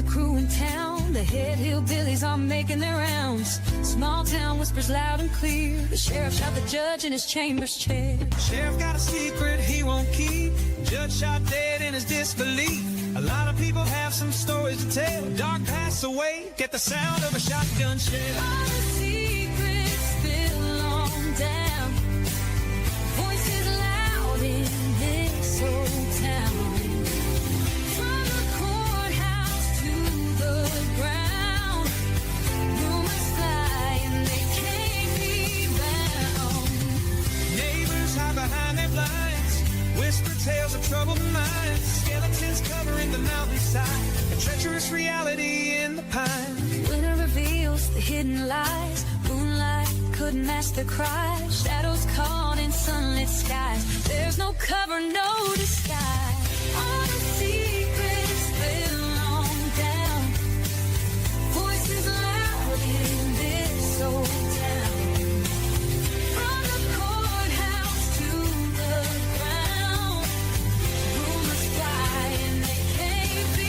crew in town. The head hillbillies are making their rounds. Small town whispers loud and clear. The sheriff shot the judge in his chambers chair. Sheriff got a secret he won't keep. Judge shot dead in his disbelief. A lot of people have some stories to tell. Dark pass away, get the sound of a shotgun shell. All the secrets spill on down. Voices loud in this old town. From the courthouse to the ground. Rumors fly and they can't be bound. Neighbors hide behind their blinds. Whisper tales of troubled minds. Skeletons covering the mountainside. A treacherous reality in the pines. Winter reveals the hidden lies. Moonlight couldn't mask the cries. Shadows caught in sunlit skies. There's no cover, no disguise. All the secrets spill on down. Voices loud in this old town. From the courthouse to the ground. Rumors fly and they can't be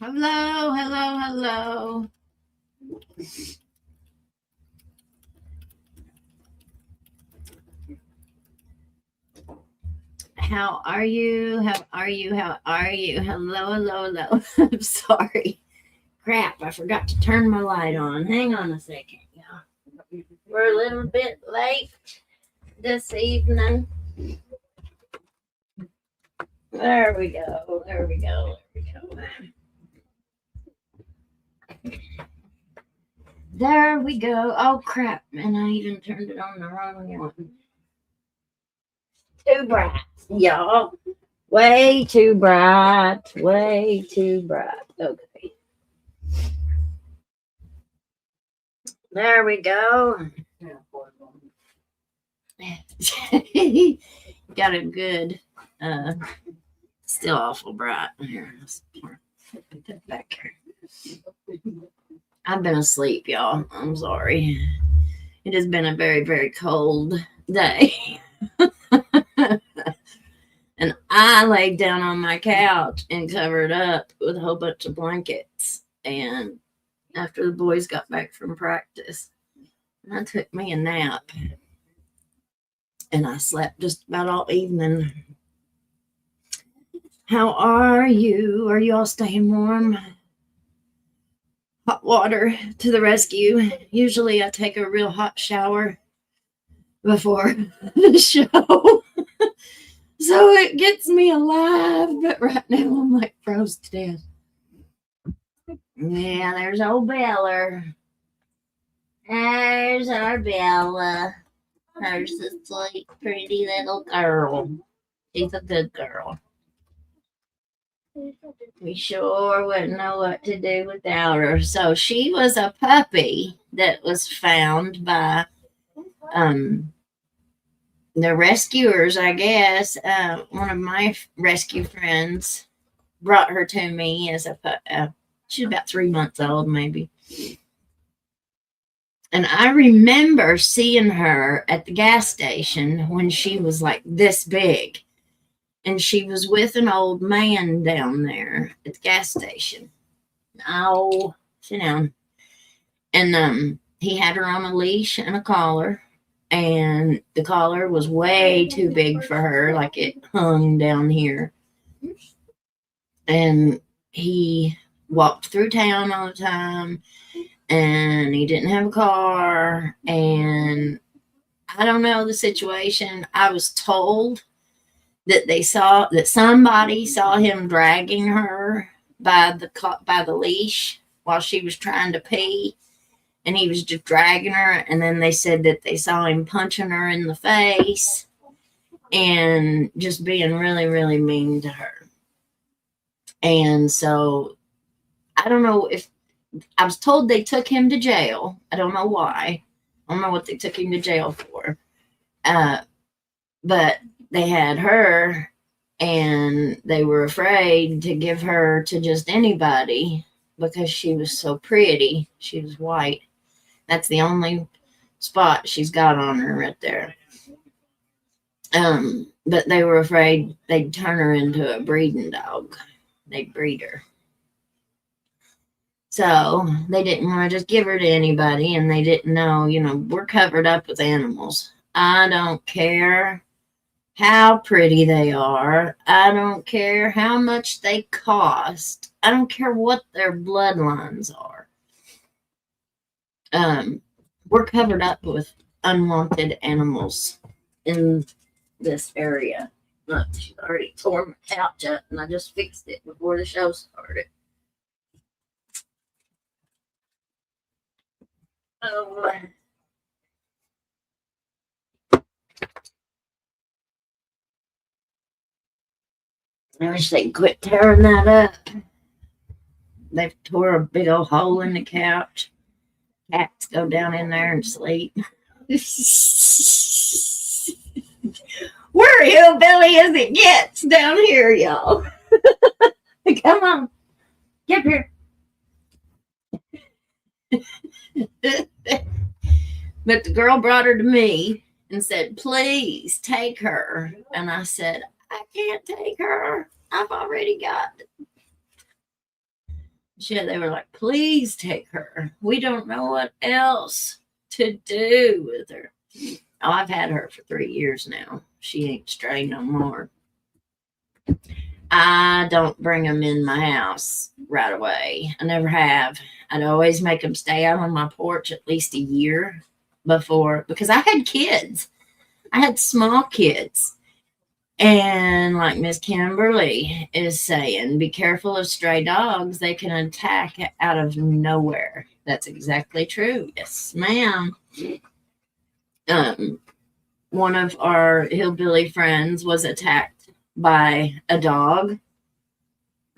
Hello, hello, hello. How are you? How are you? How are you? Hello, hello, hello. I'm sorry. Crap, I forgot to turn my light on. Hang on a second, y'all. We're a little bit late this evening. There we go. There we go. There we go. There we go. Oh, crap. And I even turned it on the wrong one. Too bright, y'all. Way too bright. Way too bright. Okay. There we go. Got a good, still awful bright. Here, let's put that back here. I've been asleep, y'all. I'm sorry. It has been a very, very cold day. And I laid down on my couch and covered up with a whole bunch of blankets. And after the boys got back from practice, I took me a nap. And I slept just about all evening. How are you? Are you all staying warm? Hot water to the rescue. Usually I take a real hot shower before the show. So it gets me alive. But right now I'm like froze to death. Yeah, there's old Bella. There's our Bella. There's this sweet, pretty little girl. She's a good girl. We sure wouldn't know what to do without her. So she was a puppy that was found by the rescuers, I guess. One of my rescue friends brought her to me as she's about 3 months old, maybe. And I remember seeing her at the gas station when she was like this big. And she was with an old man down there at the gas station. Oh, sit down. And he had her on a leash and a collar. And the collar was way too big for her. Like it hung down here. And he walked through town all the time. And he didn't have a car, and I don't know the situation. I was told that somebody saw him dragging her by the leash while she was trying to pee, and he was just dragging her. And then they said that they saw him punching her in the face and just being really, really mean to her. And so I don't know if I was told they took him to jail. I don't know why. I don't know what they took him to jail for. But they had her, and they were afraid to give her to just anybody because she was so pretty. She was white. That's the only spot she's got on her right there. But they were afraid they'd turn her into a breeding dog. They'd breed her. So they didn't want to just give her to anybody, and they didn't know, we're covered up with animals. I don't care how pretty they are. I don't care how much they cost. I don't care what their bloodlines are. We're covered up with unwanted animals in this area. Look, she already tore my couch up, and I just fixed it before the show started. Oh. I wish they'd quit tearing that up. They've tore a big old hole in the couch. Cats go down in there and sleep. We're hillbilly as it gets down here, y'all. Come on. Get here. But the girl brought her to me and said, please take her. And I said, I can't take her. I've already got it. They were like, please take her. We don't know what else to do with her. Oh, I've had her for 3 years now. She ain't stray no more. I don't bring them in my house right away. I never have. I'd always make them stay out on my porch at least a year before, because I had kids. I had small kids. And like Miss Kimberly is saying, be careful of stray dogs. They can attack out of nowhere. That's exactly true. Yes, ma'am. One of our hillbilly friends was attacked by a dog.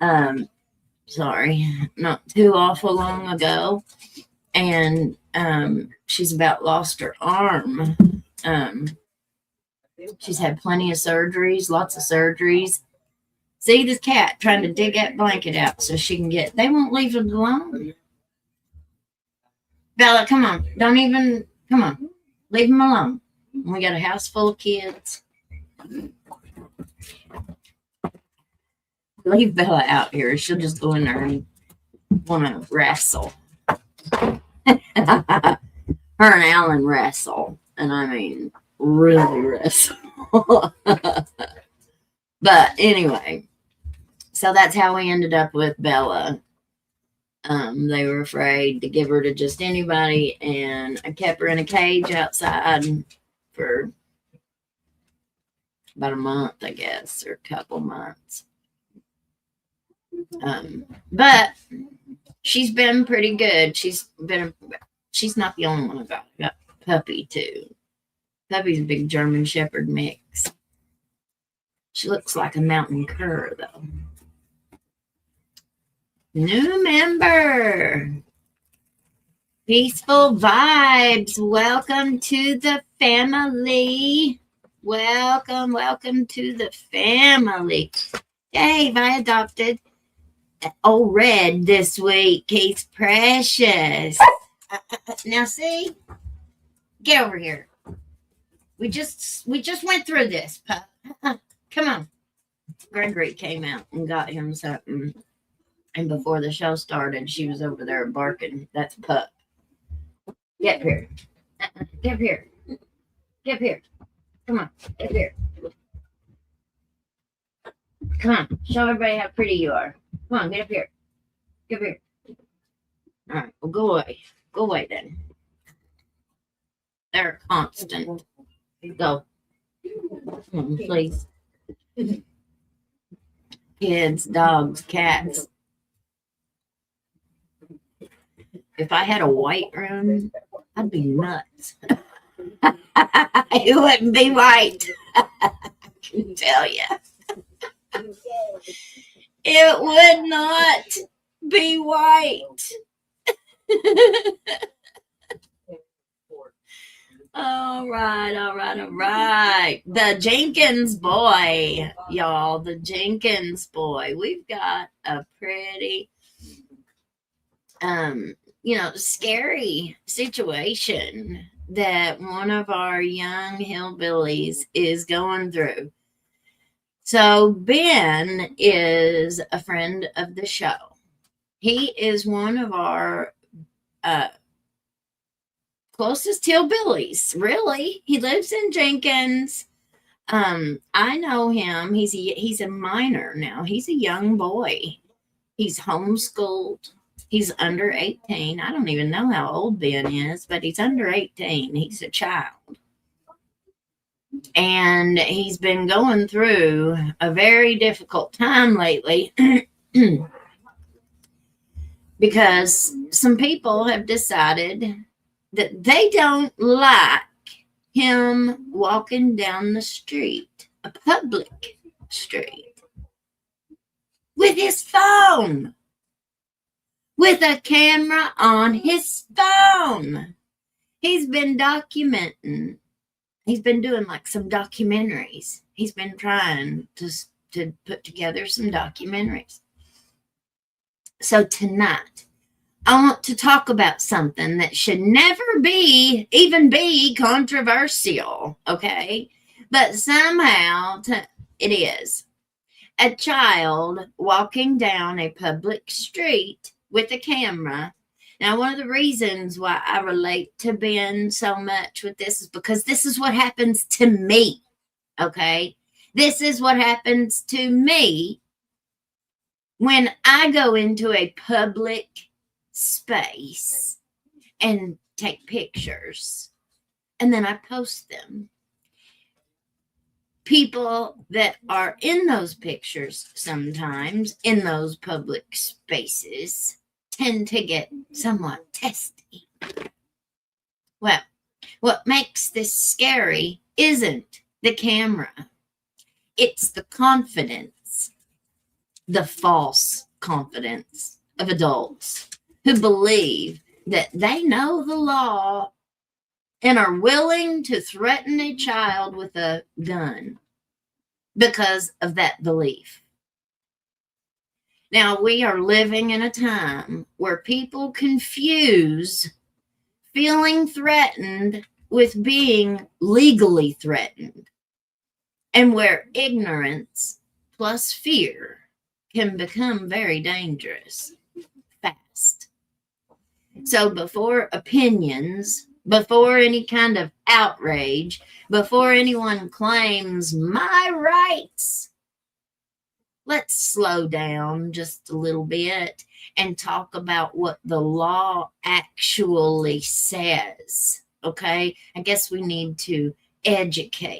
Not too awful long ago. And she's about lost her arm. She's had plenty of surgeries, lots of surgeries. See this cat trying to dig that blanket out so she can get, they won't leave it alone. Bella, come on. Come on. Leave them alone. We got a house full of kids. Leave Bella out here. She'll just go in there and want to wrestle. Her and Alan wrestle. And I mean, really wrestle. But anyway, so that's how we ended up with Bella. They were afraid to give her to just anybody, and I kept her in a cage outside for about a month, I guess, or a couple months. But she's been pretty good. She's not the only one I got. I got Puppy too. Puppy's a big German Shepherd mix. She looks like a mountain cur, though. New member. Peaceful vibes. Welcome to the family. Welcome to the family. Dave, I adopted. old Red this week. He's precious. Now see, get over here. We just went through this, pup. Come on. Gregory came out and got him something, and before the show started, she was over there barking. That's pup. Get up here. Get up here. Get up here. Come on. Get up here. Come on. Show everybody how pretty you are. Come on. Get up here. Get up here. All right. Well, go away. Go away then. They're constant. Go. Come on, please. Kids, dogs, cats. If I had a white room, I'd be nuts. It wouldn't be white. I can tell you. It would not be white. All right. The Jenkins Boy, y'all. The Jenkins Boy. We've got a pretty, scary situation that one of our young hillbillies is going through. So Ben is a friend of the show. He is one of our closest hillbillies, really. He lives in Jenkins. I know him. He's a minor now. He's a young boy. He's homeschooled. He's under 18. I don't even know how old Ben is, but he's under 18. He's a child. And he's been going through a very difficult time lately because some people have decided that they don't like him walking down the street, a public street, with his phone, with a camera on his phone. He's been documenting. He's been doing like some documentaries. He's been trying to put together some documentaries. So tonight, I want to talk about something that should never even be controversial, okay? But somehow it is. A child walking down a public street with a camera. Now, one of the reasons why I relate to Ben so much with this is because this is what happens to me, okay? This is what happens to me when I go into a public space and take pictures, and then I post them. People that are in those pictures sometimes in those public spaces tend to get somewhat testy. Well, what makes this scary isn't the camera. It's the confidence, the false confidence of adults who believe that they know the law and are willing to threaten a child with a gun because of that belief. Now, we are living in a time where people confuse feeling threatened with being legally threatened, and where ignorance plus fear can become very dangerous fast. So before opinions, before any kind of outrage, before anyone claims my rights, let's slow down just a little bit and talk about what the law actually says. Okay? I guess we need to edumacate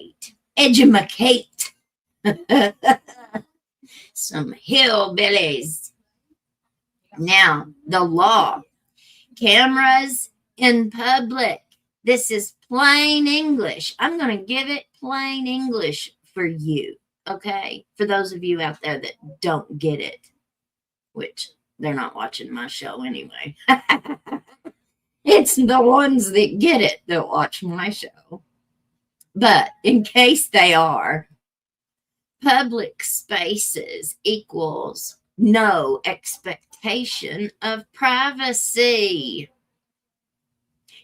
some hillbillies. Now, the law. Cameras in public. This is plain English. I'm going to give it plain English for you. Okay, for those of you out there that don't get it, which they're not watching my show anyway. It's the ones that get it that watch my show. But in case they are, public spaces equals no expectation of privacy.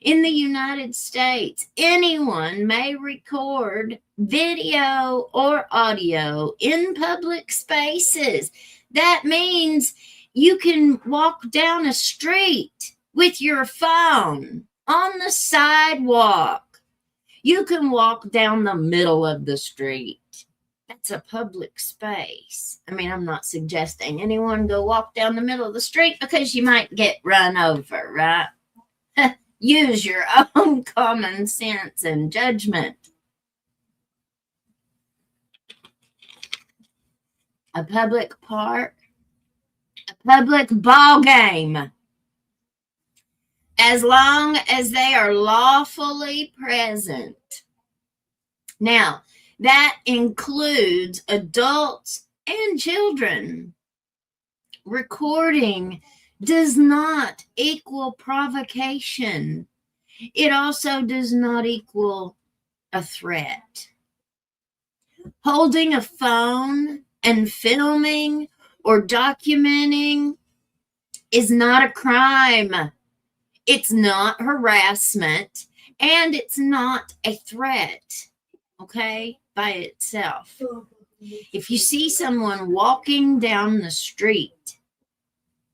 In the United States, anyone may record video or audio in public spaces. That means you can walk down a street with your phone on the sidewalk. You can walk down the middle of the street. That's a public space. I mean, I'm not suggesting anyone go walk down the middle of the street because you might get run over, right? Use your own common sense and judgment. A public park, a public ball game, as long as they are lawfully present. Now, that includes adults and children. Recording does not equal provocation. It also does not equal a threat. Holding a phone and filming or documenting is not a crime. It's not harassment, and it's not a threat, okay, by itself. If you see someone walking down the street,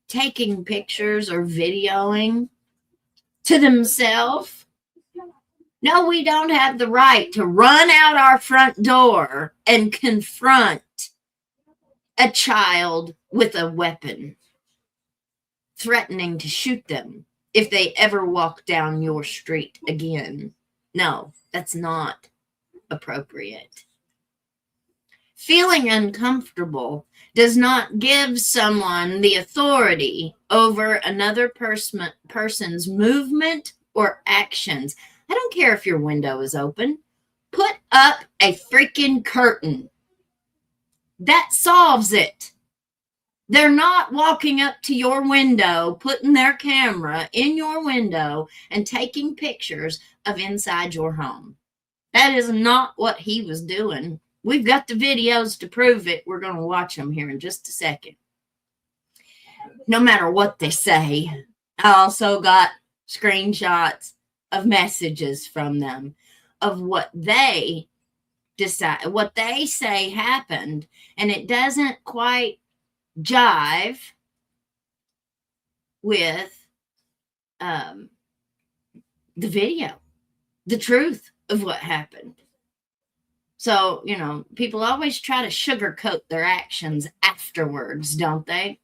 taking pictures or videoing to themselves, no, we don't have the right to run out our front door and confront a child with a weapon, threatening to shoot them if they ever walk down your street again. No, that's not appropriate. Feeling uncomfortable does not give someone the authority over another person's movement or actions. I don't care if your window is open. Put up a freaking curtain. That solves it. They're not walking up to your window, putting their camera in your window and taking pictures of inside your home. That is not what he was doing. We've got the videos to prove it. We're going to watch them here in just a second. No matter what they say, I also got screenshots of messages from them of what they decide, what they say happened, and it doesn't quite jive with the video, the truth of what happened. So, you know, people always try to sugarcoat their actions afterwards, don't they?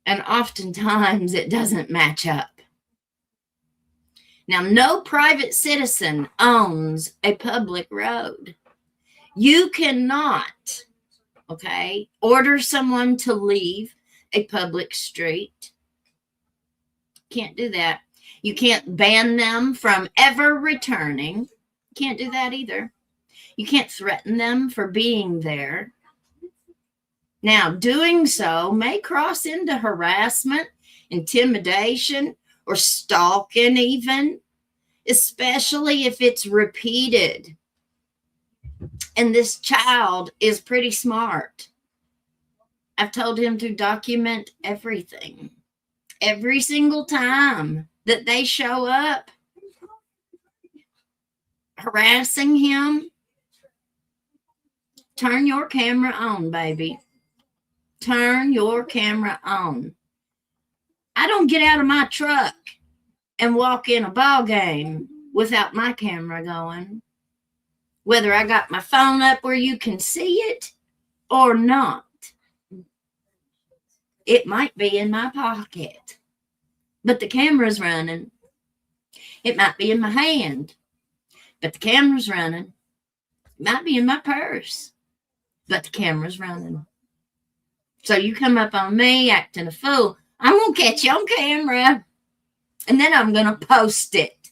And oftentimes it doesn't match up. Now, no private citizen owns a public road. You cannot, okay, order someone to leave a public street. Can't do that. You can't ban them from ever returning. Can't do that either. You can't threaten them for being there. Now, doing so may cross into harassment, intimidation, or stalking even, especially if it's repeated. And this child is pretty smart. I've told him to document everything. Every single time that they show up harassing him, turn your camera on, baby. Turn your camera on. I don't get out of my truck and walk in a ball game without my camera going. Whether I got my phone up where you can see it or not. It might be in my pocket, but the camera's running. It might be in my hand, but the camera's running. It might be in my purse, but the camera's running. So you come up on me acting a fool, I'm going to catch you on camera, and then I'm going to post it.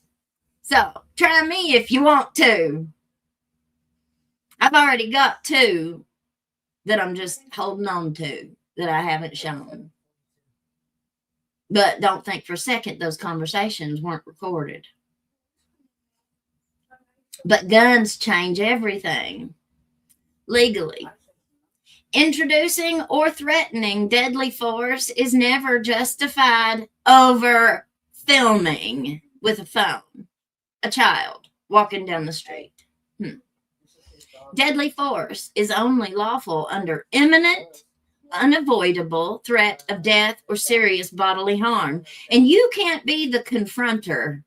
So try me if you want to. I've already got 2 that I'm just holding on to that I haven't shown. But don't think for a second those conversations weren't recorded. But guns change everything legally. Introducing or threatening deadly force is never justified over filming with a phone a child walking down the street. Deadly force is only lawful under imminent, unavoidable threat of death or serious bodily harm. And you can't be the confronter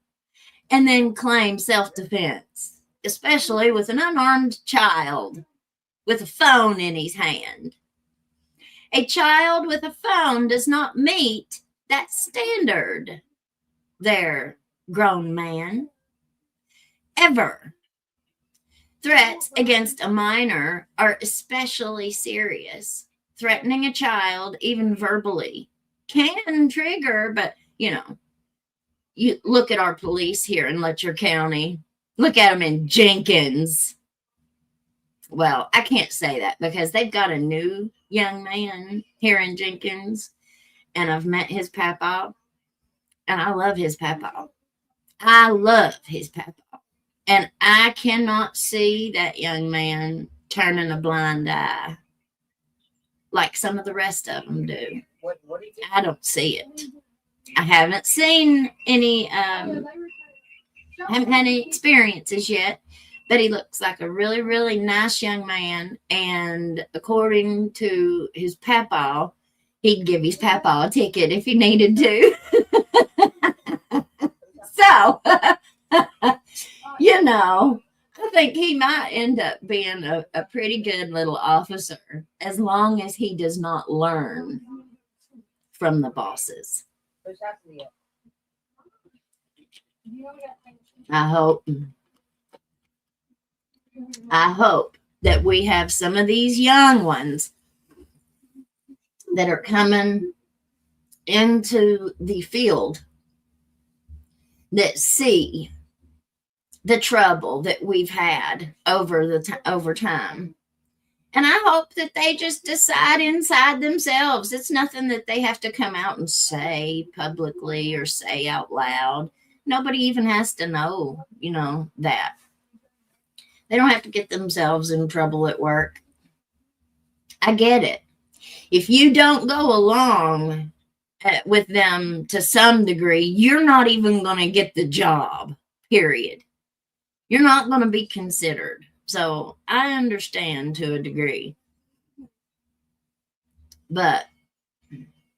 and then claim self-defense, especially with an unarmed child with a phone in his hand. A child with a phone does not meet that standard there, grown man. Ever. Threats against a minor are especially serious. Threatening a child, even verbally, can trigger, but you look at our police here in Letcher County. Look at them in Jenkins. Well, I can't say that because they've got a new young man here in Jenkins, and I've met his papa, and I love his papa. I love his papa. And I cannot see that young man turning a blind eye like some of the rest of them do. I don't see it. I haven't seen any, haven't had any experiences yet, but he looks like a really, really nice young man. And according to his papa, he'd give his papa a ticket if he needed to. So, I think he might end up being a pretty good little officer as long as he does not learn from the bosses. I hope that we have some of these young ones that are coming into the field that see the trouble that we've had over time. And I hope that they just decide inside themselves. It's nothing that they have to come out and say publicly or say out loud. Nobody even has to know, that. They don't have to get themselves in trouble at work. I get it. If you don't go along with them to some degree, you're not even going to get the job, period. You're not going to be considered. So I understand to a degree. But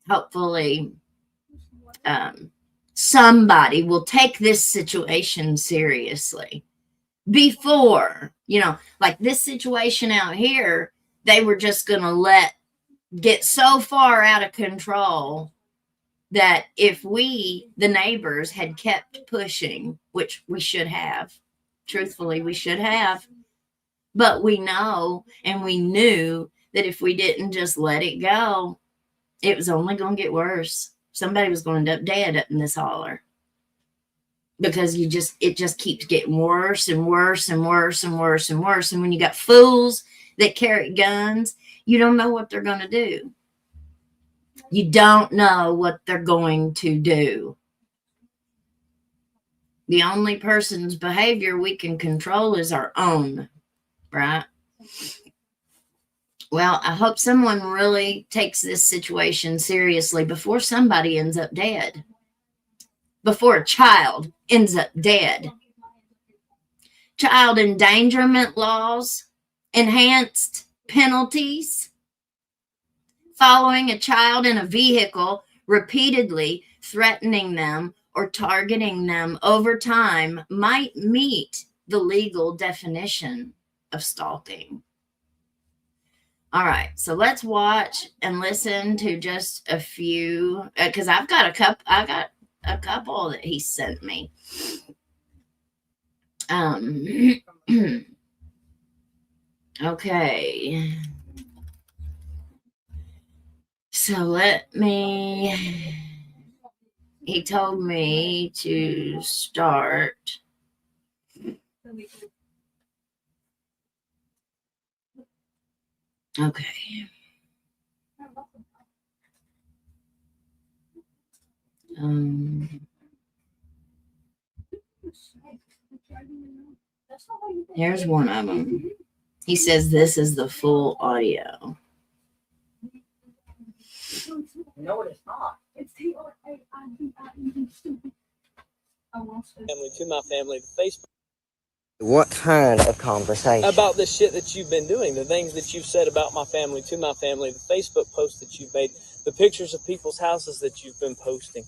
hopefully somebody will take this situation seriously before, like this situation out here, they were just going to get so far out of control that if we, the neighbors, had kept pushing, which we should have, truthfully, we should have. But we know and we knew that if we didn't just let it go, it was only going to get worse. Somebody was going to end up dead up in this holler. Because it just keeps getting worse and worse and worse and worse and worse. And when you got fools that carry guns, you don't know what they're going to do. You don't know what they're going to do. The only person's behavior we can control is our own, right? Well, I hope someone really takes this situation seriously before somebody ends up dead. Before a child ends up dead. Child endangerment laws, enhanced penalties, following a child in a vehicle, repeatedly threatening them or targeting them over time might meet the legal definition of stalking. All right, so let's watch and listen to just a few, because I got a couple that he sent me. Okay. So he told me to start. Okay. Here's one of them. He says this is the full audio. No, it is not. It's T-R-A-I-V-I-N-G, stupid. I lost it. Family to my family, the Facebook. What kind of conversation? About the shit that you've been doing, the things that you've said about my family to my family, the Facebook posts that you've made, the pictures of people's houses that you've been posting,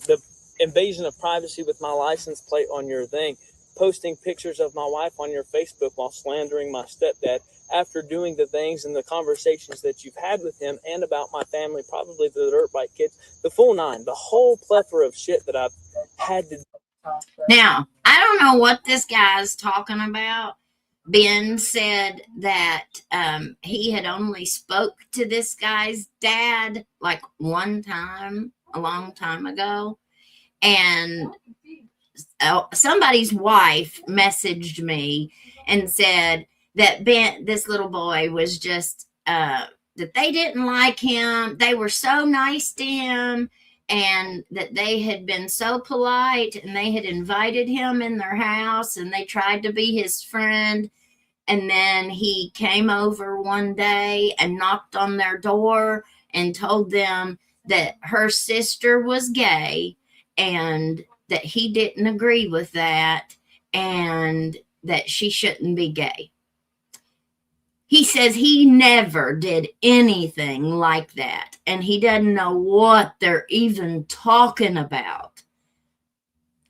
the invasion of privacy with my license plate on your thing, posting pictures of my wife on your Facebook while slandering my stepdad after doing the things and the conversations that you've had with him and about my family, probably the dirt bike kids, the full nine, the whole plethora of shit that I've had to. Now, I don't know what this guy's talking about. Ben said that he had only spoke to this guy's dad like one time, a long time ago. And somebody's wife messaged me and said that Ben, this little boy, was just, that they didn't like him. They were so nice to him. And that they had been so polite and they had invited him in their house and they tried to be his friend. And then he came over one day and knocked on their door and told them that her sister was gay and that he didn't agree with that and that she shouldn't be gay. He says he never did anything like that, and he doesn't know what they're even talking about.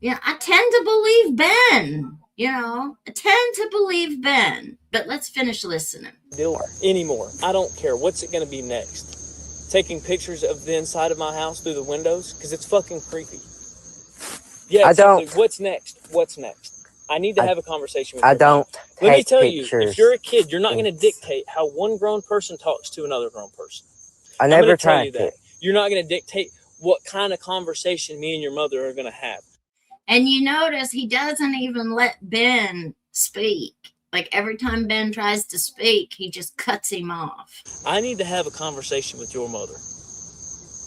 Yeah, I tend to believe Ben. I tend to believe Ben. But let's finish listening. Deal anymore. I don't care. What's it going to be next? Taking pictures of the inside of my house through the windows? Because it's fucking creepy. Yeah, I don't. What's next? What's next? I need to have a conversation with you. I don't. Let me tell pictures. you, if you're a kid, you're not going to dictate how one grown person talks to another grown person. I never tried to. You're not going to dictate what kind of conversation me and your mother are going to have. And you notice he doesn't even let Ben speak. Like every time Ben tries to speak, he just cuts him off. I need to have a conversation with your mother.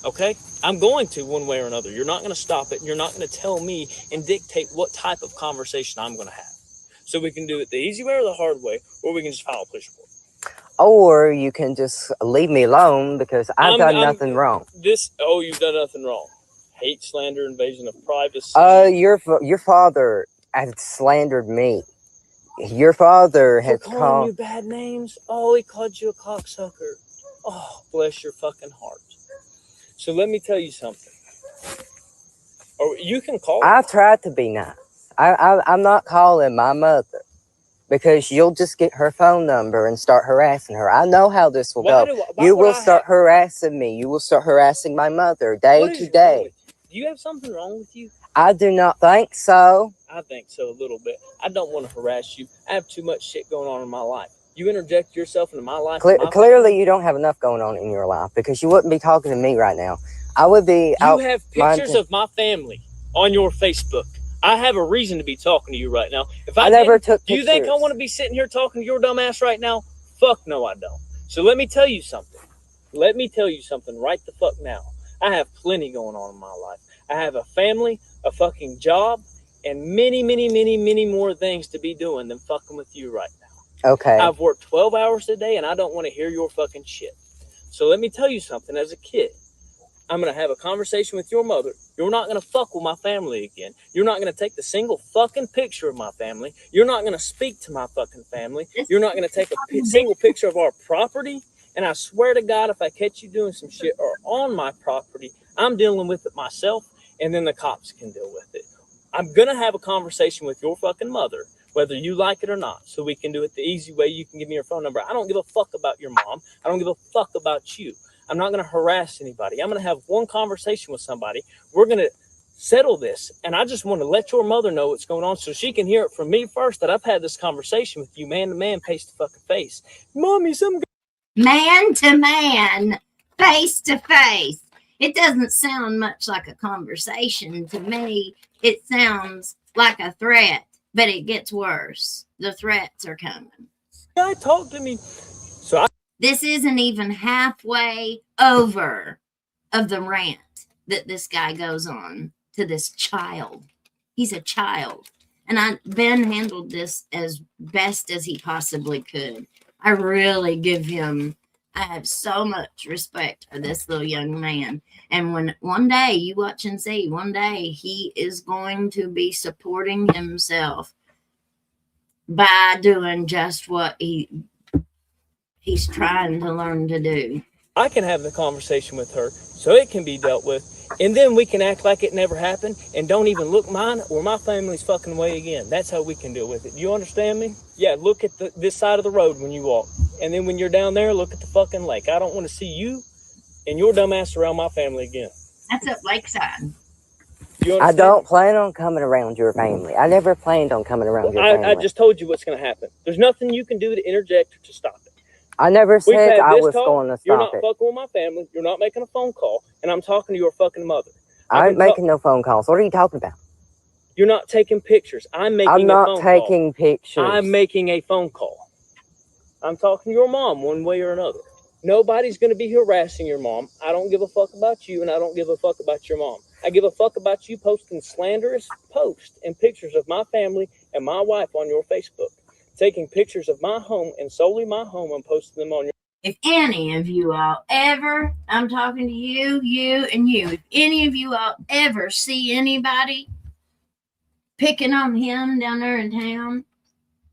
Okay? I'm going to one way or another. You're not going to stop it. And you're not going to tell me and dictate what type of conversation I'm going to have. So we can do it the easy way or the hard way, or we can just file a police report. Or you can just leave me alone because I've done nothing wrong. You've done nothing wrong. Hate, slander, invasion of privacy. Your father had slandered me. Your father had called you bad names. Oh, he called you a cocksucker. Oh, bless your fucking heart. So let me tell you something. Or you can call. I've tried to be nice. I'm not calling my mother because you'll just get her phone number and start harassing her. I know how this will go. You will start harassing me. You will start harassing my mother day to day. Do you have something wrong with you? I do not think so. I think so a little bit. I don't want to harass you. I have too much shit going on in my life. You interject yourself into my life. Clearly, you don't have enough going on in your life because you wouldn't be talking to me right now. I would be. You have pictures of my family on your Facebook. I have a reason to be talking to you right now. If I never took pictures. Do you think I want to be sitting here talking to your dumb ass right now? Fuck no, I don't. So let me tell you something. Let me tell you something right the fuck now. I have plenty going on in my life. I have a family, a fucking job, and many, many, many, many more things to be doing than fucking with you right now. Okay. I've worked 12 hours a day, and I don't want to hear your fucking shit. So let me tell you something. As a kid, I'm going to have a conversation with your mother. You're not going to fuck with my family again. You're not going to take the single fucking picture of my family. You're not going to speak to my fucking family. You're not going to take a single picture of our property. And I swear to God, if I catch you doing some shit or on my property, I'm dealing with it myself, and then the cops can deal with it. I'm going to have a conversation with your fucking mother, whether you like it or not, so we can do it the easy way. You can give me your phone number. I don't give a fuck about your mom. I don't give a fuck about you. I'm not going to harass anybody. I'm going to have one conversation with somebody. We're going to settle this. And I just want to let your mother know what's going on so she can hear it from me first, that I've had this conversation with you man to man, face to fucking face. Mommy, man to man, face to face. It doesn't sound much like a conversation to me. It sounds like a threat, but it gets worse. The threats are coming. Guy talk to me. This isn't even halfway over of the rant that this guy goes on to this child. He's a child. And Ben handled this as best as he possibly could. I really give him I have so much respect for this little young man. And when one day you watch and see, one day he is going to be supporting himself by doing just what he's trying to learn to do. I can have the conversation with her so it can be dealt with. And then we can act like it never happened and don't even look mine or my family's fucking way again. That's how we can deal with it. Do you understand me? Yeah, look at this side of the road when you walk. And then when you're down there, look at the fucking lake. I don't want to see you and your dumb ass around my family again. That's at Lakeside. I don't plan on coming around your family. I never planned on coming around your family. I just told you what's going to happen. There's nothing you can do to interject or to stop it. I never said I was going to stop it. You're not fucking with my family. You're not making a phone call. And I'm talking to your fucking mother. I ain't making no phone calls. What are you talking about? You're not taking pictures. I'm not taking pictures. I'm making a phone call. I'm talking to your mom one way or another. Nobody's going to be harassing your mom. I don't give a fuck about you, and I don't give a fuck about your mom. I give a fuck about you posting slanderous posts and pictures of my family and my wife on your Facebook. Taking pictures of my home and solely my home and posting them on your... If any of you all ever, I'm talking to you, and you, if any of you all ever see anybody picking on him down there in town,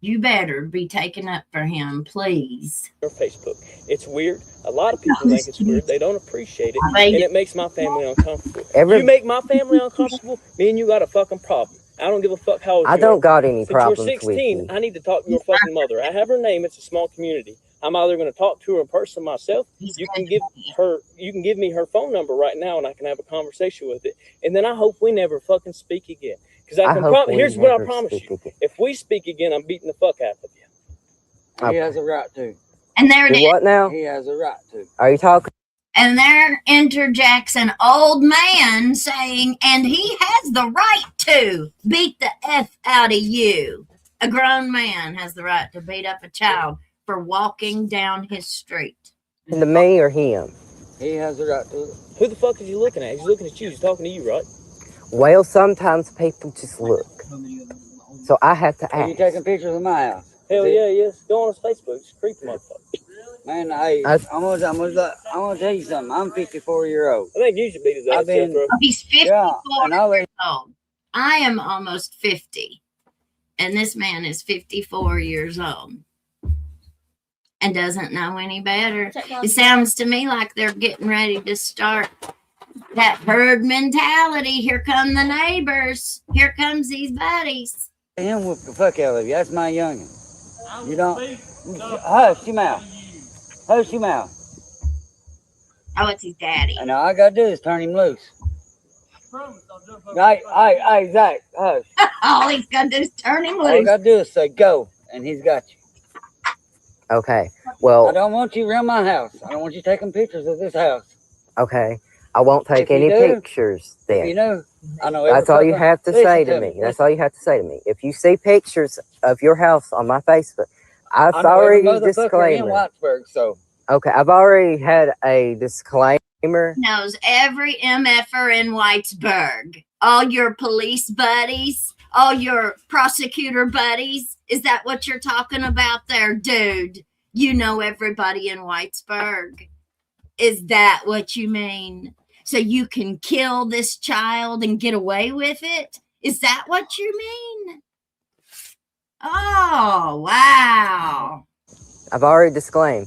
you better be taking up for him, please. Your Facebook. It's weird. A lot of people think it's weird. They don't appreciate it. And it makes my family uncomfortable. You make my family uncomfortable, me and you got a fucking problem. I don't give a fuck how old you are. I don't got any problems you're 16, with you. I need to talk to your fucking mother. I have her name. It's a small community. I'm either going to talk to her in person myself. You can give me her phone number right now, and I can have a conversation with it. And then I hope we never fucking speak again. Because here's what I promise you: if we speak again, I'm beating the fuck out of you. He has a right to. And there it is. What now? He has a right to. Are you talking? And there interjects an old man saying, and he has the right to beat the F out of you. A grown man has the right to beat up a child for walking down his street. To me or him? He has a right to. Who the fuck is he looking at? He's looking at you. He's talking to you, right? Well, sometimes people just look. So I have to ask. Are you taking pictures of my house? Hell yeah, yes. Go on his Facebook. It's creepy motherfucker. Man, I'm gonna tell you something. I'm 54 years old. I think you should beat his ass. He's 54 years old. I am almost 50. And this man is 54 years old. And doesn't know any better. It sounds to me like they're getting ready to start that herd mentality. Here come the neighbors. Here comes these buddies. Him whoop the fuck out of you. That's my youngin'. You don't. Hush your mouth. Hush your mouth. Oh, it's his daddy. And all I gotta do is turn him loose. Hey, Zach, hush. All he's gonna do is turn him All I loose. gotta do is say go, and he's got you. Okay. Well, I don't want you around my house. I don't want you taking pictures of this house. Okay. I won't take any pictures then. You know, I know. That's all you have to say to me. That's all you have to say to me. If you see pictures of your house on my Facebook, I've already disclaimed. So. Okay, I've already had a disclaimer. Knows every MFer in Whitesburg. All your police buddies, all your prosecutor buddies. Is that what you're talking about there, dude? You know everybody in Whitesburg. Is that what you mean? So you can kill this child and get away with it? Is that what you mean? Oh, wow. I've already disclaimed.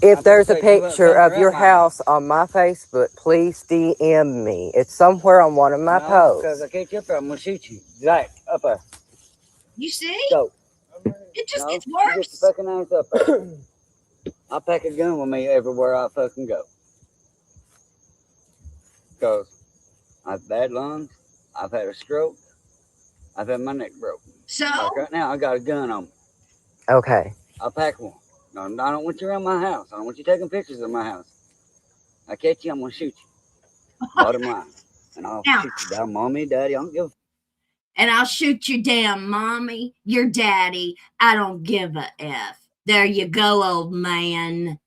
If there's a picture of your house on my Facebook, please DM me. It's somewhere on one of my posts. Because I catch you up there, I'm going to shoot you. Zach, up there. You see? Go. It just gets Get worse. the fucking ass up there. I pack a gun with me everywhere I fucking go. Because I've bad lungs, I've had a stroke, I've had my neck broken. So? Like right now, I got a gun on me. Okay. I'll pack one. No, I don't want you around my house. I don't want you taking pictures of my house. I catch you, I'm going to shoot you. Bottom line. And I'll shoot you down, mommy, daddy. I don't give a And I'll shoot you down, mommy, your daddy. I don't give a F. There you go, old man.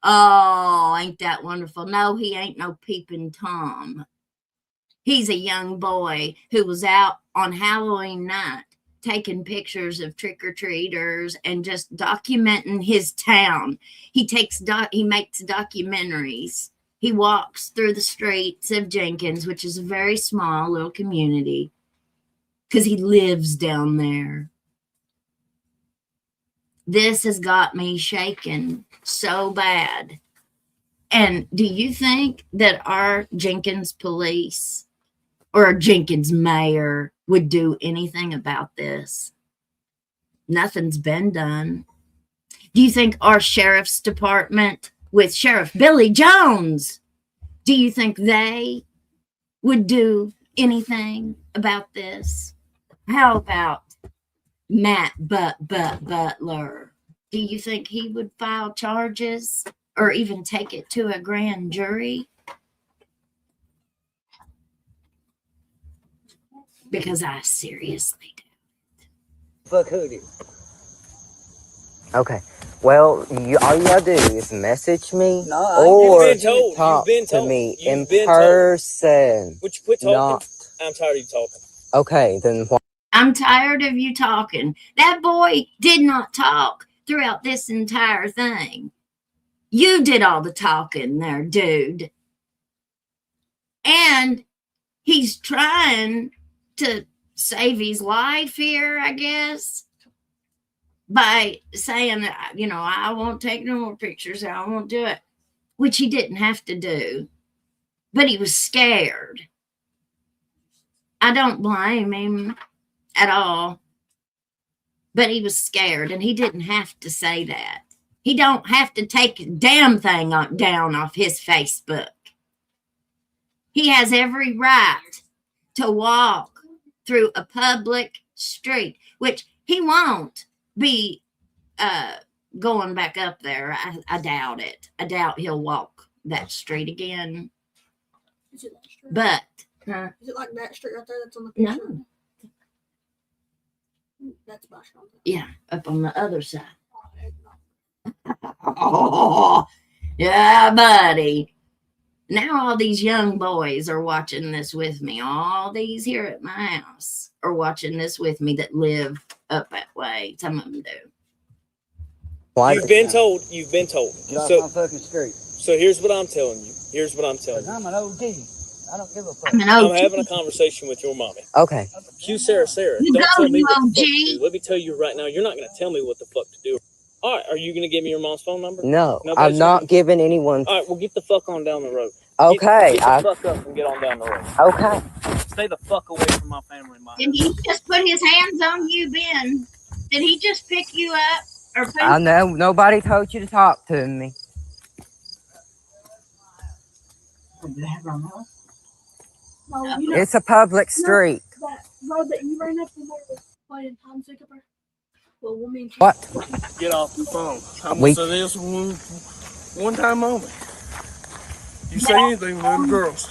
Oh, ain't that wonderful? No, he ain't no peeping Tom. He's a young boy who was out on Halloween night taking pictures of trick-or-treaters and just documenting his town. He makes documentaries. He walks through the streets of Jenkins, which is a very small little community, because he lives down there. This has got me shaken so bad. And do you think that our Jenkins police or our Jenkins mayor would do anything about this? Nothing's been done. Do you think our sheriff's department with Sheriff Billy Jones, do you think they would do anything about this? How about Matt Butler? Do you think he would file charges or even take it to a grand jury? Because I seriously do. Fuck who did? Okay. Well, all you gotta do is message me No, I or You've been told. talk You've been to told. me You've in been told. person. Would you quit talking? Not I'm tired of you talking. okay. Then why? I'm tired of you talking. That boy did not talk throughout this entire thing. You did all the talking there, dude. And he's trying to save his life here, I guess, by saying, you know, I won't take no more pictures. I won't do it, which he didn't have to do. But he was scared. I don't blame him at all. But he was scared, and he didn't have to say that. He don't have to take a damn thing down off his Facebook. He has every right to walk through a public street, which he won't be going back up there. I doubt it. I doubt he'll walk that street again. Is it that street? But Is it like that street right there that's on the picture? no, That's Basham. yeah, up on the other side. Oh, heck no. Oh, yeah, buddy. Now all these young boys are watching this with me. All these here at my house are watching this with me that live up that way. Some of them do. Why? You've been told. You've been told. Get off So, my fucking street. so here's what I'm telling you. Here's what I'm telling 'Cause you. I'm an OG. I don't give a fuck. I'm an I'm OG. having a conversation with your mommy. Okay. You, Sarah, You don't go, tell me you what the fuck to OG. do. Let me tell you right now, you're not going to tell me what the fuck to do. All right, are you going to give me your mom's phone number? No, Nobody's I'm not gonna- giving anyone. All right, well, get the fuck on down the road. Okay. Get the fuck up and get on down the road. Okay. Stay the fuck away from my family and my Did he just put his hands on you, Ben? Did he just pick you up? Or put I know nobody told you to talk to me. No, you know It's a public street. that road that you ran up and where we playing Tom Zickeper? Well, we'll mean What? Get off the phone. I'm We- gonna say this one time only. You say anything, little girls.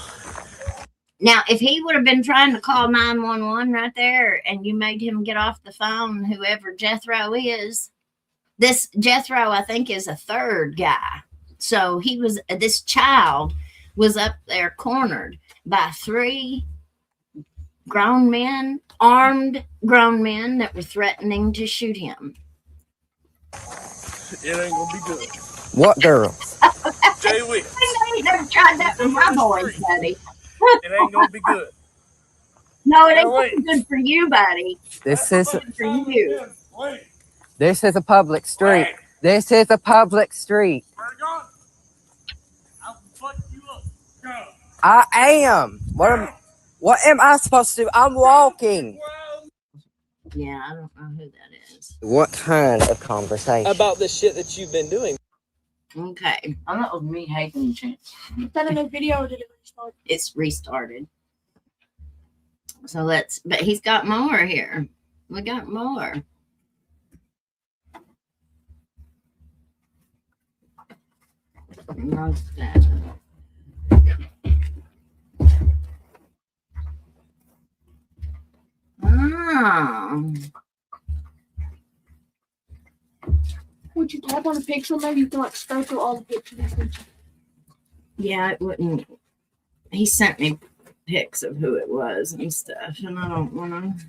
Now, if he would have been trying to call 911 right there and you made him get off the phone, whoever Jethro is, this Jethro, I think, is a third guy. So this child was up there cornered by 3 grown men, armed grown men that were threatening to shoot him. It ain't gonna be good. What girl? Jay Wick, He never tried that with my boys, buddy. it ain't gonna be good. No, it ain't Now, wait. gonna be good for you, buddy. This is For you. Wait, this is a public street. wait. This is a public street. Where you going? I'll fuck you up. Go. I am. What am I supposed to do? I'm walking. Yeah, I don't know who that is. What kind of conversation? About the shit that you've been doing. Okay, That was me hating the chance. Is that in a video or did it restart? it's restarted. So but he's got more here. We got more. What's that? Oh, Would you tap on a picture? Maybe you can like scroll through all the pictures. yeah, it wouldn't. He sent me pics of who it was and stuff, and I don't want to.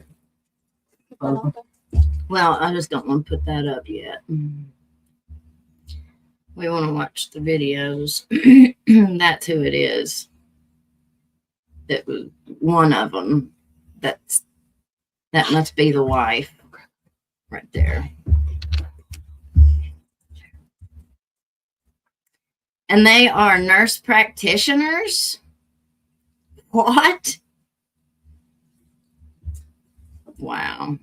Papa. Well, I just don't want to put that up yet. We want to watch the videos. That's who it is. That was one of them. That must be the wife right there. And they are nurse practitioners? What? Wow.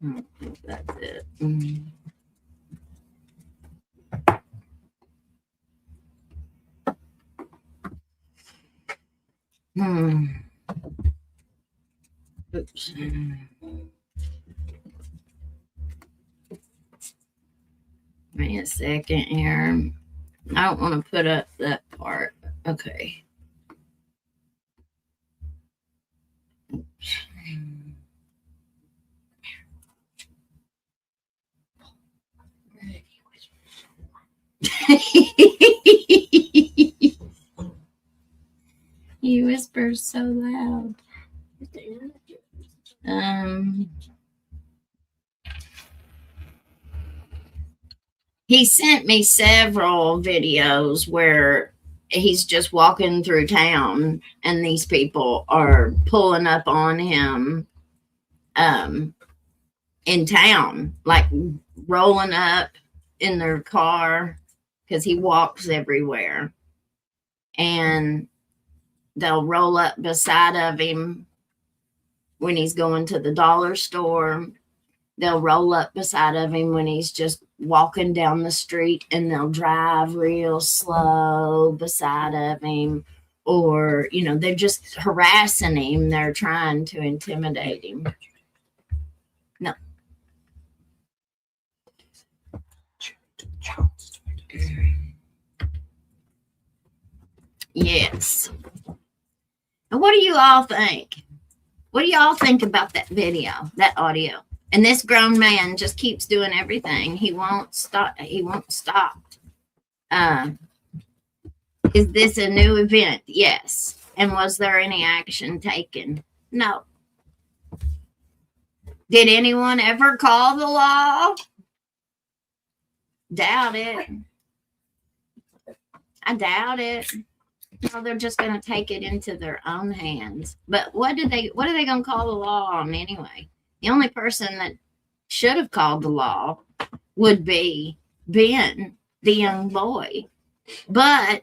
I don't think that's it. Oops. Wait a second here. I don't want to put up that part. Okay. You whisper so loud. He sent me several videos where he's just walking through town and these people are pulling up on him in town, like rolling up in their car because he walks everywhere. And they'll roll up beside of him when he's going to the dollar store. They'll roll up beside of him when he's just walking down the street, and they'll drive real slow beside of him. Or, you know, they're just harassing him. They're trying to intimidate him. No. Yes. And what do you all think? What do y'all think about that video, that audio? And this grown man just keeps doing everything. He won't stop. He won't stop. Is this a new event? Yes. And was there any action taken? No. Did anyone ever call the law? Doubt it. I doubt it. No, they're just going to take it into their own hands. But what are they going to call the law on anyway? The only person that should have called the law would be Ben, the young boy. But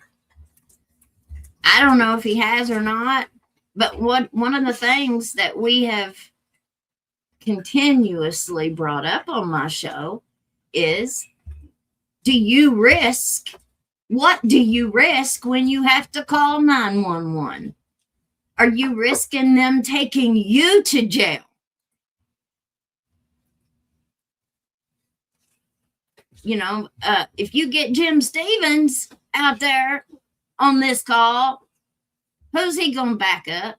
I don't know if he has or not. But one of the things that we have continuously brought up on my show is, what do you risk when you have to call 911? Are you risking them taking you to jail? You know, if you get Jim Stevens out there on this call, who's he going to back up?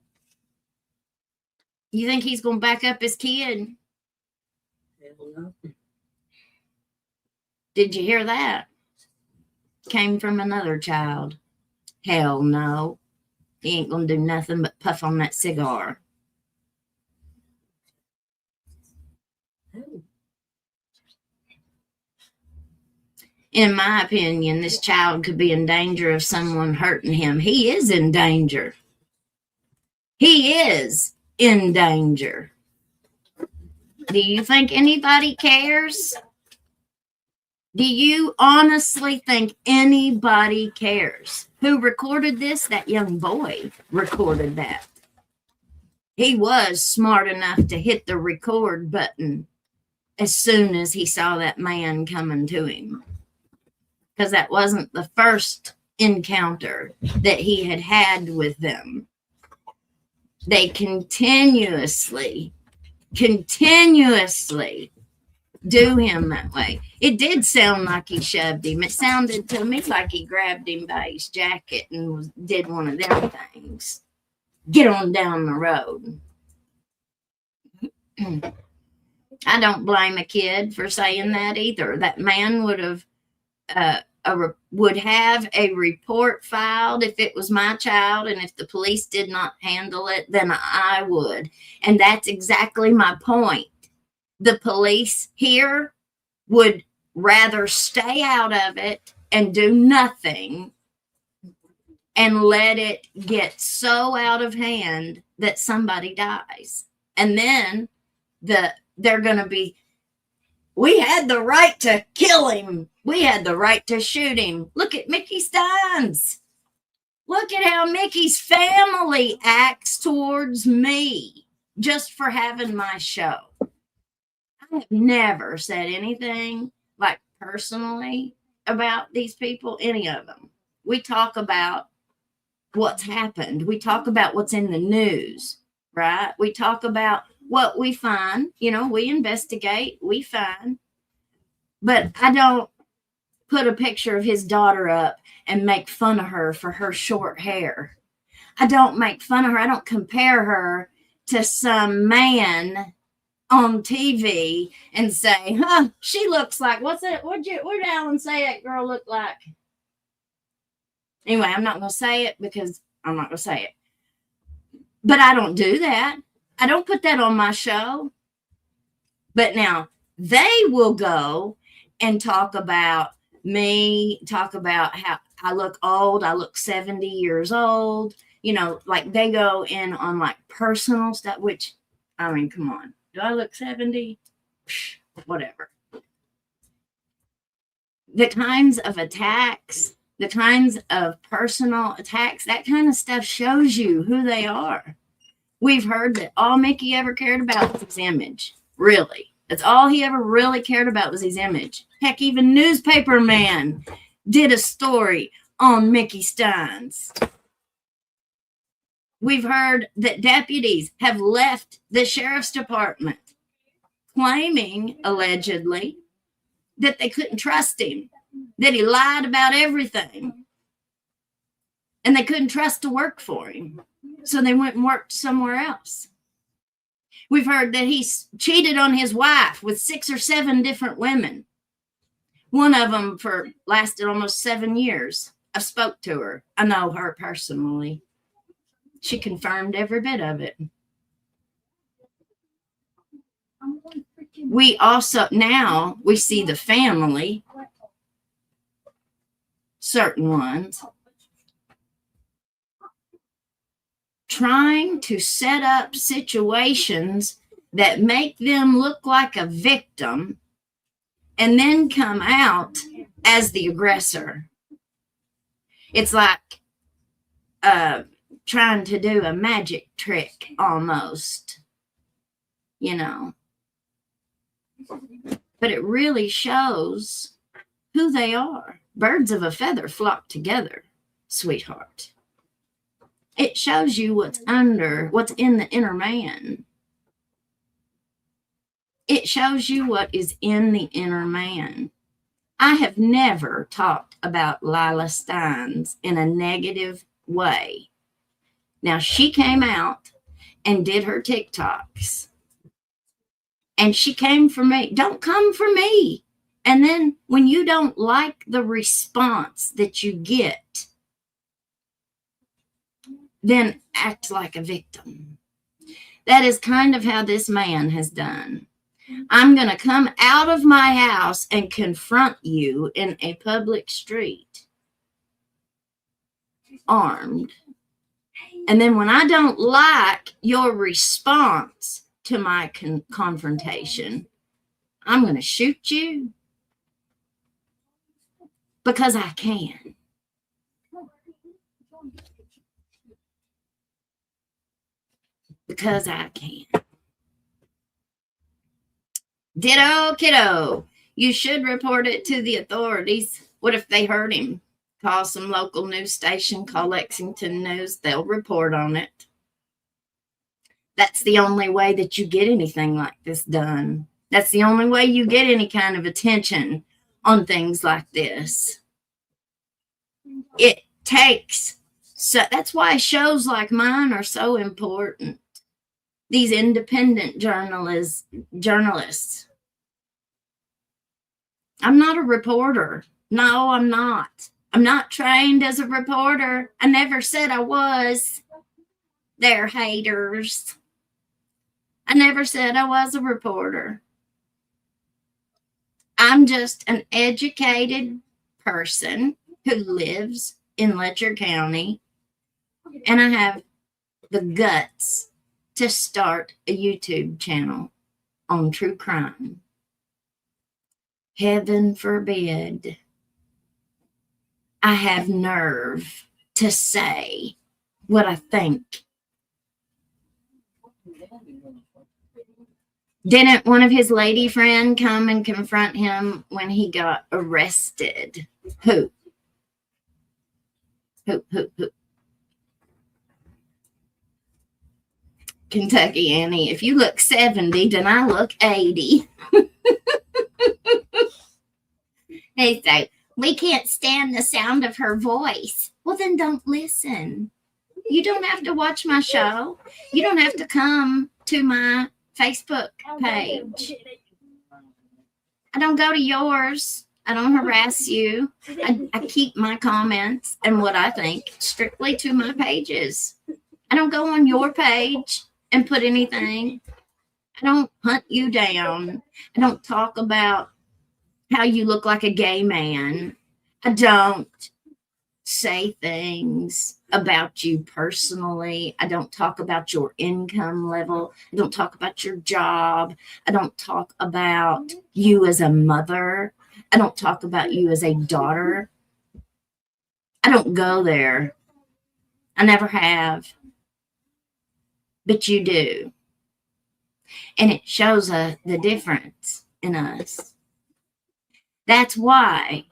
You think he's going to back up his kid? Hell no. Did you hear that? Came from another child. Hell no. He ain't going to do nothing but puff on that cigar. In my opinion, this child could be in danger of someone hurting him. He is in danger. He is in danger. Do you think anybody cares? Do you honestly think anybody cares? Who recorded this? That young boy recorded that. He was smart enough to hit the record button as soon as he saw that man coming to him. Because that wasn't the first encounter that he had had with them. They continuously do him that way. It did sound like he shoved him. It sounded to me like he grabbed him by his jacket and did one of them things. Get on down the road. I don't blame a kid for saying that either. That man would have would have a report filed if it was my child, and if the police did not handle it, then I would. And that's exactly my point. The police here would rather stay out of it and do nothing and let it get so out of hand that somebody dies. And then they're going to be, we had the right to kill him. We had the right to shoot him. Look at Mickey Steins. Look at how Mickey's family acts towards me just for having my show. I have never said anything like personally about these people, any of them. We talk about what's happened. We talk about what's in the news, right? We talk about what we find. You know, we investigate, we find. But I don't put a picture of his daughter up and make fun of her for her short hair. I don't make fun of her. I don't compare her to some man on TV and say, huh, she looks like, what's it? What did Alan say that girl looked like? Anyway, I'm not going to say it because I'm not going to say it. But I don't do that. I don't put that on my show. But now they will go and talk about me, talk about how I look old. I look 70 years old. You know, like they go in on like personal stuff, which, I mean, come on. Do I look 70? Psh, whatever. The kinds of attacks, the kinds of personal attacks, that kind of stuff shows you who they are. We've heard that all Mickey ever cared about was his image. Really. That's all he ever really cared about was his image. Heck, even Newspaper Man did a story on Mickey Steins. We've heard that deputies have left the sheriff's department claiming, allegedly, that they couldn't trust him, that he lied about everything, and they couldn't trust to work for him. So they went and worked somewhere else. We've heard that he cheated on his wife with 6 or 7 different women. One of them lasted almost 7 years. I spoke to her. I know her personally. She confirmed every bit of it. We also, now we see the family, certain ones, trying to set up situations that make them look like a victim and then come out as the aggressor. It's like trying to do a magic trick almost, you know. But it really shows who they are. Birds of a feather flock together, sweetheart. It shows you what's in the inner man. It shows you what is in the inner man. I have never talked about Lila Steins in a negative way. Now, she came out and did her TikToks. And she came for me. Don't come for me. And then when you don't like the response that you get, then act like a victim. That is kind of how this man has done. I'm going to come out of my house and confront you in a public street, armed. And then when I don't like your response to my confrontation, I'm going to shoot you because I can. Because I can. Ditto, kiddo. You should report it to the authorities. What if they hurt him? Call some local news station, call Lexington News. They'll report on it. That's the only way that you get anything like this done. That's the only way you get any kind of attention on things like this. It takes, so that's why shows like mine are so important. these independent journalists. I'm not a reporter. No, I'm not. I'm not trained as a reporter. I never said I was. They're haters. I never said I was a reporter. I'm just an educated person who lives in Letcher County, and I have the guts to start a YouTube channel on true crime. Heaven forbid I have nerve to say what I think. Didn't one of his lady friend come and confront him when he got arrested? Who? Kentucky Annie, if you look 70, then I look 80. They say, we can't stand the sound of her voice. Well, then don't listen. You don't have to watch my show. You don't have to come to my Facebook page. I don't go to yours. I don't harass you. I keep my comments and what I think strictly to my pages. I don't go on your page and put anything. I don't hunt you down. I don't talk about how you look like a gay man. I don't say things about you personally. I don't talk about your income level. I don't talk about your job. I don't talk about you as a mother. I don't talk about you as a daughter. I don't go there. I never have. But you do. And it shows the difference in us. That's why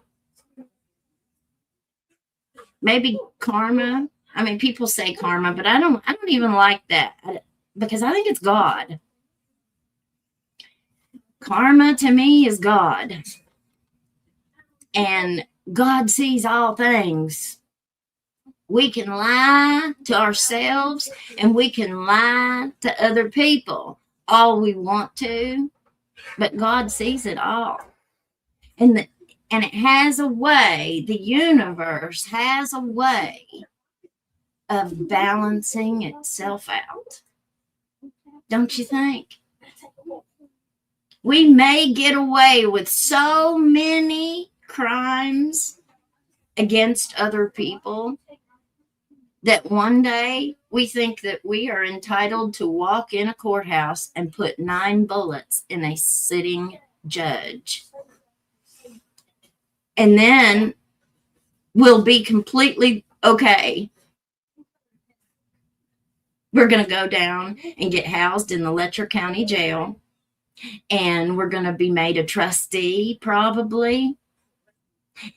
maybe karma. I mean, people say karma, but I don't even like that because I think it's God. Karma to me is God. And God sees all things. We can lie to ourselves and we can lie to other people all we want to, but God sees it all. And it has a way, the universe has a way of balancing itself out. Don't you think? We may get away with so many crimes against other people that one day we think that we are entitled to walk in a courthouse and put 9 bullets in a sitting judge. And then we'll be completely okay. We're going to go down and get housed in the Letcher County Jail. And we're going to be made a trustee, probably.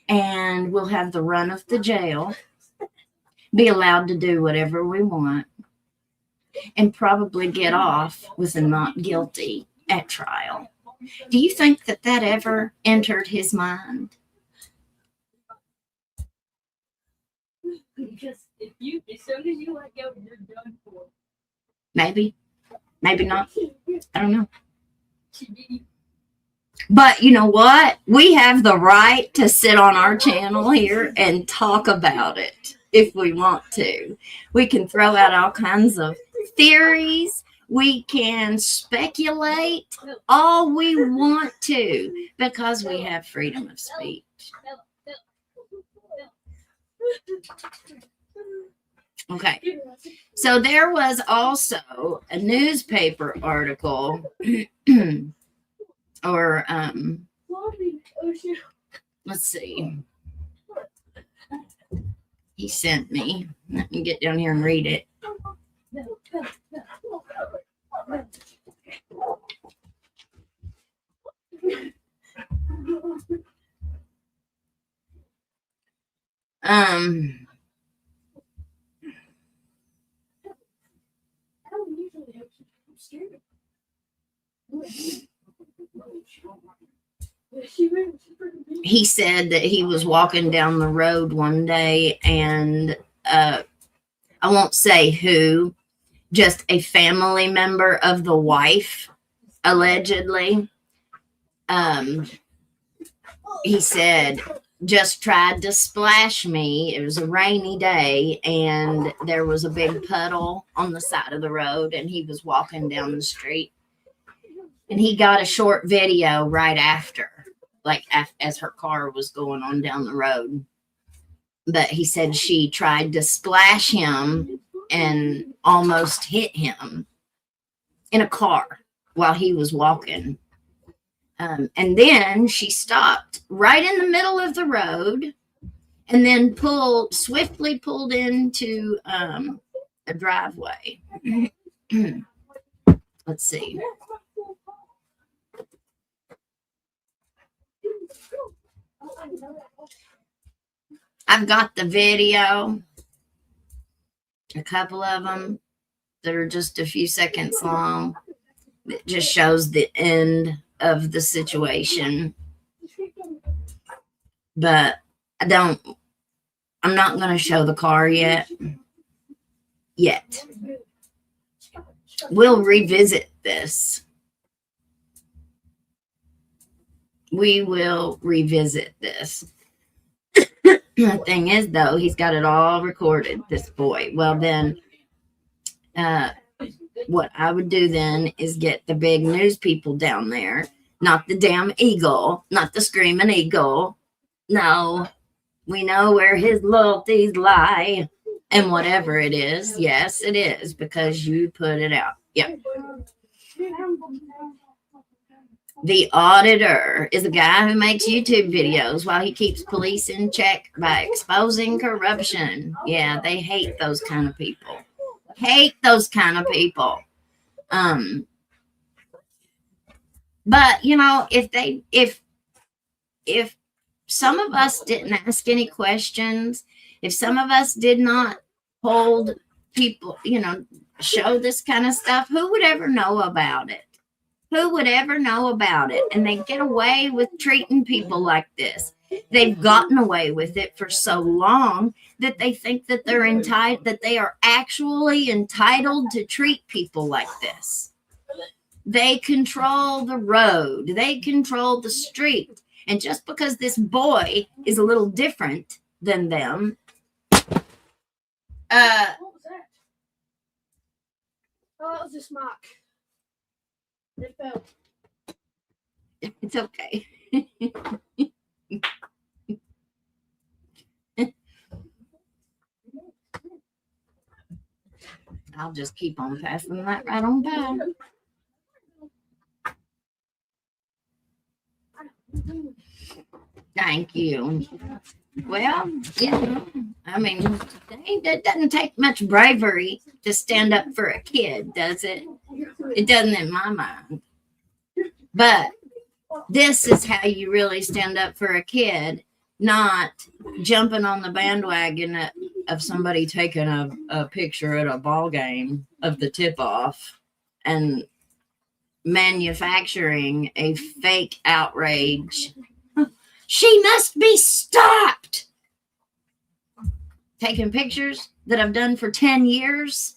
And we'll have the run of the jail. Be allowed to do whatever we want. And probably get off with a not guilty at trial. Do you think that ever entered his mind? Because as soon as you let go, you're done for. Maybe not. I don't know. But you know what? We have the right to sit on our channel here and talk about it if we want to. We can throw out all kinds of theories. We can speculate all we want to because we have freedom of speech. Okay, so there was also a newspaper article or let's see, he sent me. Let me get down here and read it. He said that he was walking down the road one day and I won't say who, just a family member of the wife, allegedly. He said, just tried to splash me. It was a rainy day and there was a big puddle on the side of the road and he was walking down the street and he got a short video right after, like as her car was going on down the road. But he said she tried to splash him and almost hit him in a car while he was walking. And then she stopped right in the middle of the road and then swiftly pulled into a driveway. Let's see. I've got the video, a couple of them that are just a few seconds long. It just shows the end of the situation. But I'm not going to show the car yet. We'll revisit this. We will revisit this. The thing is, though, he's got it all recorded, this boy. Well, then, what I would do then is get the big news people down there, not the damn Eagle, not the Screaming Eagle. No, we know where his loyalties lie and whatever it is. Yes, it is because you put it out. Yep. The Auditor is a guy who makes YouTube videos while he keeps police in check by exposing corruption. Yeah, they hate those kind of people. Hate those kind of people. But you know, if some of us didn't ask any questions, if some of us did not hold people, you know, show this kind of stuff, who would ever know about it? Who would ever know about it? And they get away with treating people like this. They've gotten away with it for so long that they think that they're entitled, that they are actually entitled to treat people like this. They control the road. They control the street. And just because this boy is a little different than them, What was that? Oh, that was a smock. It fell. it's okay. I'll just keep on passing that right on by. Thank you. Well, you know, I mean, it doesn't take much bravery to stand up for a kid, does it? It doesn't in my mind. But this is how you really stand up for a kid, not jumping on the bandwagon of somebody taking a picture at a ball game of the tip-off and manufacturing a fake outrage. She must be stopped. Taking pictures that I've done for 10 years.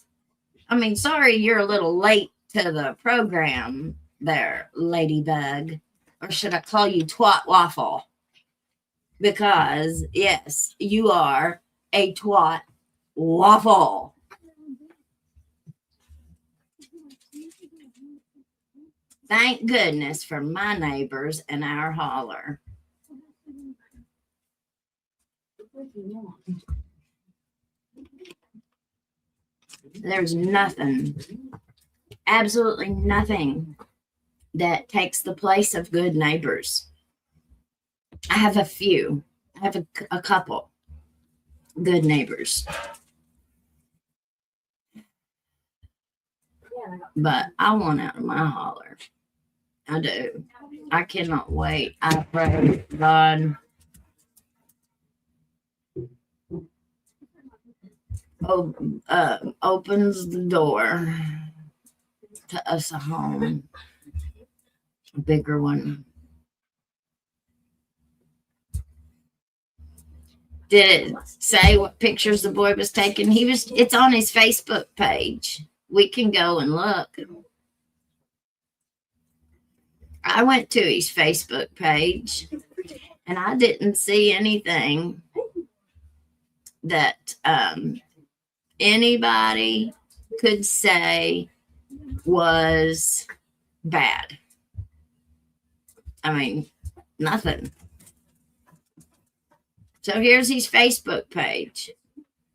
I mean, sorry, you're a little late to the program there, Ladybug. Or should I call you Twat Waffle? Because, yes, you are a Twat Waffle. Thank goodness for my neighbors and our holler. There's nothing, absolutely nothing that takes the place of good neighbors. I have a few. I have a couple good neighbors. But I want out of my holler. I do. I cannot wait. I pray, God, opens the door to us a home, a bigger one. Did it say what pictures the boy was taking? It's on his Facebook page. We can go and look. I went to his Facebook page and I didn't see anything that anybody could say was bad. I mean, nothing. So here's his Facebook page.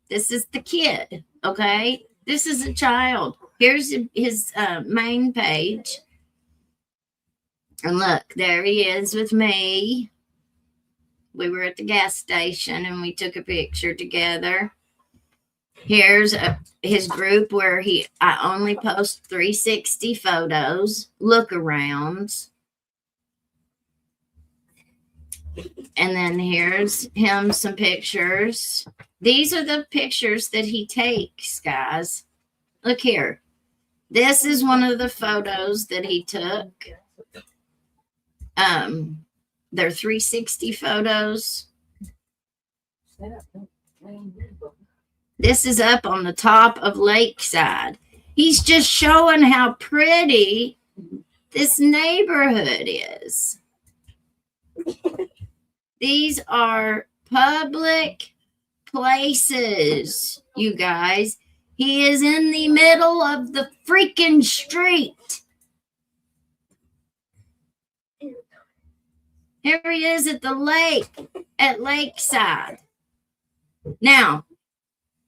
This is the kid, okay? This is a child. Here's his main page. And look, there he is with me. We were at the gas station and we took a picture together. Here's his group where I only post 360 photos, look arounds. And then here's him, some pictures. These are the pictures that he takes, guys. Look here. This is one of the photos that he took. They're 360 photos. This is up on the top of Lakeside. He's just showing how pretty this neighborhood is. These are public places, you guys. He is in the middle of the freaking street. Here he is at the lake, at Lakeside. Now,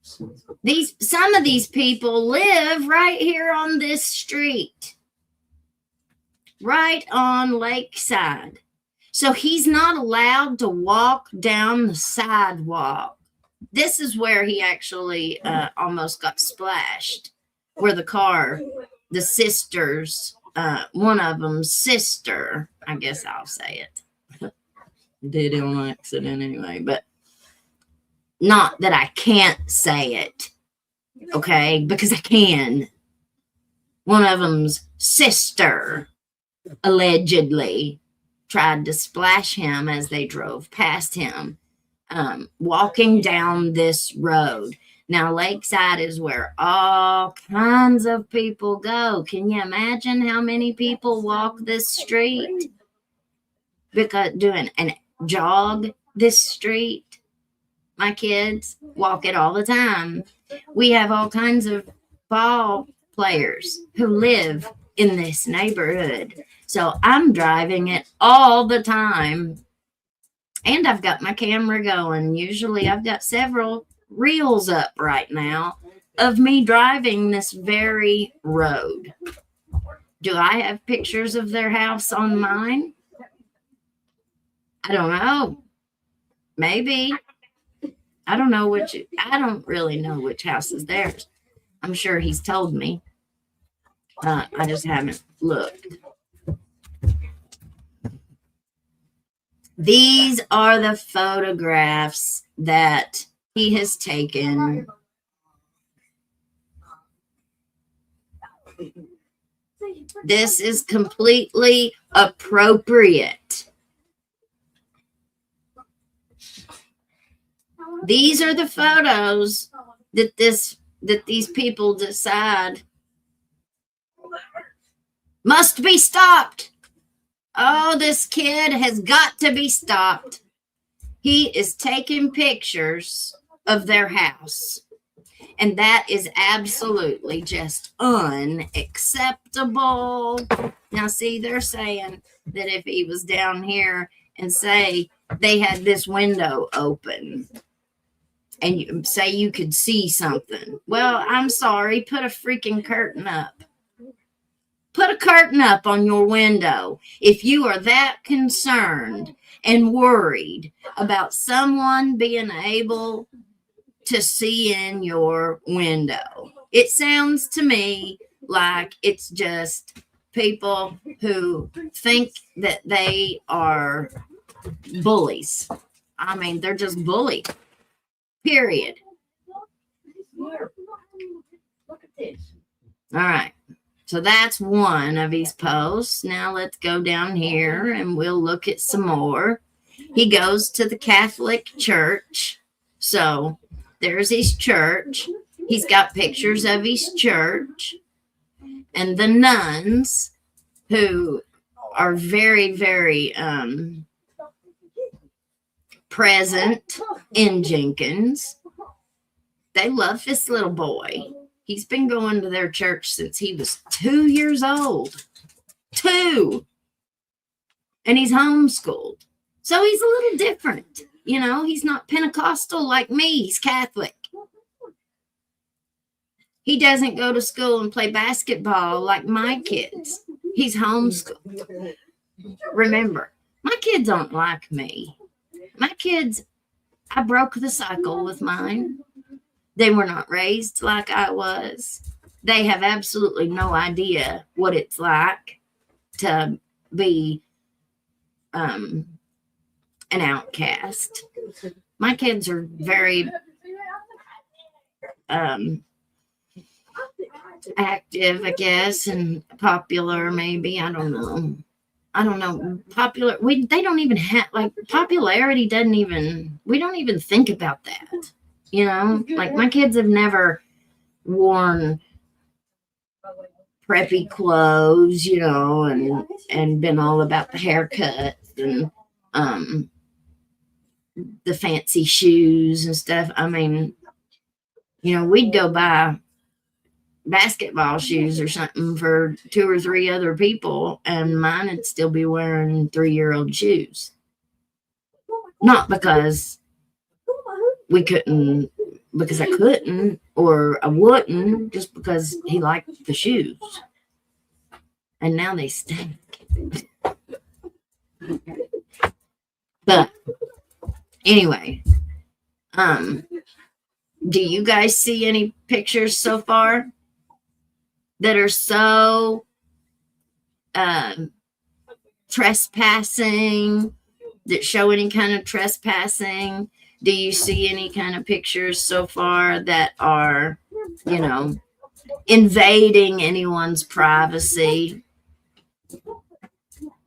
some of these people live right here on this street, right on Lakeside. So he's not allowed to walk down the sidewalk. This is where he actually almost got splashed, where the sisters, one of them's sister, I guess I'll say it. Did it on accident anyway, but not that I can't say it, okay? Because I can. One of them's sister allegedly tried to splash him as they drove past him, walking down this road. Now, Lakeside is where all kinds of people go. Can you imagine how many people walk this street? Because doing an jog this street, my kids walk it all the time. We have all kinds of ball players who live in this neighborhood. So I'm driving it all the time. And I've got my camera going. Usually I've got several reels up right now of me driving this very road. Do I have pictures of their house on mine? I don't know. Maybe. I don't really know which house is theirs. I'm sure he's told me. I just haven't looked. These are the photographs that he has taken. This is completely appropriate. These are the photos that these people decide must be stopped. Oh, this kid has got to be stopped. He is taking pictures of their house. And that is absolutely just unacceptable. Now, see, they're saying that if he was down here and say they had this window open and you say you could see something. Well, I'm sorry. Put a freaking curtain up. Put a curtain up on your window if you are that concerned and worried about someone being able to see in your window. It sounds to me like it's just people who think that they are bullies. I mean, they're just bullied. Period. Look at this. All right. So that's one of his posts. Now let's go down here and we'll look at some more. He goes to the Catholic Church. So there's his church. He's got pictures of his church and the nuns who are very, very present in Jenkins. They love this little boy. He's been going to their church since he was 2 years old. 2. And he's homeschooled. So he's a little different. You know, he's not Pentecostal like me. He's Catholic. He doesn't go to school and play basketball like my kids. He's homeschooled. Remember, my kids aren't like me. My kids, I broke the cycle with mine. They were not raised like I was. They have absolutely no idea what it's like to be an outcast. My kids are very active, I guess, and popular, maybe. I don't know. Popular. They don't even have, like, popularity doesn't even, we don't even think about that. You know, like my kids have never worn preppy clothes, you know, and been all about the haircuts and the fancy shoes and stuff. I mean, you know, we'd go buy basketball shoes or something for 2 or 3 other people, and mine would still be wearing 3-year-old shoes. Not because we couldn't, because I couldn't or I wouldn't, just because he liked the shoes. And now they stink. But anyway, do you guys see any pictures so far that are so trespassing, that show any kind of trespassing? Do you see any kind of pictures so far that are, you know, invading anyone's privacy?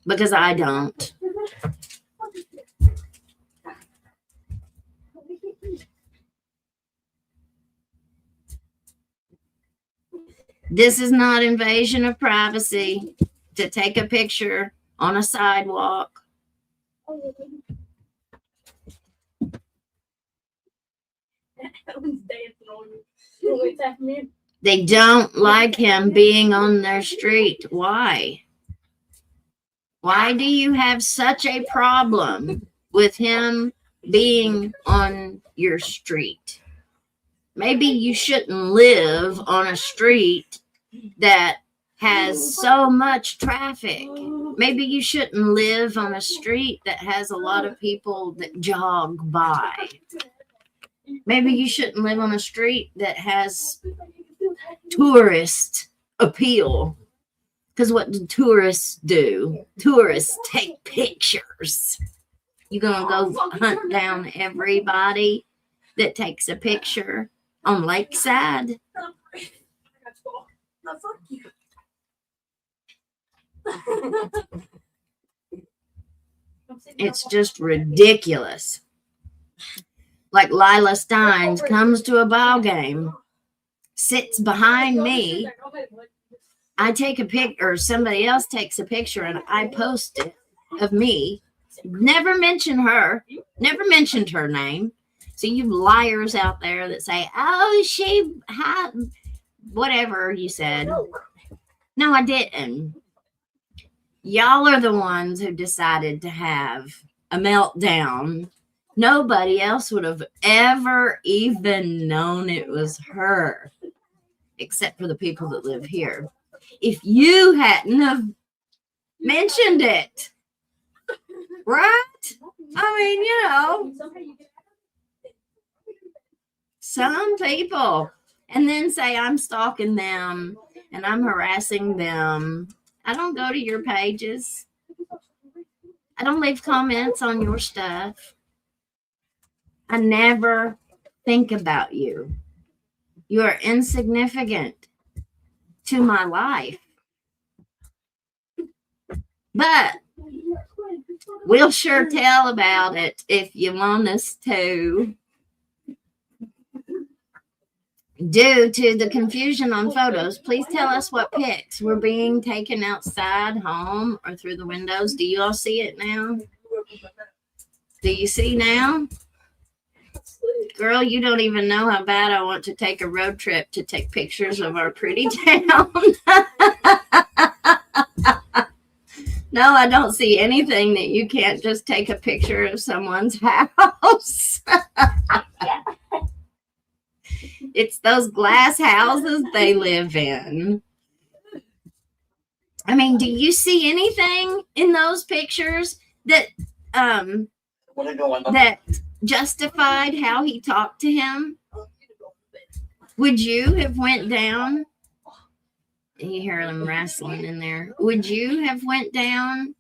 Because I don't. This is not invasion of privacy to take a picture on a sidewalk. They don't like him being on their street. Why? Why do you have such a problem with him being on your street? Maybe you shouldn't live on a street that has so much traffic. Maybe you shouldn't live on a street that has a lot of people that jog by. Maybe you shouldn't live on a street that has tourist appeal. Because what do tourists do? Tourists take pictures. You're going to go hunt down everybody that takes a picture on Lakeside? It's just ridiculous. Like Lila Steins comes to a ball game, sits behind me. I take a pic, or somebody else takes a picture, and I post it of me. Never mention her. Never mentioned her name. So you liars out there that say, "Oh, she had whatever you said." No, I didn't. Y'all are the ones who decided to have a meltdown. Nobody else would have ever even known it was her, except for the people that live here. If you hadn't have mentioned it, right? I mean, you know, some people, and then say I'm stalking them and I'm harassing them. I don't go to your pages. I don't leave comments on your stuff. I never think about you. You are insignificant to my life. But we'll sure tell about it if you want us to. Due to the confusion on photos, please tell us what pics were being taken outside, home, or through the windows. Do you all see it now? Do you see now? Girl, you don't even know how bad I want to take a road trip to take pictures of our pretty town. No, I don't see anything that you can't just take a picture of someone's house. It's those glass houses they live in. I mean, do you see anything in those pictures that that justified how he talked to him? Would you have went down? You hear them wrestling in there. Would you have went down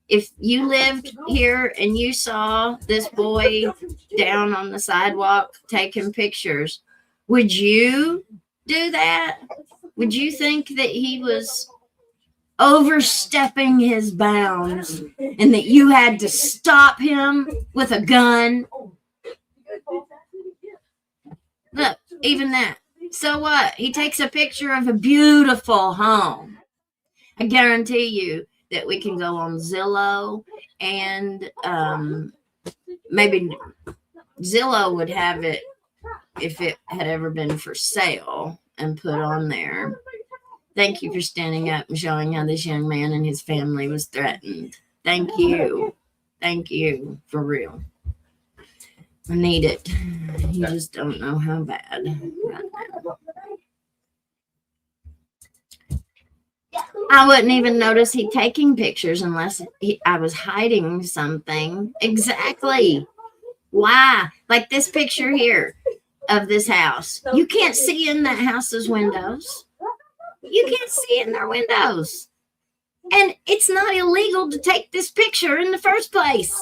if you lived here and you saw this boy down on the sidewalk taking pictures? Would you do that? Would you think that he was overstepping his bounds and that you had to stop him with a gun? Look, even that. So what? He takes a picture of a beautiful home. I guarantee you that we can go on Zillow and maybe Zillow would have it if it had ever been for sale and put on there. Thank you for standing up and showing how this young man and his family was threatened. Thank you. Thank you. For real. I need it. You just don't know how bad right now. I wouldn't even notice he taking pictures unless I was hiding something. Exactly. Why? Like this picture here of this house. You can't see in that house's windows. You can't see in their windows. And it's not illegal to take this picture in the first place.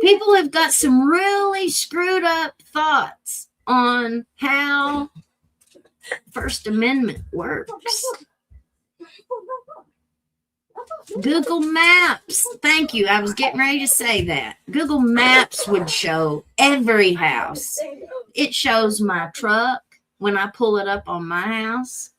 People have got some really screwed up thoughts on how First Amendment works. Google Maps. Thank you. I was getting ready to say that. Google Maps would show every house. It shows my truck when I pull it up on my house.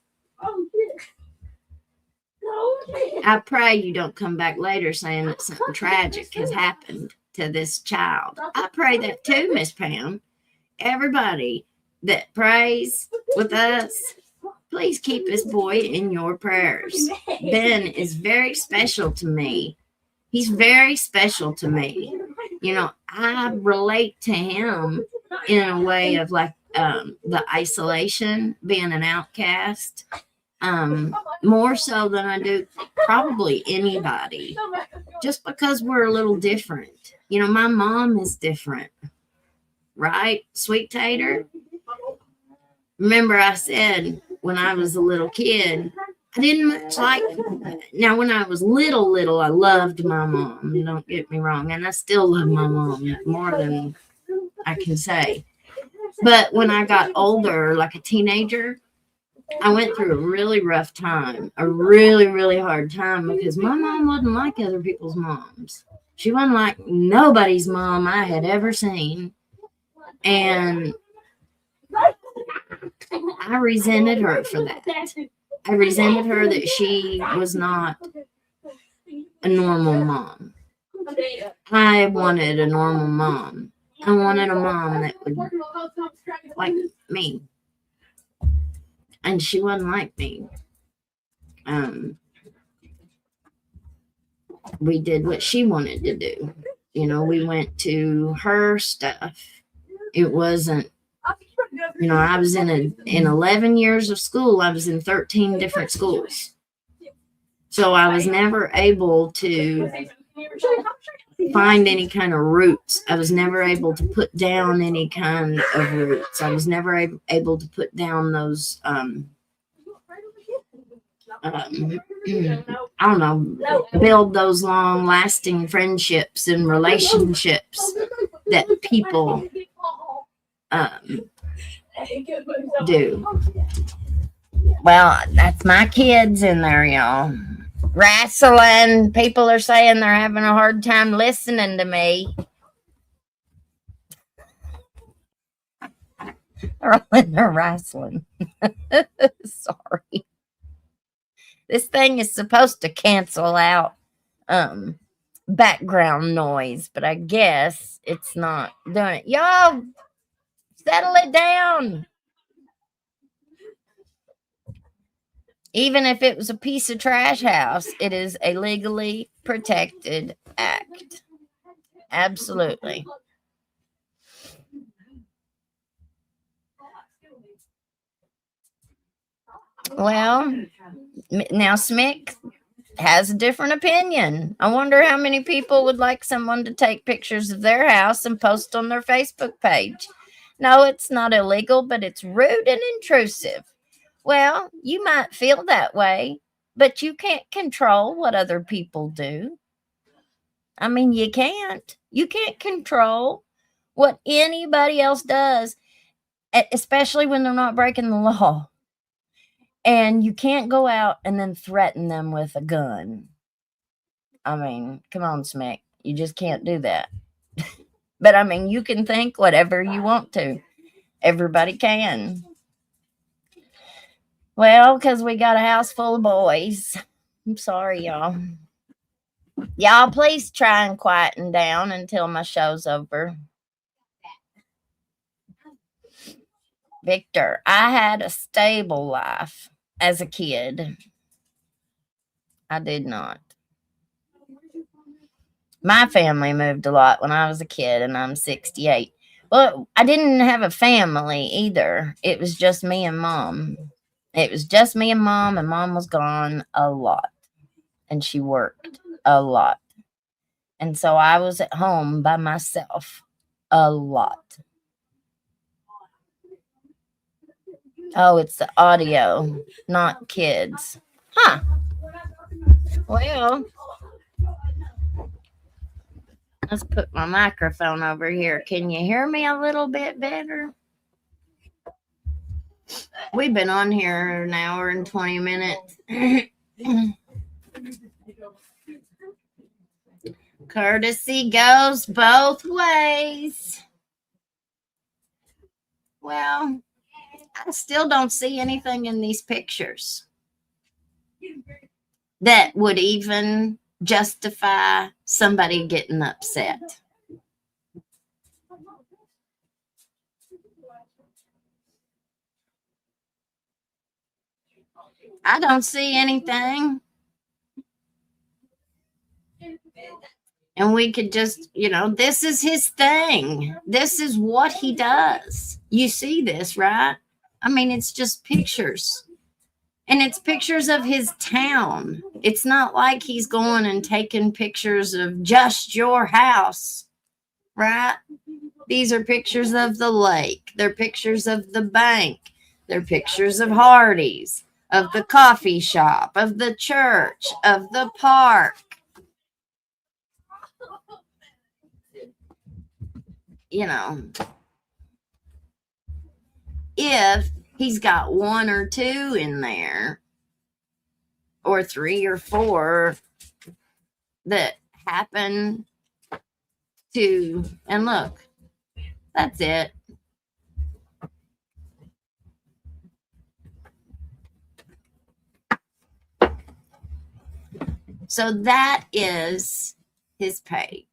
I pray you don't come back later saying that something tragic has happened to this child. I pray that too, Miss Pam. Everybody that prays with us, please keep this boy in your prayers. Ben is very special to me. He's very special to me. You know, I relate to him in a way of like the isolation, being an outcast, more so than I do probably anybody, just because we're a little different. You know, my mom is different, right? Sweet Tater. Remember I said when I was a little kid, I didn't much like, now when I was little, I loved my mom. Don't get me wrong. And I still love my mom more than I can say. But when I got older, like a teenager, I went through a really rough time, a really, really hard time because my mom wasn't like other people's moms. She wasn't like nobody's mom I had ever seen. And I resented her for that. I resented her that she was not a normal mom. I wanted a normal mom. I wanted a mom that would like me. And she wasn't like me. We did what she wanted to do. You know, we went to her stuff. It wasn't, you know, I was in 11 years of school, I was in 13 different schools. So I was never able to find any kind of roots. I was never able to put down any kind of roots. I was never able to put down those, I don't know, build those long-lasting friendships and relationships that people do. Well, that's my kids in there, y'all. Wrestling. People are saying they're having a hard time listening to me. They're all in there wrestling. Sorry. This thing is supposed to cancel out background noise, but I guess it's not doing it. Y'all, settle it down. Even if it was a piece of trash house, it is a legally protected act. Absolutely. Well, now Smick has a different opinion. I wonder how many people would like someone to take pictures of their house and post on their Facebook page. No, it's not illegal, but it's rude and intrusive. Well, you might feel that way, but you can't control what other people do. I mean, you can't. You can't control what anybody else does, especially when they're not breaking the law. And you can't go out and then threaten them with a gun. I mean, come on, Smick. You just can't do that. But I mean, you can think whatever you want to. Everybody can. Well, because we got a house full of boys. I'm sorry, y'all. Y'all, please try and quieten down until my show's over. Victor, I had a stable life as a kid. I did not. My family moved a lot when I was a kid, and I'm 68. Well, I didn't have a family either. It was just me and Mom. It was just me and Mom was gone a lot. And she worked a lot. And so I was at home by myself a lot. Oh, it's the audio, not kids. Huh. Well, let's put my microphone over here. Can you hear me a little bit better? We've been on here an hour and 20 minutes. Courtesy goes both ways. Well, I still don't see anything in these pictures that would even justify somebody getting upset. I don't see anything. And we could just, this is his thing. This is what he does. You see this, right? I mean, it's just pictures. And it's pictures of his town. It's not like he's going and taking pictures of just your house, right? These are pictures of the lake. They're pictures of the bank. They're pictures of Hardee's, of the coffee shop, of the church, of the park. If he's got one or two in there, or 3 or 4 that happen to, and look, that's it. So that is his page.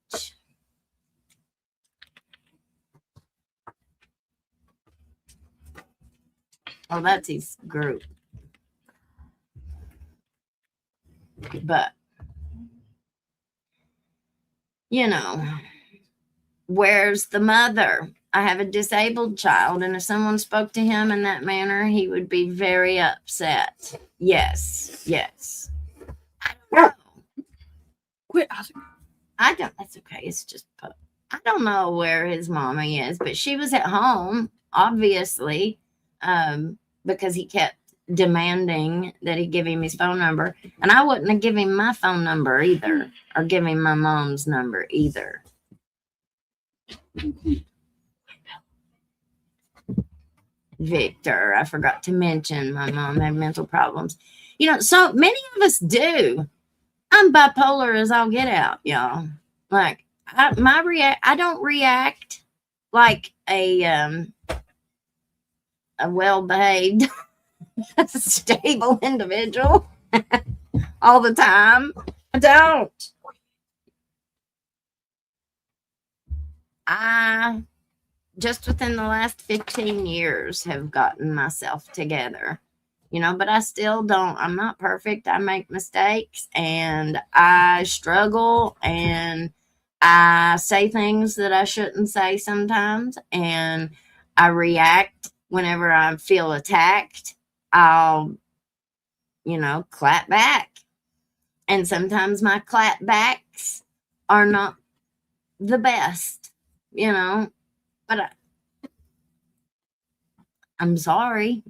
Oh, that's his group. But, where's the mother? I have a disabled child, and if someone spoke to him in that manner, he would be very upset. Yes. I don't know. Quit. I don't. That's okay. It's just. I don't know where his mommy is, but she was at home, obviously, because he kept demanding that he give him his phone number, and I wouldn't have given him my phone number either, or give him my mom's number either. Victor, I forgot to mention my mom had mental problems. So many of us do. I'm bipolar as I'll get out, y'all. Like I don't react like a a well-behaved, stable individual all the time. I don't. I just within the last 15 years have gotten myself together, but I still don't. I'm not perfect. I make mistakes and I struggle and I say things that I shouldn't say sometimes, and I react whenever I feel attacked. I'll, clap back. And sometimes my clap backs are not the best, but I'm sorry.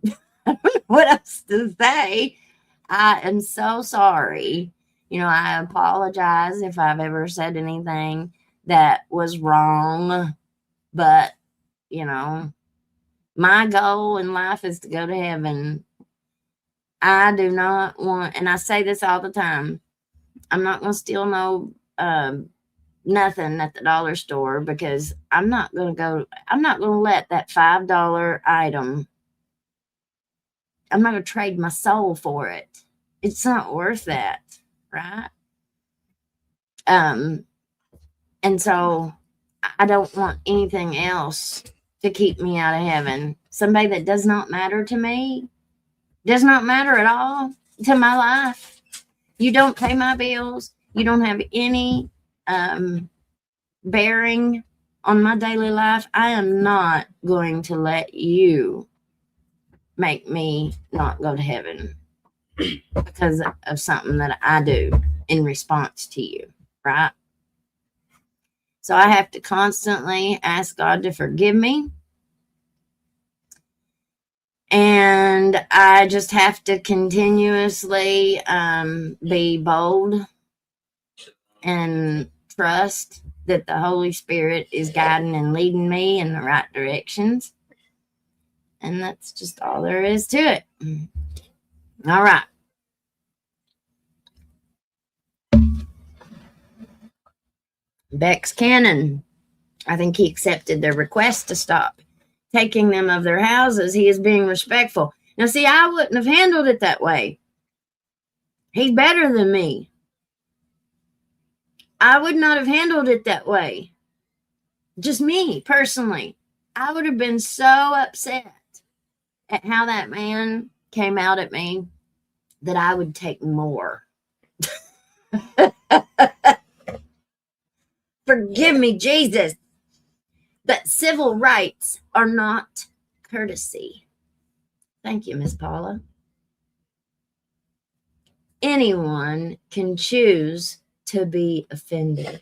I don't know what else to say. I am so sorry. I apologize if I've ever said anything that was wrong, but, my goal in life is to go to heaven. I do not want, and I say this all the time, I'm not going to steal no nothing at the dollar store, because I'm not going to let that $5 item, I'm not going to trade my soul for it. It's not worth that, right? And so I don't want anything else to keep me out of heaven. Somebody that does not matter to me, does not matter at all to my life. You don't pay my bills. You don't have any bearing on my daily life. I am not going to let you make me not go to heaven because of something that I do in response to you, right? So I have to constantly ask God to forgive me. And I just have to continuously be bold and trust that the Holy Spirit is guiding and leading me in the right directions. And that's just all there is to it. All right. Bex Cannon, I think he accepted their request to stop taking them of their houses. He is being respectful. Now, see, I wouldn't have handled it that way. He's better than me. I would not have handled it that way. Just me, personally. I would have been so upset at how that man came out at me that I would take more. Forgive me, Jesus. But civil rights are not courtesy. Thank you, Miss Paula. Anyone can choose to be offended.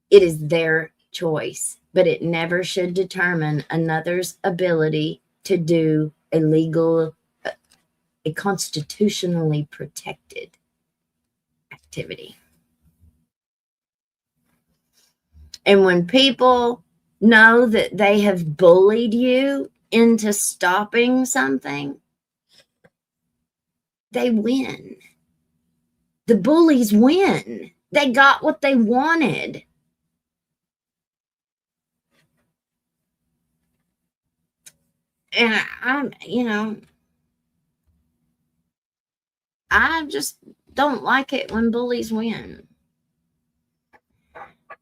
It is their choice, but it never should determine another's ability to do a constitutionally protected activity. And when people know that they have bullied you into stopping something, they win. The bullies win. They got what they wanted. And I just don't like it when bullies win.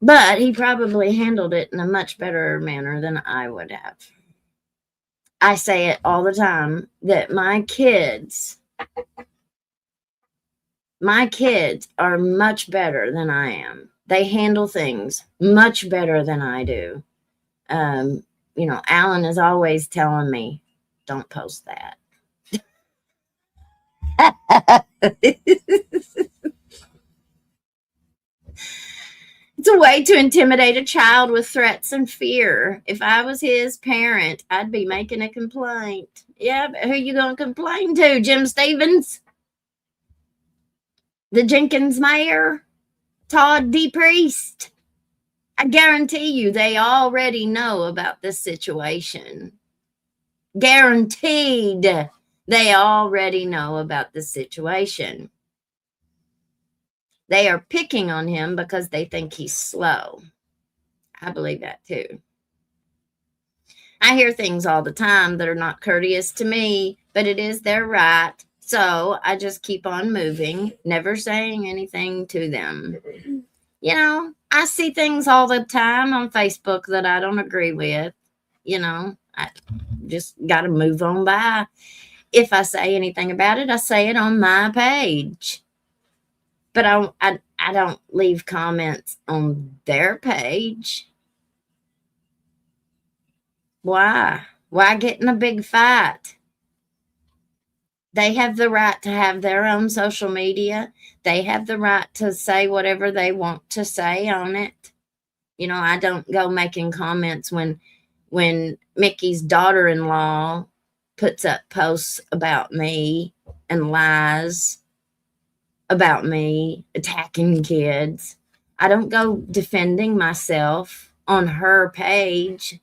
But he probably handled it in a much better manner than I would have. I say it all the time that my kids are much better than I am. They handle things much better than I do. Alan is always telling me, don't post that. It's a way to intimidate a child with threats and fear. If I was his parent, I'd be making a complaint. Yeah, but who are you going to complain to? Jim Stevens? The Jenkins mayor? Todd D. Priest? I guarantee you they already know about this situation. Guaranteed they already know about this situation. They are picking on him because they think he's slow. I believe that too. I hear things all the time that are not courteous to me, but it is their right. So I just keep on moving, never saying anything to them. You know, I see things all the time on Facebook that I don't agree with. You know, I just got to move on by. If I say anything about it, I say it on my page. But I don't leave comments on their page. Why? Why get in a big fight? They have the right to have their own social media. They have the right to say whatever they want to say on it. You know, I don't go making comments when Mickey's daughter-in-law puts up posts about me and lies about me attacking kids. I don't go defending myself on her page.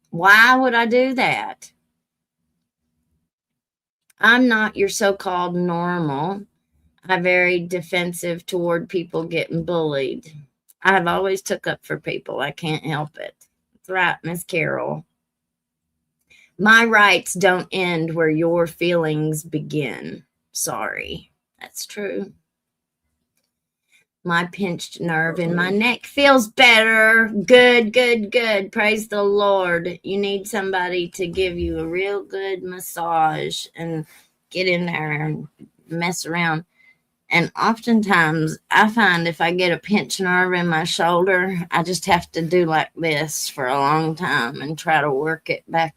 Why would I do that? I'm not your so-called normal. I'm very defensive toward people getting bullied. I have always took up for people. I can't help it. That's right, Miss Carol. My rights don't end where your feelings begin. Sorry. That's true. My pinched nerve in my neck feels better. Good, good, good. Praise the Lord. You need somebody to give you a real good massage and get in there and mess around. And oftentimes I find if I get a pinched nerve in my shoulder, I just have to do like this for a long time and try to work it back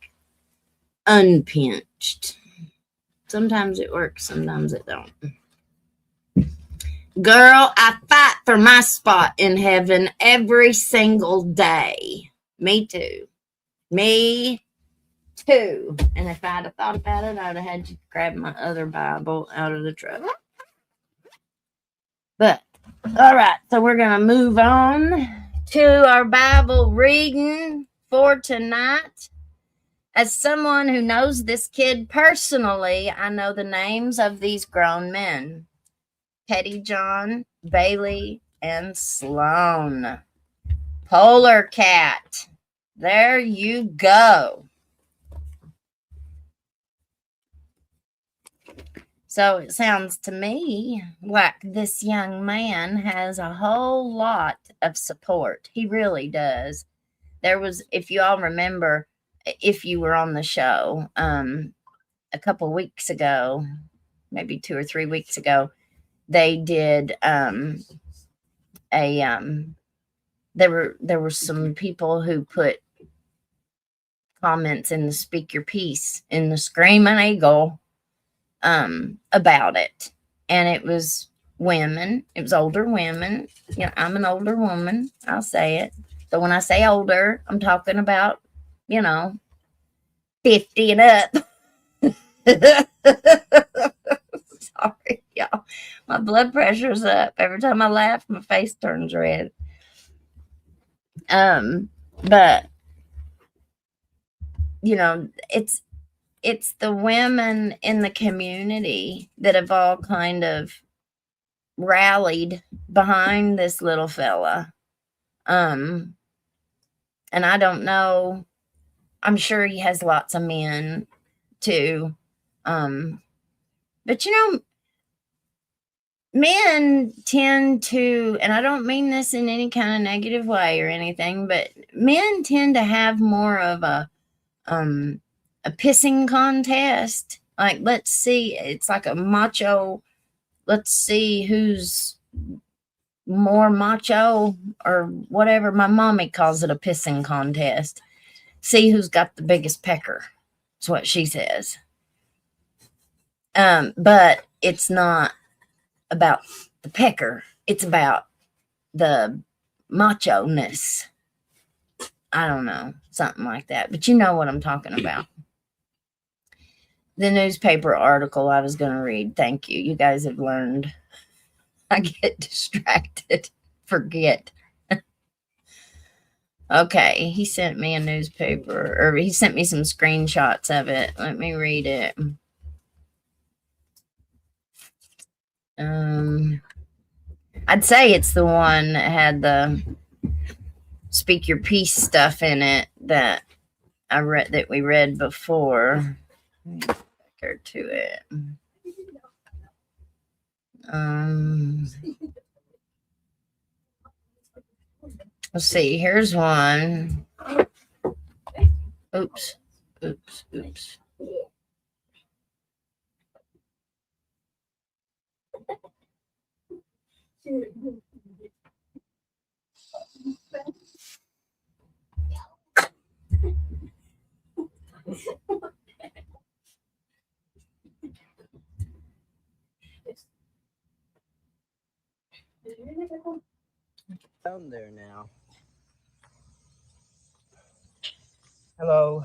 unpinched. Sometimes it works, sometimes it don't. Girl, I fight for my spot in heaven every single day. Me too. Me too. And if I'd have thought about it, I'd have had to grab my other Bible out of the truck. But, all right, so we're going to move on to our Bible reading for tonight. As someone who knows this kid personally, I know the names of these grown men. Petty John, Bailey, and Sloan. Polar Cat. There you go. So it sounds to me like this young man has a whole lot of support. He really does. There was, if you all remember, if you were on the show a couple weeks ago, maybe 2 or 3 weeks ago, they did there were some people who put comments in the Speak Your Piece in the Screaming Eagle about it. And it was women. It was older women. You know, I'm an older woman. I'll say it. So when I say older, I'm talking about, 50 and up. Sorry, y'all. My blood pressure's up. Every time I laugh, my face turns red. But it's the women in the community that have all kind of rallied behind this little fella. And I don't know. I'm sure he has lots of men too. But men tend to, and I don't mean this in any kind of negative way or anything, but men tend to have more of a pissing contest. Like, let's see, it's like a macho, let's see who's more macho or whatever. My mommy calls it a pissing contest. See who's got the biggest pecker. That's what she says. But it's not about the pecker. It's about the macho-ness. I don't know, something like that. But you know what I'm talking about. The newspaper article I was going to read. Thank you. You guys have learned. I get distracted. Forget. Okay, he sent me a newspaper, or he sent me some screenshots of it. Let me read it. I'd say it's the one that had the Speak Your Piece stuff in it that we read before. Back here to it. Let's see. Here's one. Oops. I'm there now. Hello.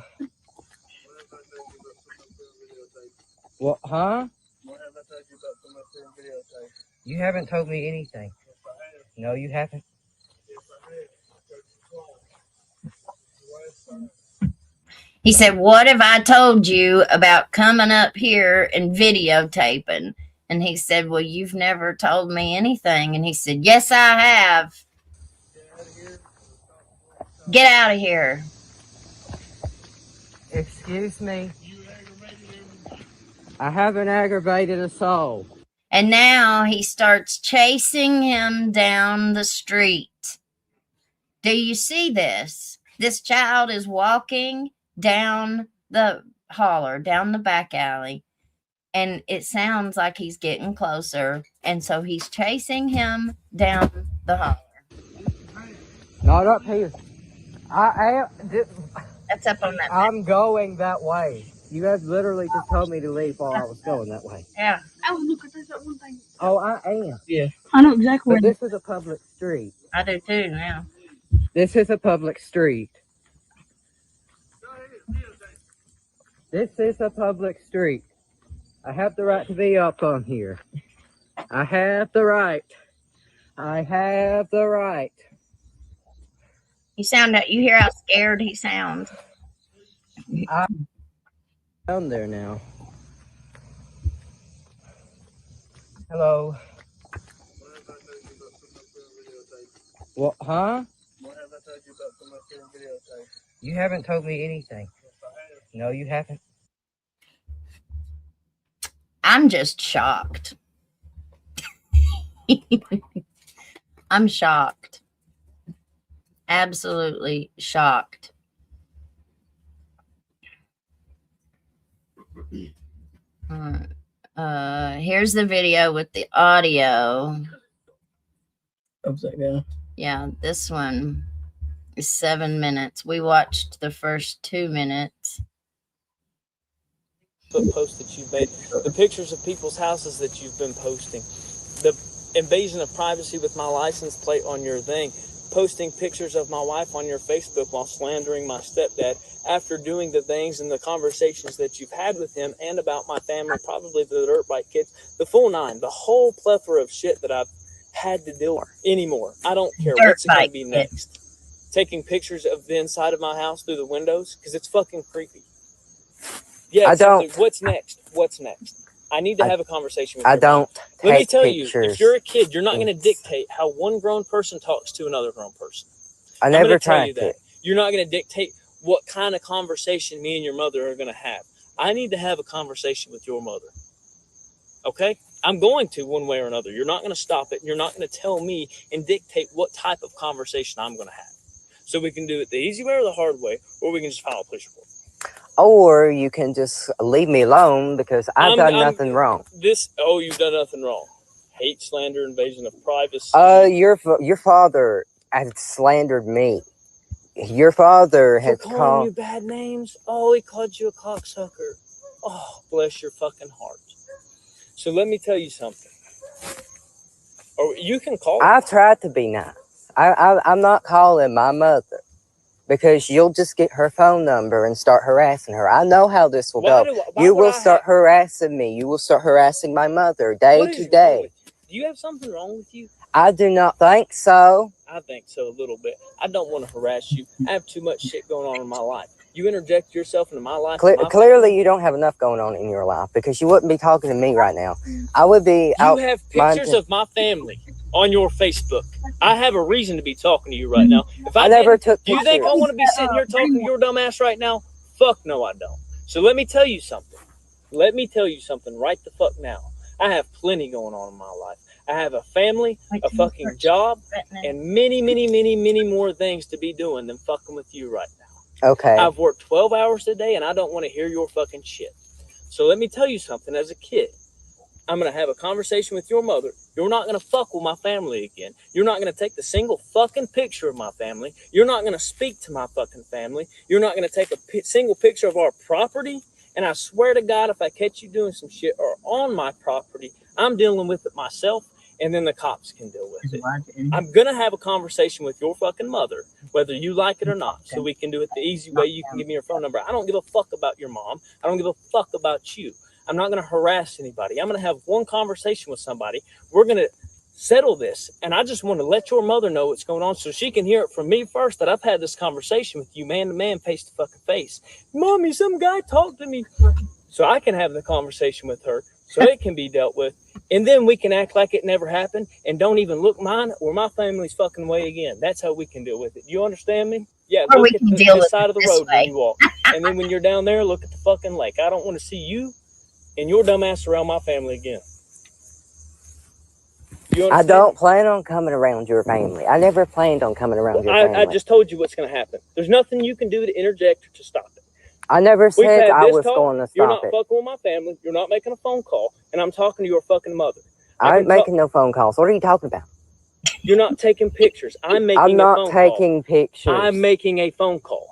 What? Huh? What have I told you about some of the videotape? You haven't told me anything. Yes, I have. No, you haven't. Yes, I have. He said, "What have I told you about coming up here and videotaping?" And he said, "Well, you've never told me anything." And he said, "Yes, I have. Get out of here." Excuse me. I haven't aggravated a soul. And now he starts chasing him down the street. Do you see this? This child is walking down the holler, down the back alley, and it sounds like he's getting closer. And so he's chasing him down the holler. Not up here. That's up on that. I'm going that way. You guys literally just told me to leave while I was going that way. Yeah. Oh, look, there's that one thing. Oh, I am. Yeah. I know exactly But where. this is a public street. I do too now. This is a public street. This is a public street. I have the right to be up on here. I have the right. I have the right. You hear how scared he sounds. I'm there now. Hello. What? Huh? What have I told you about some of the videotape? You haven't told me anything. Yes, I have. No, you haven't. I'm just shocked. I'm shocked. Absolutely shocked. Here's the video with the audio. Upside down. Yeah, this one is 7 minutes. We watched the first 2 minutes. Posts that you've made, the pictures of people's houses that you've been posting, the invasion of privacy with my license plate on your thing, posting pictures of my wife on your Facebook while slandering my stepdad after doing the things and the conversations that you've had with him and about my family, probably the dirt bike kids, the full nine, the whole plethora of shit that I've had to deal with anymore. I don't care what's going to be next. Taking pictures of the inside of my house through the windows because it's fucking creepy. Yeah, I don't. What's next? What's next? I need to have a conversation with you. I don't. Let me tell pictures. you, if you're a kid, you're not going to dictate how one grown person talks to another grown person. I never tried you that. You're not going to dictate what kind of conversation me and your mother are going to have. I need to have a conversation with your mother. Okay? I'm going to one way or another. You're not going to stop it. You're not going to tell me and dictate what type of conversation I'm going to have. So we can do it the easy way or the hard way, or we can just file a police report. Or you can just leave me alone because I've done nothing wrong. You've done nothing wrong. Hate, slander, invasion of privacy. Your father had slandered me. Your father had calling you bad names. Oh, he called you a cocksucker. Oh, bless your fucking heart. So let me tell you something. Or you can call. I tried to be nice. I'm not calling my mother. Because you'll just get her phone number and start harassing her. I know how this will go. You will start harassing me. You will start harassing my mother day to day. Do you have something wrong with you? I do not think so. I think so a little bit. I don't want to harass you. I have too much shit going on in my life. You interject yourself into my life. Clearly, you don't have enough going on in your life because you wouldn't be talking to me right now. I would be out. You have pictures of my family on your Facebook. I have a reason to be talking to you right now. If I never took pictures. Do you think I want to be sitting here talking to your dumb ass right now? Fuck no, I don't. So let me tell you something. Let me tell you something right the fuck now. I have plenty going on in my life. I have a family, a fucking job, and many, many, many, many more things to be doing than fucking with you right now. Okay. I've worked 12 hours a day, and I don't want to hear your fucking shit. So let me tell you something. As a kid, I'm going to have a conversation with your mother. You're not going to fuck with my family again. You're not going to take the single fucking picture of my family. You're not going to speak to my fucking family. You're not going to take a single picture of our property. And I swear to God, if I catch you doing some shit or on my property, I'm dealing with it myself, and then the cops can deal with it. I'm going to have a conversation with your fucking mother, whether you like it or not, so we can do it the easy way. You can give me your phone number. I don't give a fuck about your mom. I don't give a fuck about you. I'm not going to harass anybody. I'm going to have one conversation with somebody. We're going to settle this. And I just want to let your mother know what's going on so she can hear it from me first, that I've had this conversation with you man to man, face to fucking face. Mommy, some guy talked to me. So I can have the conversation with her so it can be dealt with. And then we can act like it never happened and don't even look mine or my family's fucking way again. That's how we can deal with it. You understand me? Yeah, or look we at can deal the with side of the this road way. when you walk. And then when you're down there, look at the fucking lake. I don't want to see you and your dumb ass around my family again. I don't plan on coming around your family. I never planned on coming around your family. I just told you what's going to happen. There's nothing you can do to interject or to stop it. I never said I was talk. going to stop it. You're not fucking with my family. You're not making a phone call. And I'm talking to your fucking mother. I ain't making no phone calls. What are you talking about? You're not taking pictures. I'm making I'm a not phone taking call. pictures. I'm making a phone call.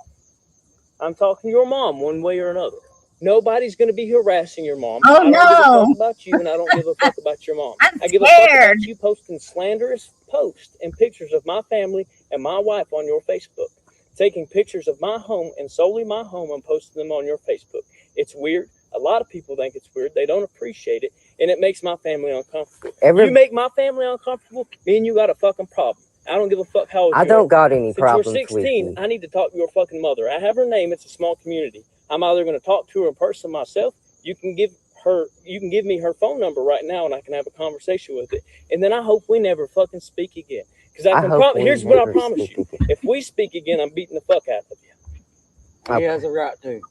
I'm talking to your mom one way or another. Nobody's going to be harassing your mom. Oh, I don't give a fuck about you, and I don't give a fuck about your mom. I give a fuck about you posting slanderous posts and pictures of my family and my wife on your Facebook. Taking pictures of my home and solely my home and posting them on your Facebook. It's weird. A lot of people think it's weird. They don't appreciate it, and it makes my family uncomfortable. You make my family uncomfortable, me and you got a fucking problem. I don't give a fuck how old you are. I don't got any problems Since you're 16, with you. I need to talk to your fucking mother. I have her name. It's a small community. I'm either going to talk to her in person myself. You can give me her phone number right now, and I can have a conversation with it. And then I hope we never fucking speak again. Because here's what I promise you: if we speak again, I'm beating the fuck out of you. He has a right to.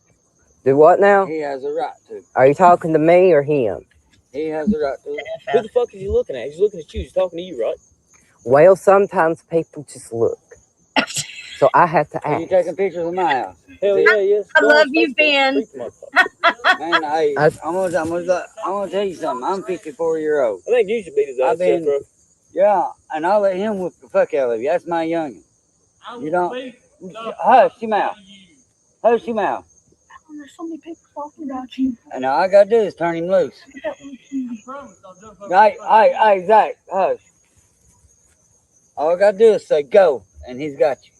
Do what now? He has a right to. Are you talking to me or him? He has a right to. Who the fuck is he looking at? He's looking at you. He's talking to you, right? Well, sometimes people just look. So I have to ask. Are you taking pictures of my house? Hell yeah, yes. I love you, Ben. Man, hey, I'm gonna tell you something. I'm 54-year-old. I think you should beat his ass, bro. Yeah, and I'll let him whoop the fuck out of you. That's my youngin'. You don't. Hush your mouth. Hush your mouth. There's so many people talking about you. And all I gotta do is turn him loose. Hey, Zach, hush. All I gotta do is say go, and he's got you.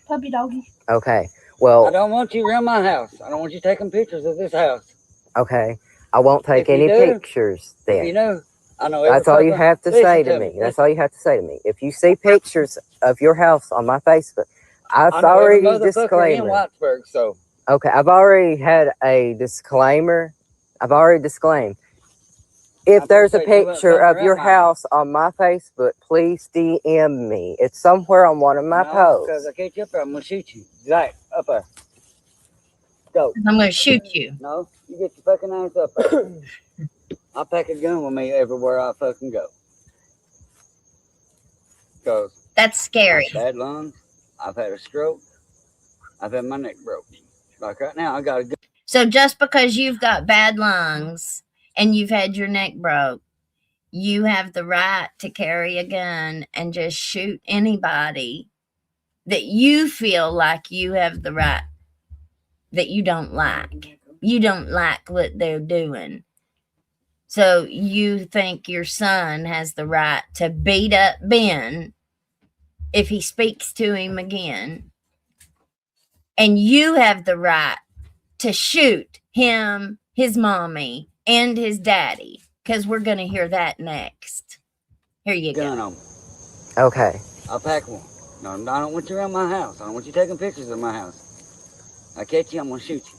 Puppy doggy. Okay. Well, I don't want you around my house. I don't want you taking pictures of this house. Okay. I won't take any pictures then. You know, I know. That's all you have to say to me. That's all you have to say to me. If you see pictures of your house on my Facebook, I've already disclaimed. So. Okay, I've already had a disclaimer. I've already disclaimed. If there's a picture of your house on my Facebook, please DM me. It's somewhere on one of my posts. Because I catch you up there, I'm going to shoot you. Zach, up there. Go. I'm going to shoot you. No, you get your fucking ass up there. I pack a gun with me everywhere I fucking go. Because that's scary. I've had lungs. I've had a stroke. I've had my neck broken. Like right now, I got a gun. So just because you've got bad lungs and you've had your neck broke, you have the right to carry a gun and just shoot anybody that you feel like you have the right, that you don't like. You don't like what they're doing. So you think your son has the right to beat up Ben if he speaks to him again. And you have the right to shoot him, his mommy, and his daddy. Because we're going to hear that next. Here you go. Gun on. Okay. I'll pack one. No, I don't want you around my house. I don't want you taking pictures of my house. I catch you, I'm going to shoot you.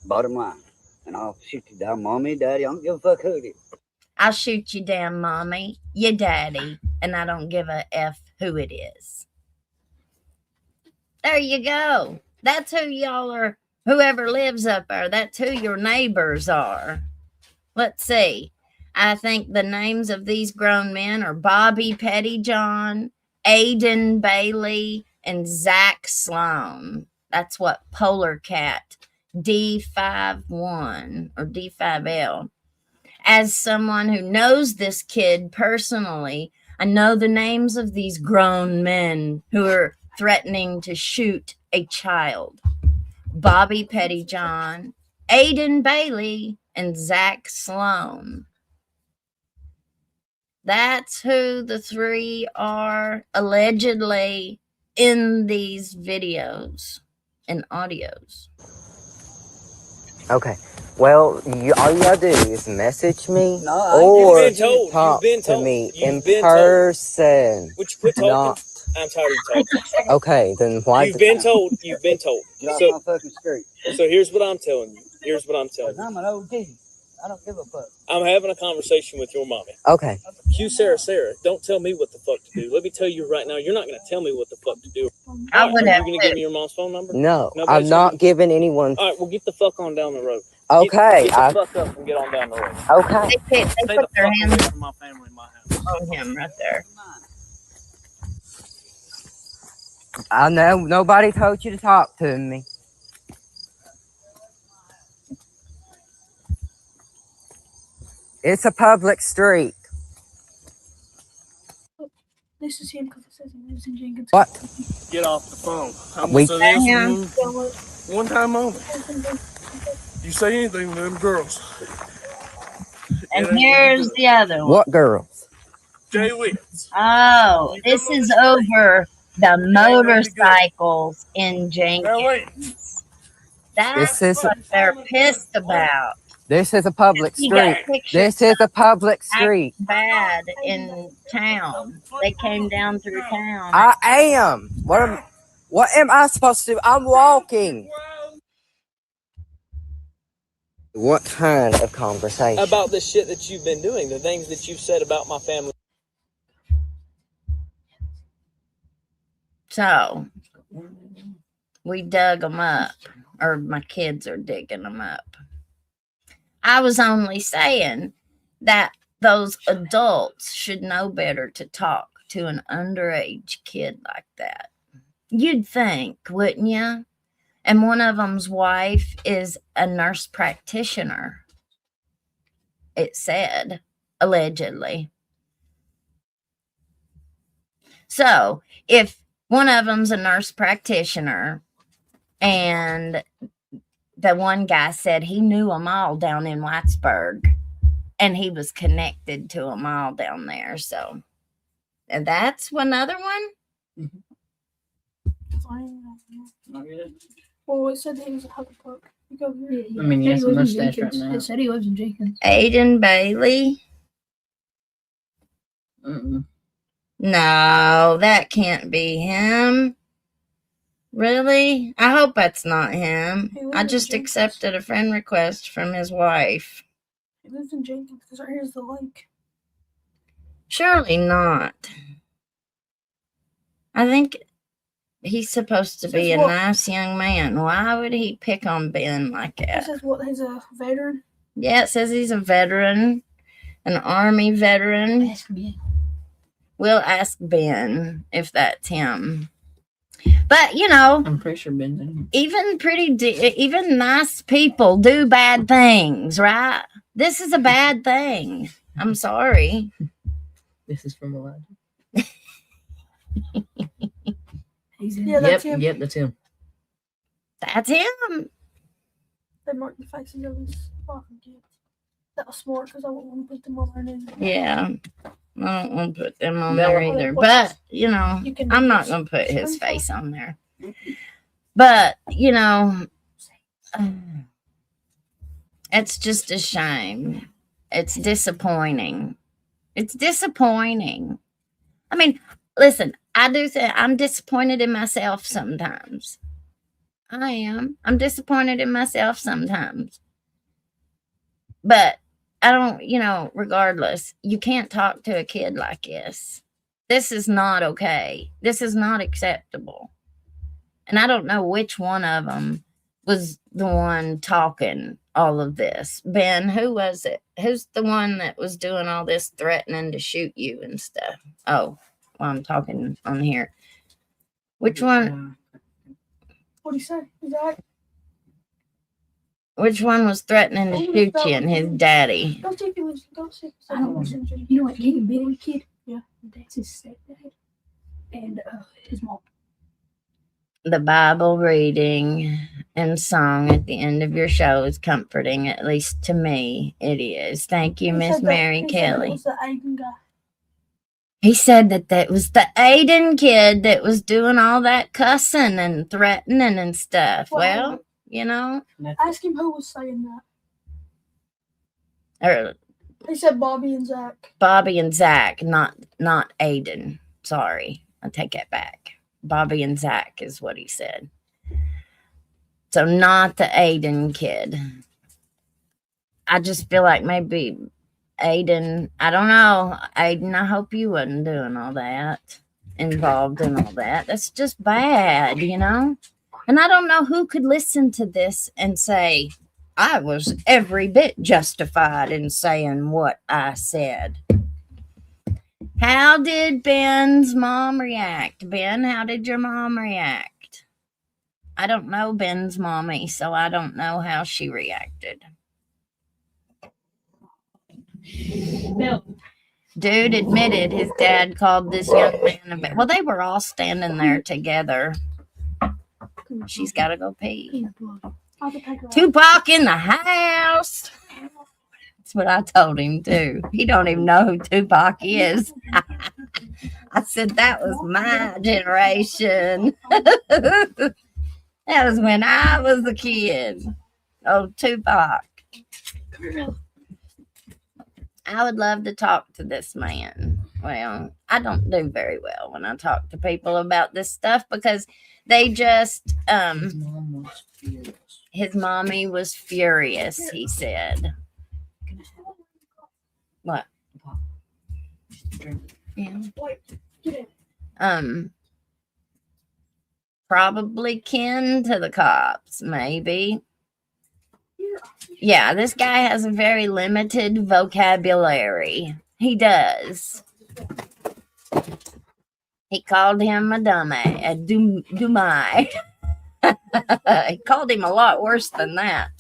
Bottom line. And I'll shoot you down, mommy, daddy. I don't give a fuck who it is. I'll shoot you down, mommy, your daddy, and I don't give a F who it is. There you go. That's who y'all are Whoever lives up there, that's who your neighbors are. Let's see. I think the names of these grown men are Bobby Pettyjohn, Aiden Bailey, and Zach Sloan. That's what Polar Cat D51 or D5L. As someone who knows this kid personally, I know the names of these grown men who are threatening to shoot a child. Bobby Pettyjohn, Aiden Bailey, and Zach Sloan. That's who the three are allegedly in these videos and audios. Okay. Well, all you gotta do is message me No, or You've been told. talk You've been to told. me You've in been person. Told. Would you quit talking? Not. I'm tired of you talking. Okay, then why? You've been told. You've been told. Get off So, my fucking street. so here's what I'm telling you. Here's what I'm telling you. I'm an OG. I don't give a fuck. I'm having a conversation with your mommy. Okay. Q Sarah, don't tell me what the fuck to do. Let me tell you right now, you're not going to tell me what the fuck to do. I All would right, have are you going to give me your mom's phone number? No, Nobody's I'm not gonna- giving anyone. All right, well, get the fuck on down the road. Okay. Get the fuck up and get on down the road. Okay. They Stay put the their fuck hands away from my family and my house. on him right there. I know nobody told you to talk to me. It's a public street. This is him because it says he lives in Jenkins. What? Get off the phone. I'm We- gonna say Yeah. this one time only. You say anything to them girls. And It ain't here's gonna be the other one. What girls? good. Jay Witts. Oh, this is over the motorcycles in Now Jenkins. wait. That's This is what they're pissed about. this is a public You got street. pictures This is a public street. bad in town. They came down through town. I am. What am I supposed to do? I'm walking. What kind of conversation? About the shit that you've been doing, the things that you've said about my family. So we dug them up, or my kids are digging them up. I was only saying that those adults should know better to talk to an underage kid like that. You'd think, wouldn't you? And one of them's wife is a nurse practitioner. It said, allegedly. So if one of them's a nurse practitioner and the one guy said he knew them all down in Whitesburg and he was connected to them all down there. So and that's another one. Well, it said that he was a Hufflepuff Park. You go here. I mean, he has a lives in mustache right Jenkins. now. It said he lives in Jenkins. Aiden Bailey. Mm-mm. No, that can't be him. Really? I hope that's not him. He lives I in just Jenkins. accepted a friend request from his wife. He lives in Jenkins because right here's the lake. Surely not. I think he's supposed to be a Says what? nice young man. Why would he pick on Ben like It that? says what? He's a veteran. Yeah, it says he's a veteran, an Army veteran. We'll ask Ben if that's him. But, you know, I'm pretty sure Ben's in even even nice people do bad things, right? This is a bad thing. I'm sorry. here. This is from Elijah. Yeah, that's him. Yep, that's him. That's him. They marked the faces of his fucking kids. That was smart because I wouldn't want to put them on our news. Yeah. I don't want to put them on No. there either. But, you know, You can I'm not going to put his face on there. But, you know, it's just a shame. It's disappointing. It's disappointing. I mean, listen, I do say I'm disappointed in myself sometimes. I am. I'm disappointed in myself sometimes. But I don't, you know, regardless, you can't talk to a kid like this. This is not okay. This is not acceptable. And I don't know which one of them was the one talking all of this? Ben, who was it? Who's the one that was doing all this threatening to shoot you and stuff? Oh, well, I'm talking on here. Which one? What do you say? Zach? Which one was threatening to shoot you and his daddy? Go see if he lives. Go see. I don't know. You know what Hillbilly kid? Yeah. That's his stepdad. And his mom. The Bible reading and song at the end of your show is comforting, at least to me. It is. Thank you, Miss Mary Kelly. Was the Aiden guy. He said that was the Aiden kid that was doing all that cussing and threatening and stuff. Well, you know. Ask him who was saying that. Or He said Bobby and Zach. Bobby and Zach, not Aiden. Sorry, I take that back. Bobby and Zach is what he said. So not the Aiden kid. I just feel like maybe Aiden, I don't know. Aiden, I hope you wasn't doing all that, involved in all that. That's just bad, you know? And I don't know who could listen to this and say, I was every bit justified in saying what I said. How did Ben's mom react? Ben, how did your mom react? I don't know Ben's mommy, so I don't know how she reacted. Dude admitted his dad called this young man a well, they were all standing there together. She's got to go pee. Tupac in the house. That's what I told him too. He don't even know who Tupac is. I said that was my generation. That was when I was a kid. Oh, Tupac. I would love to talk to this man. Well, I don't do very well when I talk to people about this stuff because they just his mommy was furious, he said. What? Yeah. Probably kin to the cops, maybe. Yeah, this guy has a very limited vocabulary. He does. He called him a dummy, a dumai. He called him a lot worse than that.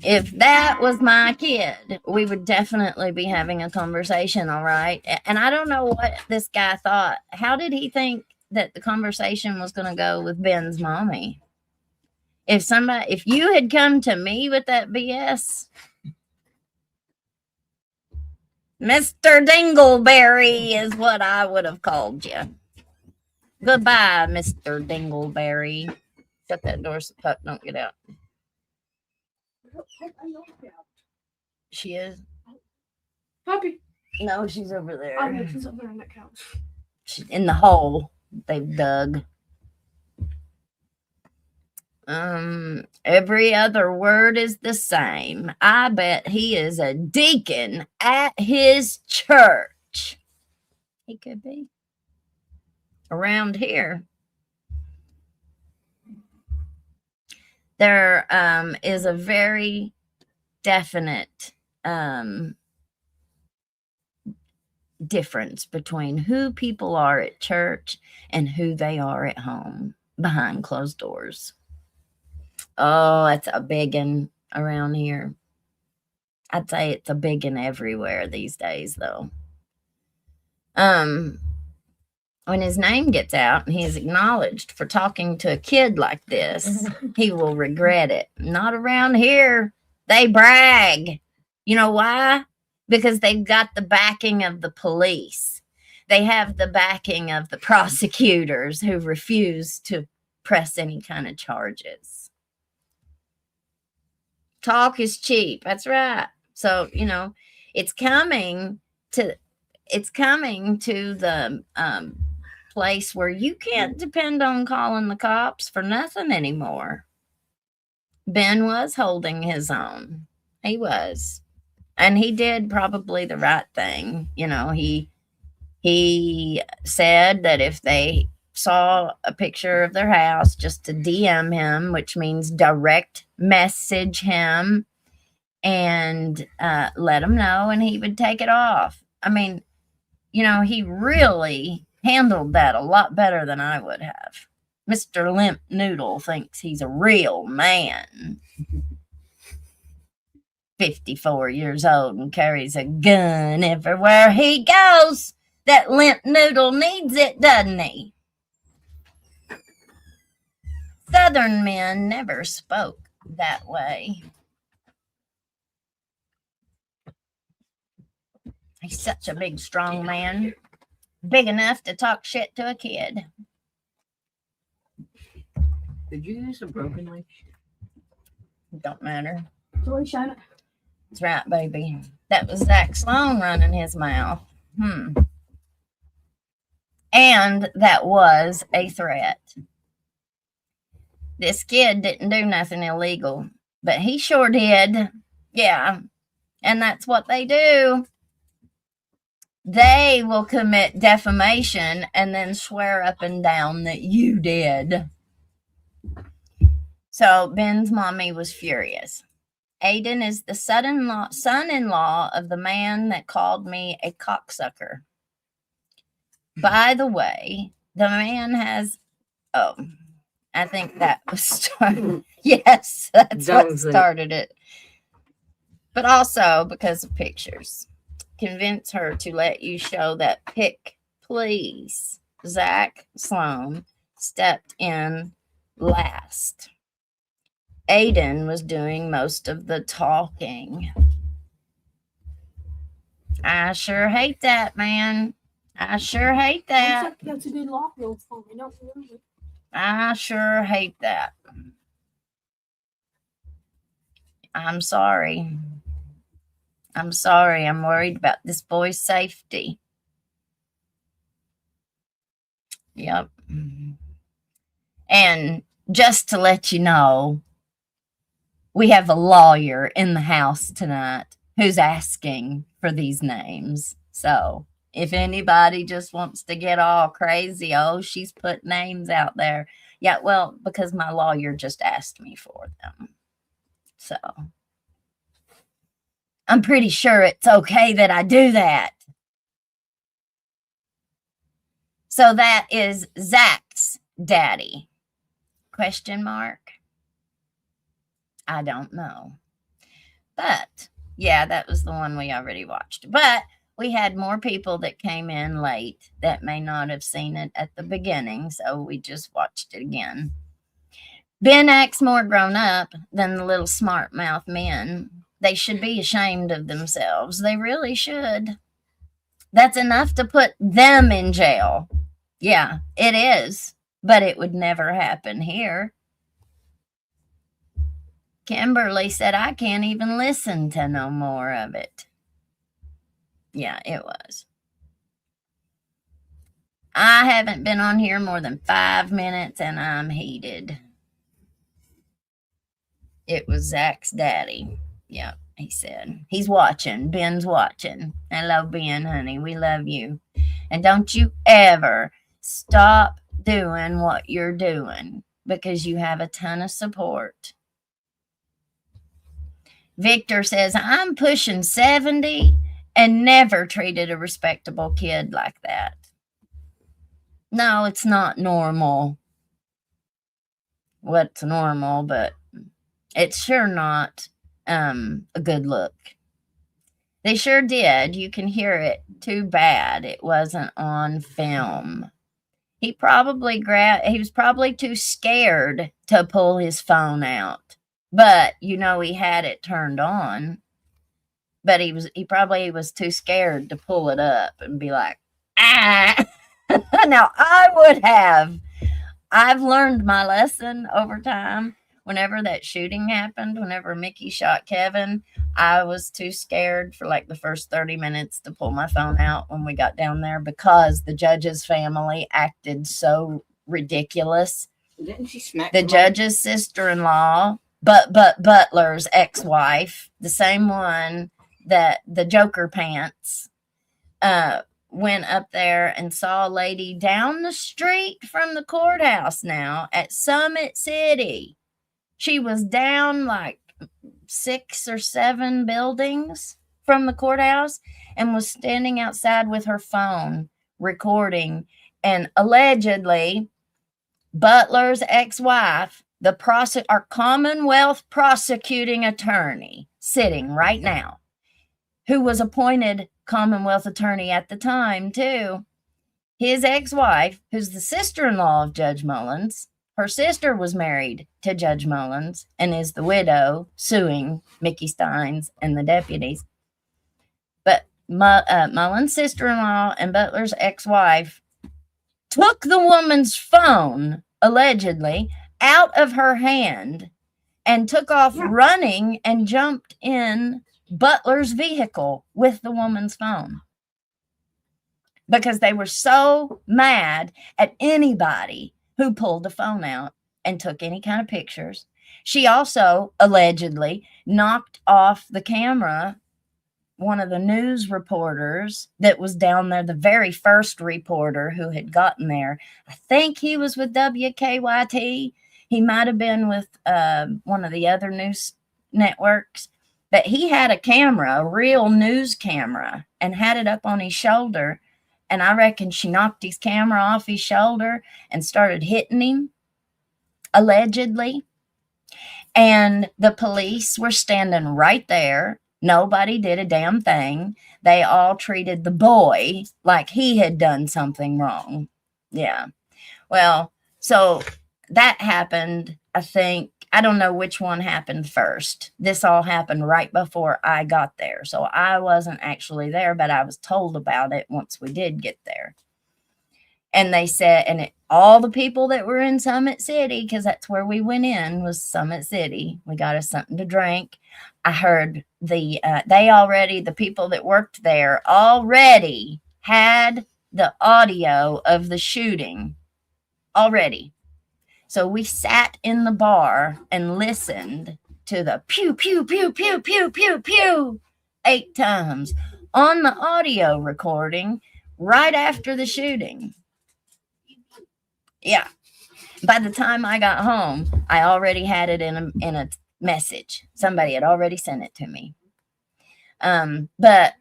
If that was my kid, we would definitely be having a conversation, all right? And I don't know what this guy thought. How did he think that the conversation was going to go with Ben's mommy? If you had come to me with that BS, Mr. Dingleberry is what I would have called you. Goodbye, Mr. Dingleberry. Shut that door so Pup don't get out. She is? Puppy. No, she's over there. I know she's over there on that couch. She's in the hole they've dug. Every other word is the same. I bet he is a deacon at his church. He could be. Around here, there is a very definite difference between who people are at church and who they are at home behind closed doors. Oh, that's a big one around here. I'd say it's a big one everywhere these days, though. When his name gets out and he is acknowledged for talking to a kid like this, he will regret it. Not around here. They brag. You know why? Because they've got the backing of the police. They have the backing of the prosecutors who refuse to press any kind of charges. Talk is cheap. That's right. So, you know, it's coming to the place where you can't depend on calling the cops for nothing anymore. Ben was holding his own. He was. And he did probably the right thing. You know, he said that if they saw a picture of their house just to DM him, which means direct message him, and let him know, and he would take it off. I mean, you know, he really handled that a lot better than I would have. Mr. Limp Noodle thinks he's a real man. 54 years old and carries a gun everywhere he goes. That Limp Noodle needs it, doesn't he? Southern men never spoke that way. He's such a big, strong man. Big enough to talk shit to a kid. Did you use a broken knife? Don't matter. Sorry, Shana. That's right, baby. That was Zach Sloan running his mouth. And that was a threat. This kid didn't do nothing illegal, but he sure did. Yeah. And that's what they do. They will commit defamation and then swear up and down that you did. So Ben's mommy was furious. Aiden is the son-in-law of the man that called me a cocksucker. By the way, the man has, I think that was started. Yes, that's what started it. But also because of pictures. Convince her to let you show that pic, please. Zach Sloan stepped in last. Aiden was doing most of the talking. I sure hate that, man. I sure hate that. That's a good law rule for me. Don't lose it. I sure hate that. I'm sorry. I'm sorry. I'm worried about this boy's safety. Yep. And just to let you know, we have a lawyer in the house tonight who's asking for these names. So if anybody just wants to get all crazy, oh, she's put names out there. Yeah, well, because my lawyer just asked me for them. So I'm pretty sure it's okay that I do that. So that is Zach's daddy? Question mark. I don't know. But yeah, that was the one we already watched. But we had more people that came in late that may not have seen it at the beginning, so we just watched it again. Ben acts more grown up than the little smart mouth men. They should be ashamed of themselves. They really should. That's enough to put them in jail. Yeah, it is. But it would never happen here. Kimberly said, I can't even listen to no more of it. Yeah, it was. I haven't been on here more than 5 minutes and I'm heated. It was Zach's daddy. Yep, he said. He's watching. Ben's watching. Hello, Ben, honey. We love you. And don't you ever stop doing what you're doing because you have a ton of support. Victor says, I'm pushing 70 and never treated a respectable kid like that. No, it's not normal. What's normal, but it's sure not a good look. They sure did. You can hear it. Too bad it wasn't on film. He was probably too scared to pull his phone out. But you know he had it turned on. But he probably was too scared to pull it up and be like, ah. Now I would have. I've learned my lesson over time. Whenever that shooting happened, whenever Mickey shot Kevin, I was too scared for like the first 30 minutes to pull my phone out when we got down there because the judge's family acted so ridiculous. Didn't she smack the judge's sister-in-law, but Butler's ex-wife, the same one that the Joker pants, went up there and saw a lady down the street from the courthouse now at Summit City. She was down like 6 or 7 buildings from the courthouse and was standing outside with her phone recording. And allegedly, Butler's ex-wife, our Commonwealth prosecuting attorney, sitting right now, who was appointed Commonwealth attorney at the time too, his ex-wife, who's the sister-in-law of Judge Mullins, her sister was married to Judge Mullins and is the widow suing Mickey Steins and the deputies. But Mullins' sister-in-law and Butler's ex-wife took the woman's phone, allegedly, out of her hand and took off running and jumped in Butler's vehicle with the woman's phone because they were so mad at anybody who pulled the phone out and took any kind of pictures. She also allegedly knocked off the camera one of the news reporters that was down there, the very first reporter who had gotten there. I think he was with WKYT. He might have been with one of the other news networks, but he had a camera, a real news camera, and had it up on his shoulder. And I reckon she knocked his camera off his shoulder and started hitting him, allegedly. And the police were standing right there. Nobody did a damn thing. They all treated the boy like he had done something wrong. Yeah. Well, so that happened, I think. I don't know which one happened first. This all happened right before I got there. So I wasn't actually there, but I was told about it once we did get there. And they said, and all the people that were in Summit City, because that's where we went in, was Summit City. We got us something to drink. I heard the people that worked there already had the audio of the shooting already. So we sat in the bar and listened to the pew, pew, pew, pew, pew, pew, pew 8 times on the audio recording right after the shooting. Yeah. By the time I got home, I already had it in a message. Somebody had already sent it to me. But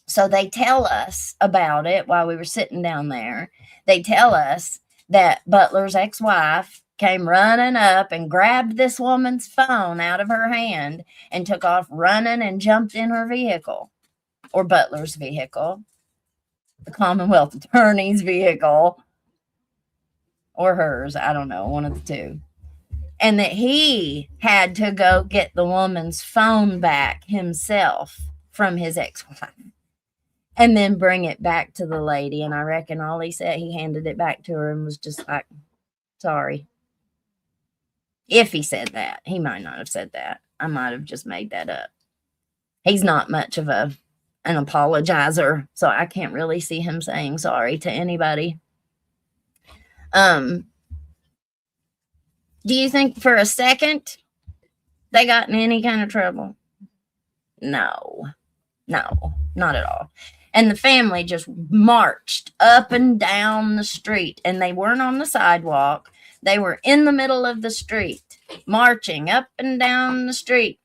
so they tell us about it while we were sitting down there. They tell us that Butler's ex-wife came running up and grabbed this woman's phone out of her hand and took off running and jumped in her vehicle, or Butler's vehicle, the Commonwealth attorney's vehicle, or hers. I don't know, one of the two. And that he had to go get the woman's phone back himself from his ex-wife and then bring it back to the lady. And I reckon all he said, he handed it back to her and was just like, sorry. If he said that. He might not have said that. I might have just made that up. He's not much of an apologizer, so I can't really see him saying sorry to anybody. Do you think for a second they got in any kind of trouble? No, not at all. And the family just marched up and down the street, and they weren't on the sidewalk. They were in the middle of the street, marching up and down the street.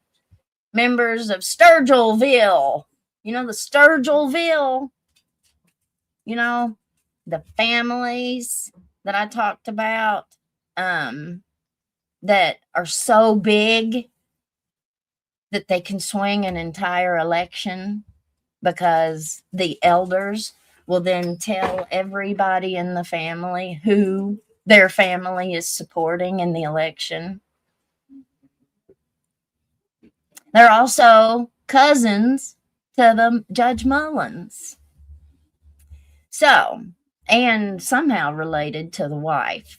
Members of Sturgillville, the Sturgillville, the families that I talked about, that are so big that they can swing an entire election, because the elders will then tell everybody in the family who their family is supporting in the election. They're also cousins to the Judge Mullins. So, and somehow related to the wife,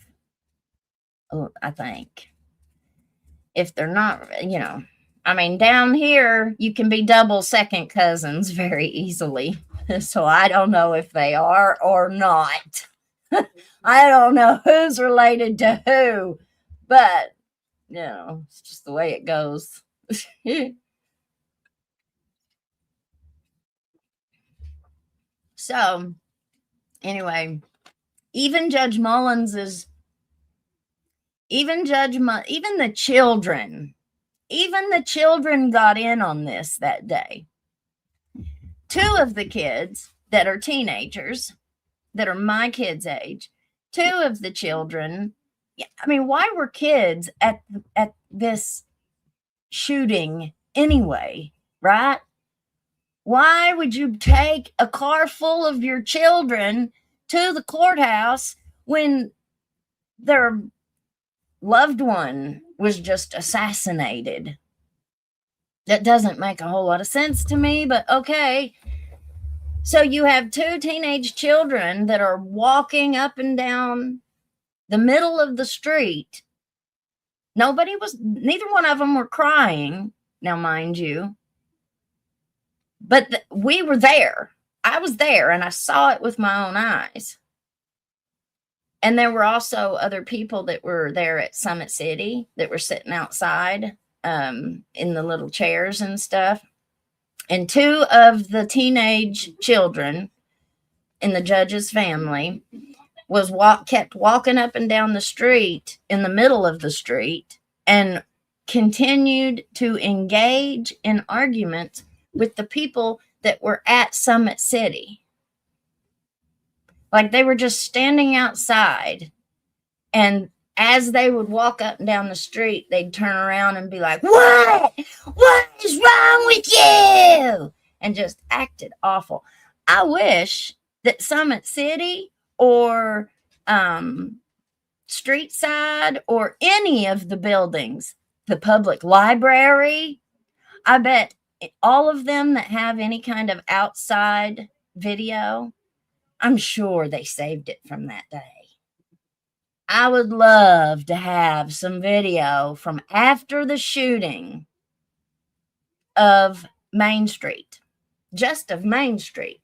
I think. If they're not, down here, you can be double second cousins very easily. So I don't know if they are or not. I don't know who's related to who, but, it's just the way it goes. So anyway, even Judge Mullins is, even the children got in on this that day. 2 of the kids that are teenagers, that are my kids' age, 2 of the children, I mean, why were kids at this shooting anyway, right? Why would you take a car full of your children to the courthouse when their loved one was just assassinated? That doesn't make a whole lot of sense to me, but okay. So you have 2 teenage children that are walking up and down the middle of the street. Neither one of them were crying, now mind you. But we were there. I was there and I saw it with my own eyes. And there were also other people that were there at Summit City that were sitting outside in the little chairs and stuff. And 2 of the teenage children in the judge's family kept walking up and down the street, in the middle of the street, and continued to engage in arguments with the people that were at Summit City. Like they were just standing outside, and as they would walk up and down the street, they'd turn around and be like, what is wrong with you? And just acted awful. I wish that Summit City or Street Side or any of the buildings, the public library, I bet all of them that have any kind of outside video, I'm sure they saved it from that day. I would love to have some video from after the shooting of Main Street, just of Main Street.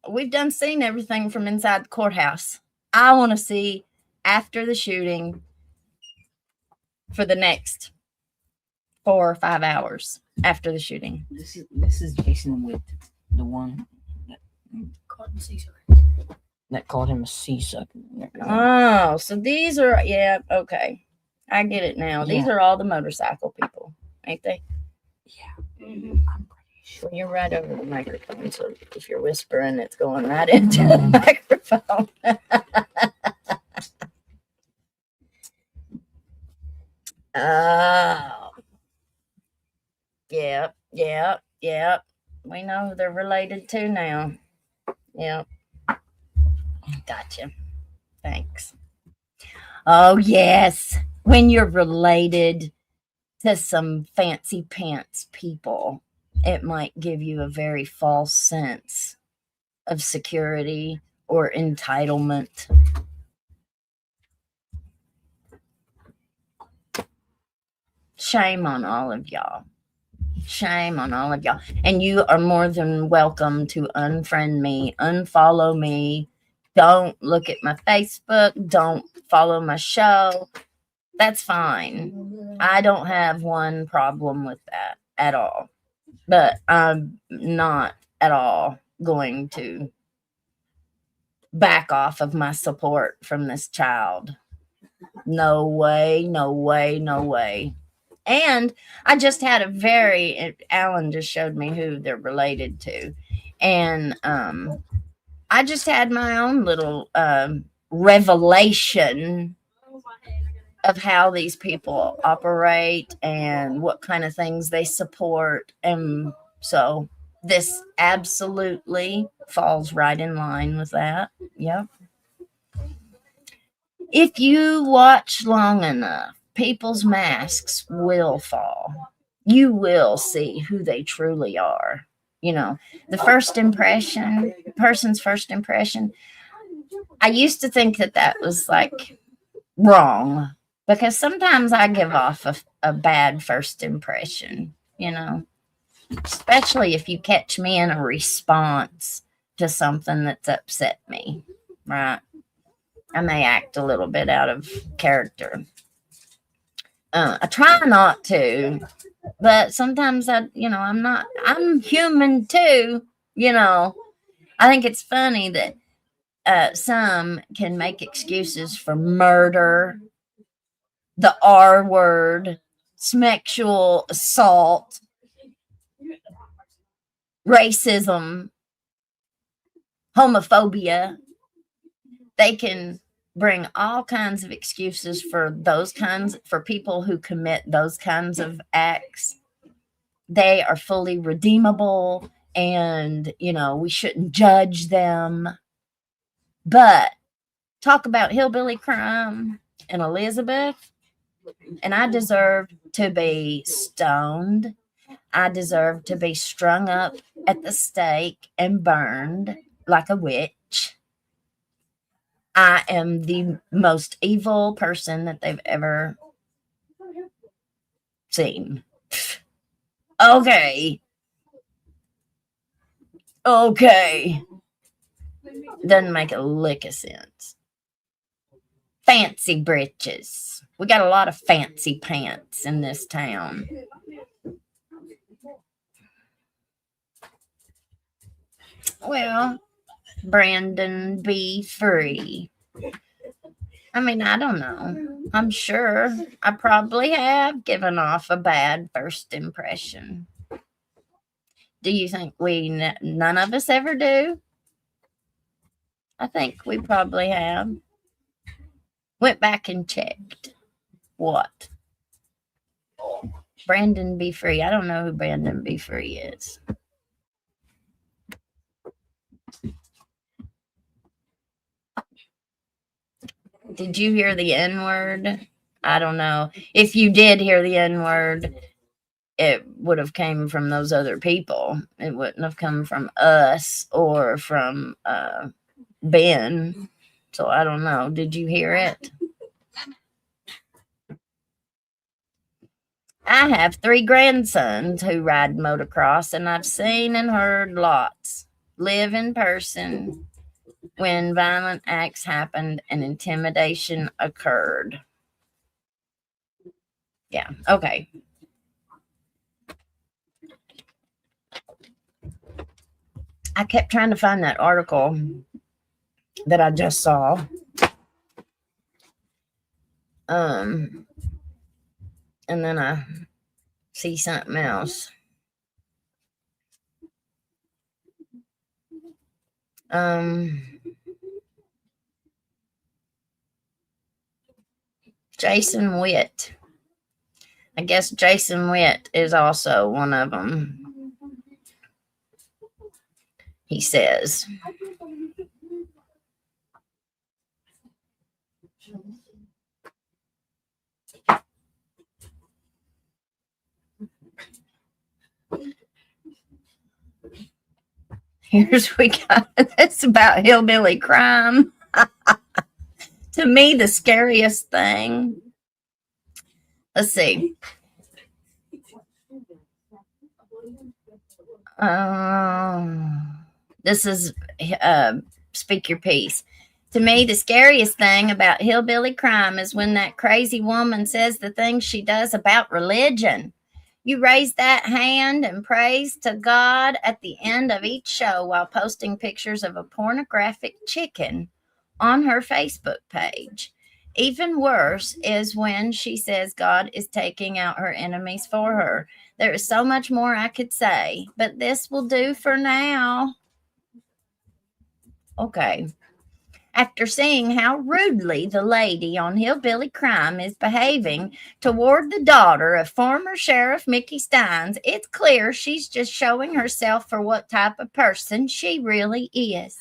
We've seen everything from inside the courthouse. I want to see after the shooting for the next 4 or 5 hours after the shooting. This is Jason with the one that called him sea sucker. That called him a sea sucker. Oh, so these are, yeah, okay. I get it now. These are all the motorcycle people, ain't they? Yeah. Mm-hmm. I'm pretty sure. You're right over the microphone, so if you're whispering, it's going right into the microphone. Oh. Yep. We know who they're related to now. Yep. Gotcha. Thanks. Oh, yes. When you're related to some fancy pants people, it might give you a very false sense of security or entitlement. Shame on all of y'all. Shame on all of y'all. And you are more than welcome to unfriend me, unfollow me. Don't look at my Facebook. Don't follow my show. That's fine. I don't have one problem with that at all. But I'm not at all going to back off of my support from this child. No way, no way, no way. And I just had Alan just showed me who they're related to. And I just had my own little revelation of how these people operate and what kind of things they support. And so this absolutely falls right in line with that. Yep. If you watch long enough, people's masks will fall. You will see who they truly are. You know, the person's first impression. I used to think that was like wrong, because sometimes I give off a bad first impression, you know, especially if you catch me in a response to something that's upset me, right? I may act a little bit out of character. I try not to, but sometimes I'm human too, You know, I think it's funny that some can make excuses for murder, the R word, sexual assault, racism, homophobia. They can bring all kinds of excuses for for people who commit those kinds of acts. They are fully redeemable, and we shouldn't judge them. But talk about hillbilly crime in Elizabeth, and I deserve to be stoned. I deserve to be strung up at the stake and burned like a witch. I am the most evil person that they've ever seen. Okay. Doesn't make a lick of sense. Fancy britches. We got a lot of fancy pants in this town. Well, Brandon, be free. I mean, I don't know. I'm sure I probably have given off a bad first impression. Do you think none of us ever do? I think we probably have. Went back and checked. What? Brandon Be Free. I don't know who Brandon Be Free is. Did you hear the N-word? I don't know. If you did hear the N-word, it would have came from those other people. It wouldn't have come from us or from Ben. So I don't know. Did you hear it? I have 3 grandsons who ride motocross, and I've seen and heard lots. Live in person when violent acts happened and intimidation occurred. Yeah, okay. I kept trying to find that article that I just saw. And then I see something else. Jason Witt. I guess Jason Witt is also one of them. He says, we got this about hillbilly crime. To me, the scariest thing. Let's see. This is Speak Your Piece. To me, the scariest thing about hillbilly crime is when that crazy woman says the things she does about religion. You raise that hand and praise to God at the end of each show while posting pictures of a pornographic chicken on her Facebook page. Even worse is when she says God is taking out her enemies for her. There is so much more I could say, but this will do for now. Okay. After seeing how rudely the lady on Hillbilly Crime is behaving toward the daughter of former Sheriff Mickey Steins, it's clear she's just showing herself for what type of person she really is.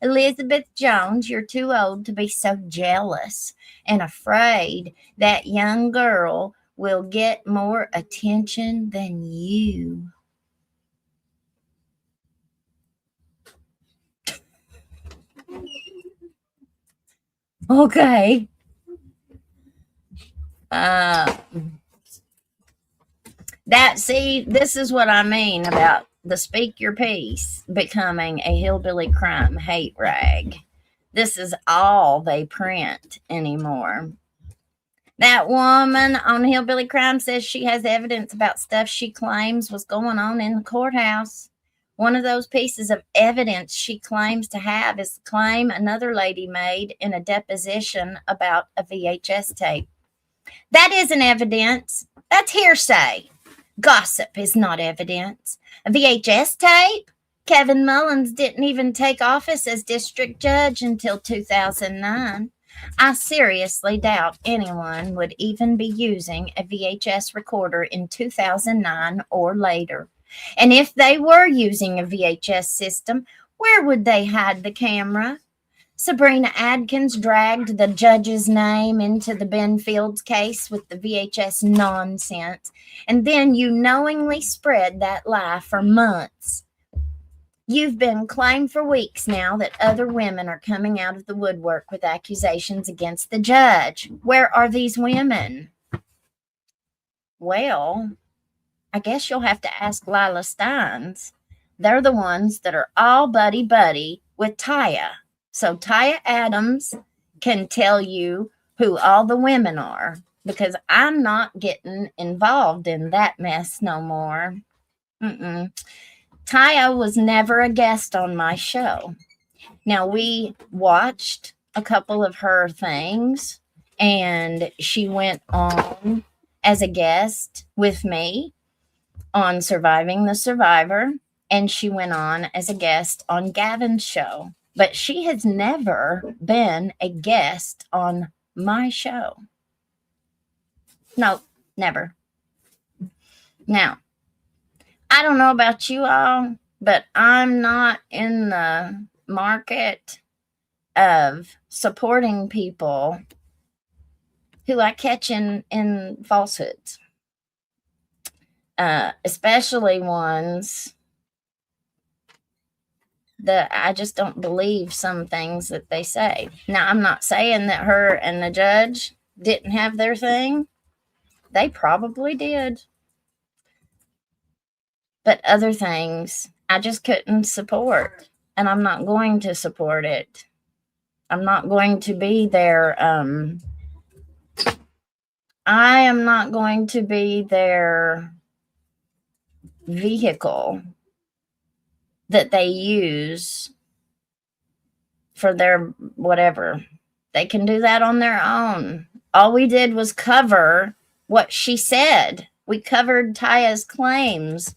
Elizabeth Jones, you're too old to be so jealous and afraid that young girl will get more attention than you. Okay. This is what I mean about the Speak Your Piece becoming a hillbilly crime hate rag. This is all they print anymore. That woman on Hillbilly Crime says she has evidence about stuff she claims was going on in the courthouse. One of those pieces of evidence she claims to have is the claim another lady made in a deposition about a VHS tape. That isn't evidence. That's hearsay. Gossip is not evidence. A VHS tape? Kevin Mullins didn't even take office as district judge until 2009. I seriously doubt anyone would even be using a VHS recorder in 2009 or later. And if they were using a VHS system, where would they hide the camera? Sabrina Adkins dragged the judge's name into the Ben Fields case with the VHS nonsense, and then you knowingly spread that lie for months. You've been claiming for weeks now that other women are coming out of the woodwork with accusations against the judge. Where are these women? Well, I guess you'll have to ask Lila Steins. They're the ones that are all buddy-buddy with Taya. So Taya Adams can tell you who all the women are, because I'm not getting involved in that mess no more. Taya was never a guest on my show. Now, we watched a couple of her things, and she went on as a guest with me on Surviving the Survivor, and she went on as a guest on Gavin's show. But she has never been a guest on my show. No, never. Now, I don't know about you all, but I'm not in the market of supporting people who I catch in falsehoods, especially ones that I just don't believe some things that they say. Now, I'm not saying that her and the judge didn't have their thing. They probably did. But other things, I just couldn't support. And I'm not going to support it. I'm not going to be their, I am not going to be their vehicle that they use for their whatever. They can do that on their own. All we did was cover what she said. We covered Taya's claims.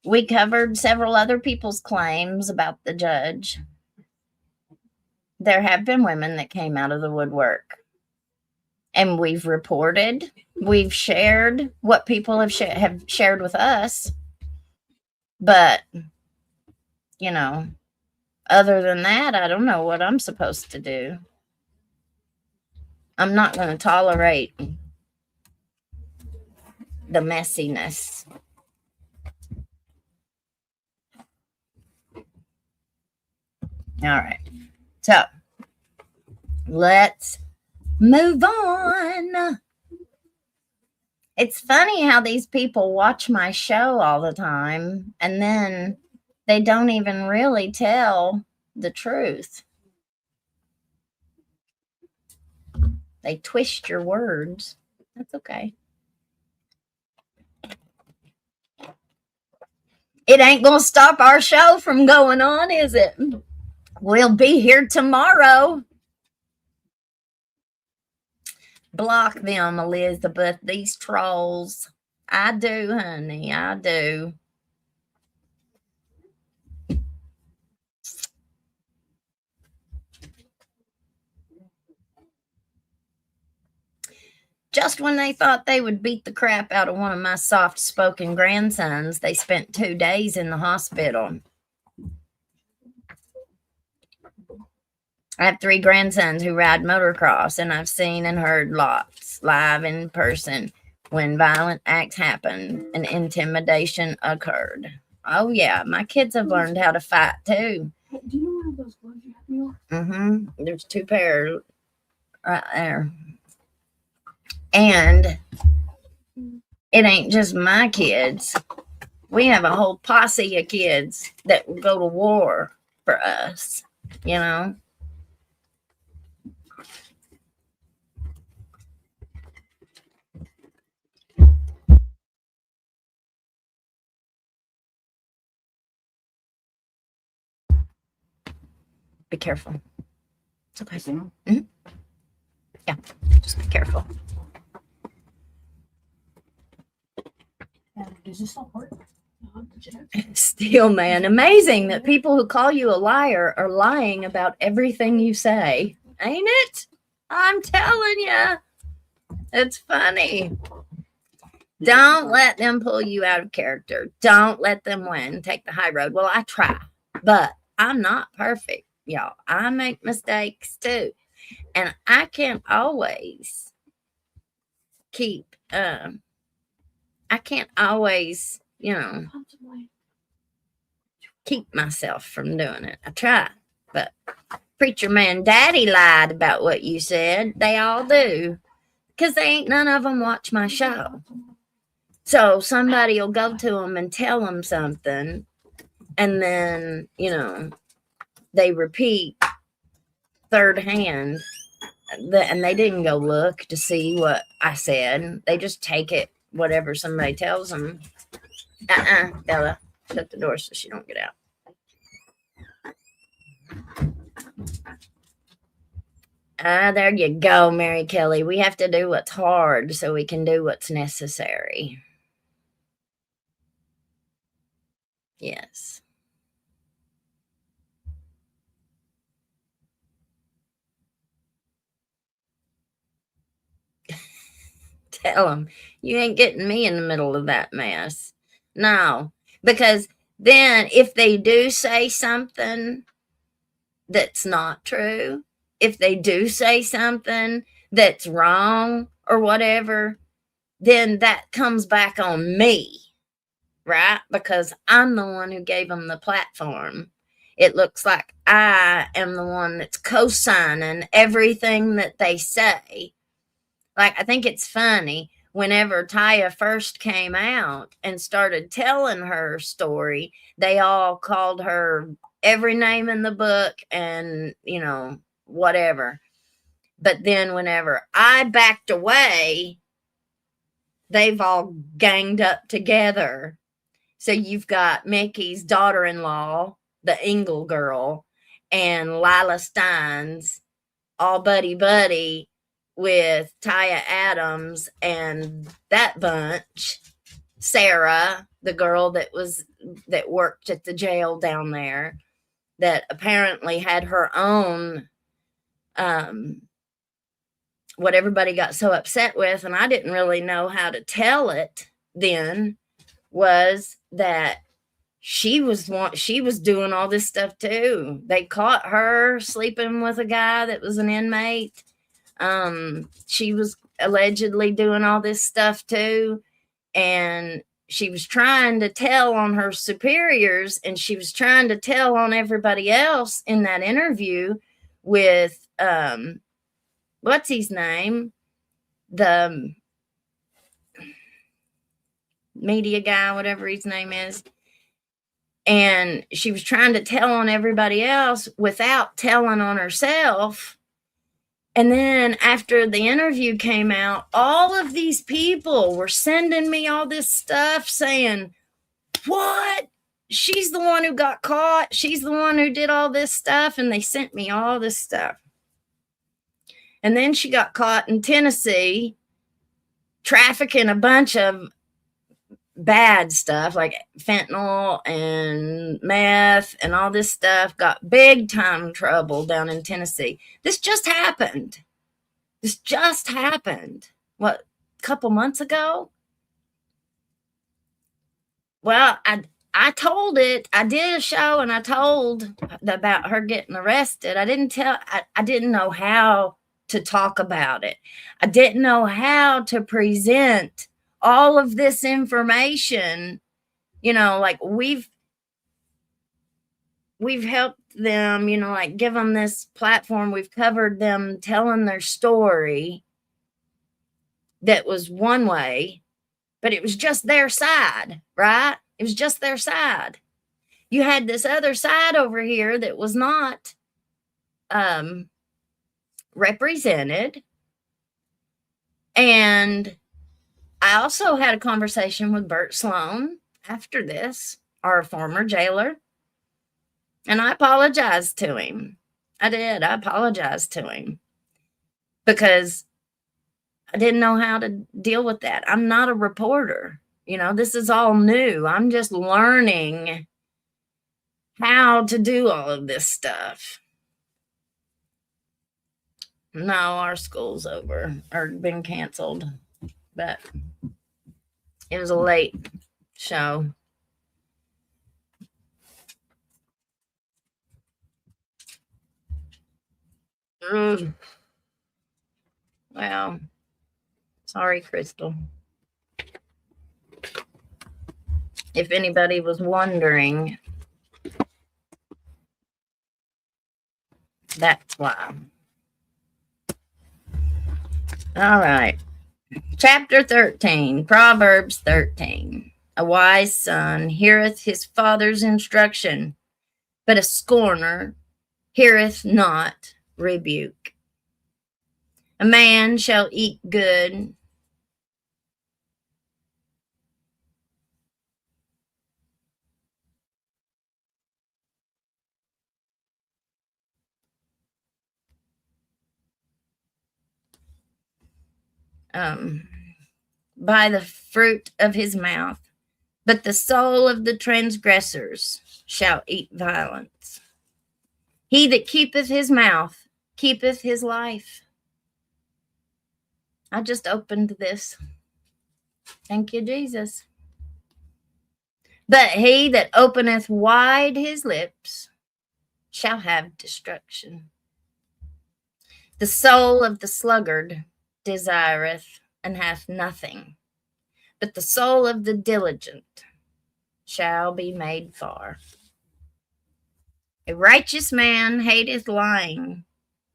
We covered several other people's claims about the judge. There have been women that came out of the woodwork. And we've reported, we've shared what people have shared with us. But, you know, other than that, I don't know what I'm supposed to do. I'm not going to tolerate the messiness. All right. So, let's move on. It's funny how these people watch my show all the time and then they don't even really tell the truth. They twist your words. That's okay. It ain't going to stop our show from going on, is it? We'll be here tomorrow. Block them, Elizabeth, these trolls. I do, honey, I do. Just when they thought they would beat the crap out of one of my soft-spoken grandsons, they spent 2 days in the hospital. I have 3 grandsons who ride motocross, and I've seen and heard lots live in person when violent acts happened and intimidation occurred. Oh, yeah, my kids have learned how to fight, too. Hey, do you know one of those gloves you have me on? There's 2 pair right there. And it ain't just my kids. We have a whole posse of kids that will go to war for us, you know? Be careful. It's okay. Mm-hmm. Yeah, just be careful. Does this not work? Still, man, amazing that people who call you a liar are lying about everything you say. Ain't it? I'm telling you. It's funny. Don't let them pull you out of character. Don't let them win. Take the high road. Well, I try, but I'm not perfect, y'all. I make mistakes too. And I can't always keep, I can't always, keep myself from doing it. I try, but preacher man daddy lied about what you said. They all do, because they ain't none of them watch my show. So somebody will go to them and tell them something, and then they repeat third hand, and they didn't go look to see what I said. They just take it whatever somebody tells them. Bella, shut the door so she don't get out. There you go, Mary Kelly. We have to do what's hard so we can do what's necessary. Yes. Tell them, you ain't getting me in the middle of that mess. No, because then if they do say something that's not true, if they do say something that's wrong or whatever, then that comes back on me, right? Because I'm the one who gave them the platform. It looks like I am the one that's co-signing everything that they say. Like, I think it's funny, whenever Taya first came out and started telling her story, they all called her every name in the book and, whatever. But then whenever I backed away, they've all ganged up together. So you've got Mickey's daughter-in-law, the Engel girl, and Lila Steins, all buddy with Taya Adams and that bunch. Sarah, the girl that worked at the jail down there, that apparently had her own what everybody got so upset with, and I didn't really know how to tell it then, was that she was doing all this stuff too. They caught her sleeping with a guy that was an inmate. She was allegedly doing all this stuff too, and she was trying to tell on her superiors, and she was trying to tell on everybody else in that interview with what's his name, the media guy, whatever his name is. And she was trying to tell on everybody else without telling on herself. And then after the interview came out, all of these people were sending me all this stuff saying, what? She's the one who got caught. She's the one who did all this stuff. And they sent me all this stuff. And then she got caught in Tennessee trafficking a bunch of bad stuff like fentanyl and meth and all this stuff. Got big time trouble down in Tennessee. This just happened. What, a couple months ago? Well, I told it. I did a show and I told about her getting arrested. I didn't know how to talk about it. I didn't know how to present all of this information. Like we've helped them, like give them this platform. We've covered them telling their story that was one way, but it was just their side, right? It was just their side. You had this other side over here that was not represented. And I also had a conversation with Bert Sloan after this, our former jailer, and I apologized to him. I did. I apologized to him because I didn't know how to deal with that. I'm not a reporter. You know, this is all new. I'm just learning how to do all of this stuff. No, our school's over or been canceled, but it was a late show. Well, sorry, Crystal. If anybody was wondering, that's why. All right. Chapter 13, Proverbs 13. A wise son heareth his father's instruction, but a scorner heareth not rebuke. A man shall eat good by the fruit of his mouth, but the soul of the transgressors shall eat violence. He that keepeth his mouth keepeth his life. I just opened this. Thank you, Jesus. But he that openeth wide his lips shall have destruction. The soul of the sluggard desireth and hath nothing, but the soul of the diligent shall be made far. A righteous man hateth lying,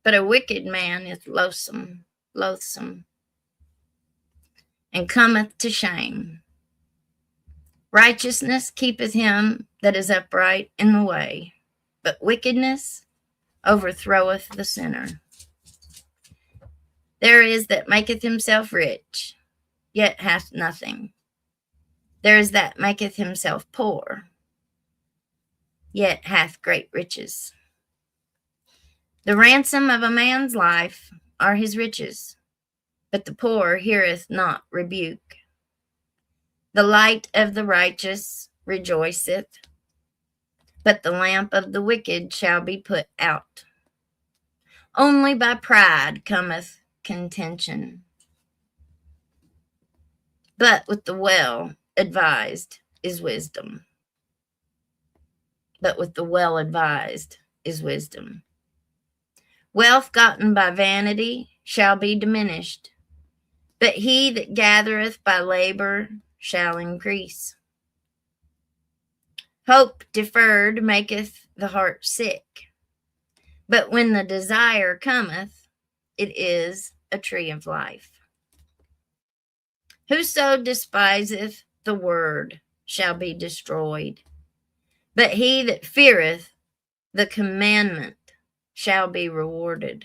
but a wicked man is loathsome, and cometh to shame. Righteousness keepeth him that is upright in the way, but wickedness overthroweth the sinner. There is that maketh himself rich, yet hath nothing. There is that maketh himself poor, yet hath great riches. The ransom of a man's life are his riches, but the poor heareth not rebuke. The light of the righteous rejoiceth, but the lamp of the wicked shall be put out. Only by pride cometh contention, but with the well advised is wisdom. Wealth gotten by vanity shall be diminished, but he that gathereth by labor shall increase. Hope deferred maketh the heart sick, but when the desire cometh, it is a tree of life. Whoso despiseth the word shall be destroyed, but he that feareth the commandment shall be rewarded.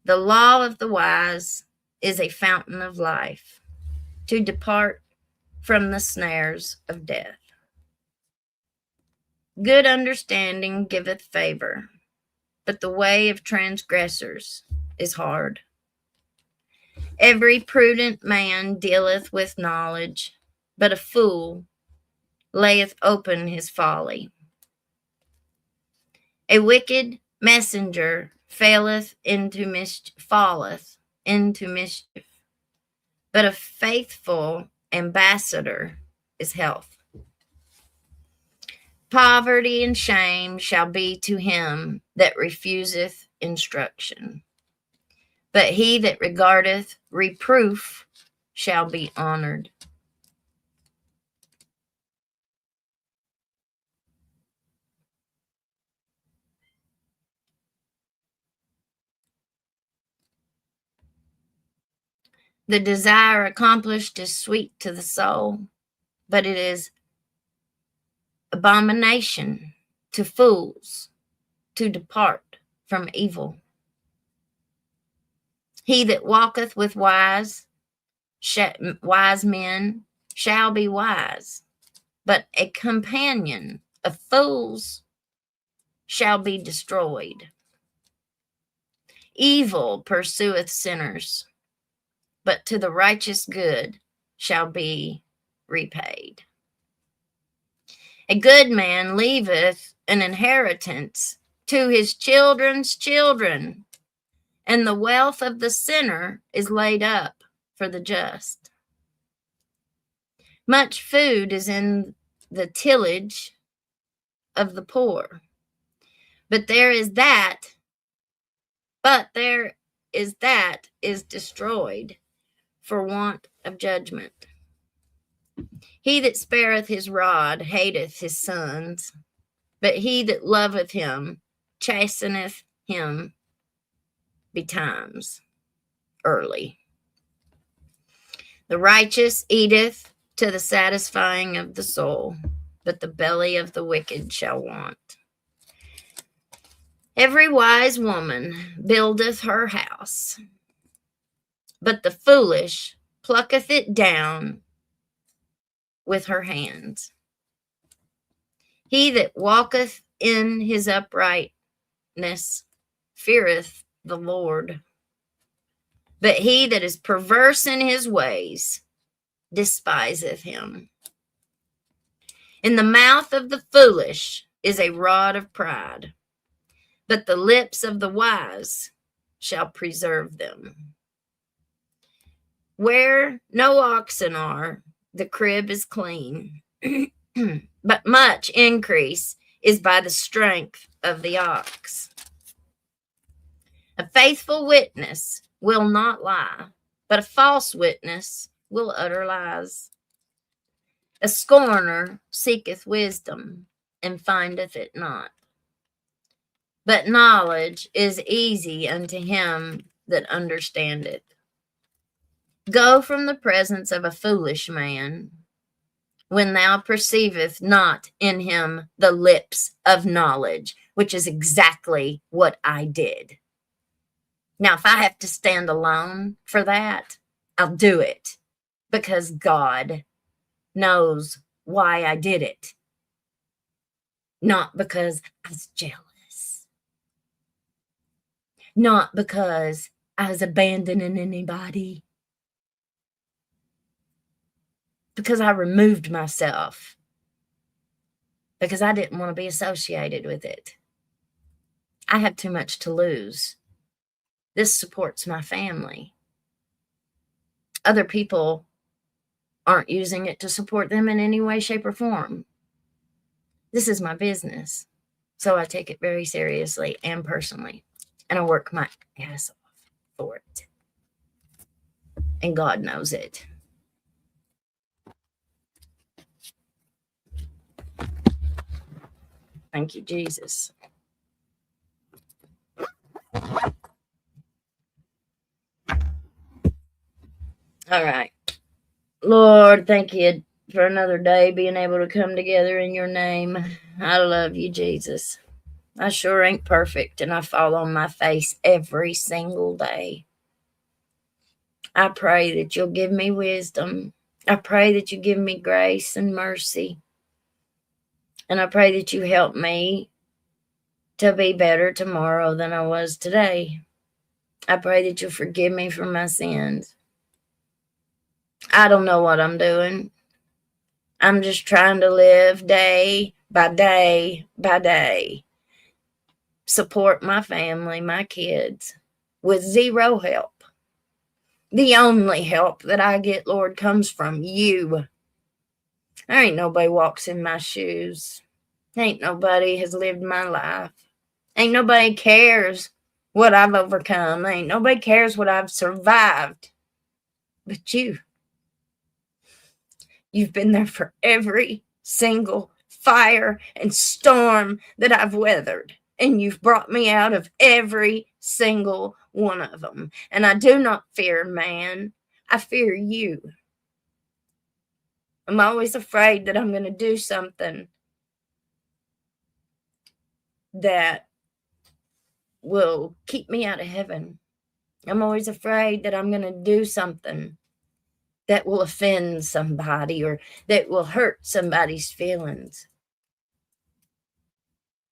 The law of the wise is a fountain of life, to depart from the snares of death. Good understanding giveth favor, but the way of transgressors is hard. Every prudent man dealeth with knowledge, but a fool layeth open his folly. A wicked messenger falleth into mischief, but a faithful ambassador is health. Poverty and shame shall be to him that refuseth instruction, but he that regardeth reproof shall be honored. The desire accomplished is sweet to the soul, but it is abomination to fools to depart from evil. He that walketh with wise men shall be wise, but a companion of fools shall be destroyed. Evil pursueth sinners, but to the righteous good shall be repaid. A good man leaveth an inheritance to his children's children, and the wealth of the sinner is laid up for the just. Much food is in the tillage of the poor, but there is that is destroyed for want of judgment. He that spareth his rod hateth his sons, but he that loveth him chasteneth him betimes early. The righteous eateth to the satisfying of the soul, but the belly of the wicked shall want. Every wise woman buildeth her house, but the foolish plucketh it down with her hands. He that walketh in his uprightness feareth the Lord, but he that is perverse in his ways despiseth him. In the mouth of the foolish is a rod of pride, but the lips of the wise shall preserve them. Where no oxen are, the crib is clean, but much increase is by the strength of the ox. A faithful witness will not lie, but a false witness will utter lies. A scorner seeketh wisdom and findeth it not, but knowledge is easy unto him that understandeth. Go from the presence of a foolish man, when thou perceiveth not in him the lips of knowledge, which is exactly what I did. Now, if I have to stand alone for that, I'll do it, because God knows why I did it, not because I was jealous, not because I was abandoning anybody, because I removed myself, because I didn't want to be associated with it. I have too much to lose. This supports my family. Other people aren't using it to support them in any way, shape, or form. This is my business, so I take it very seriously and personally, and I work my ass off for it. And God knows it. Thank you, Jesus. All right. Lord, thank you for another day being able to come together in your name. I love you, Jesus. I sure ain't perfect, and I fall on my face every single day. I pray that you'll give me wisdom. I pray that you give me grace and mercy. And I pray that you help me to be better tomorrow than I was today. I pray that you'll forgive me for my sins. I don't know what I'm doing. I'm just trying to live day by day by day. Support my family, my kids, with zero help. The only help that I get, Lord, comes from you. There ain't nobody walks in my shoes. Ain't nobody has lived my life. Ain't nobody cares what I've overcome. Ain't nobody cares what I've survived. But you. You've been there for every single fire and storm that I've weathered. And you've brought me out of every single one of them. And I do not fear man. I fear you. I'm always afraid that I'm going to do something that will keep me out of heaven. I'm always afraid that I'm going to do something that will offend somebody or that will hurt somebody's feelings.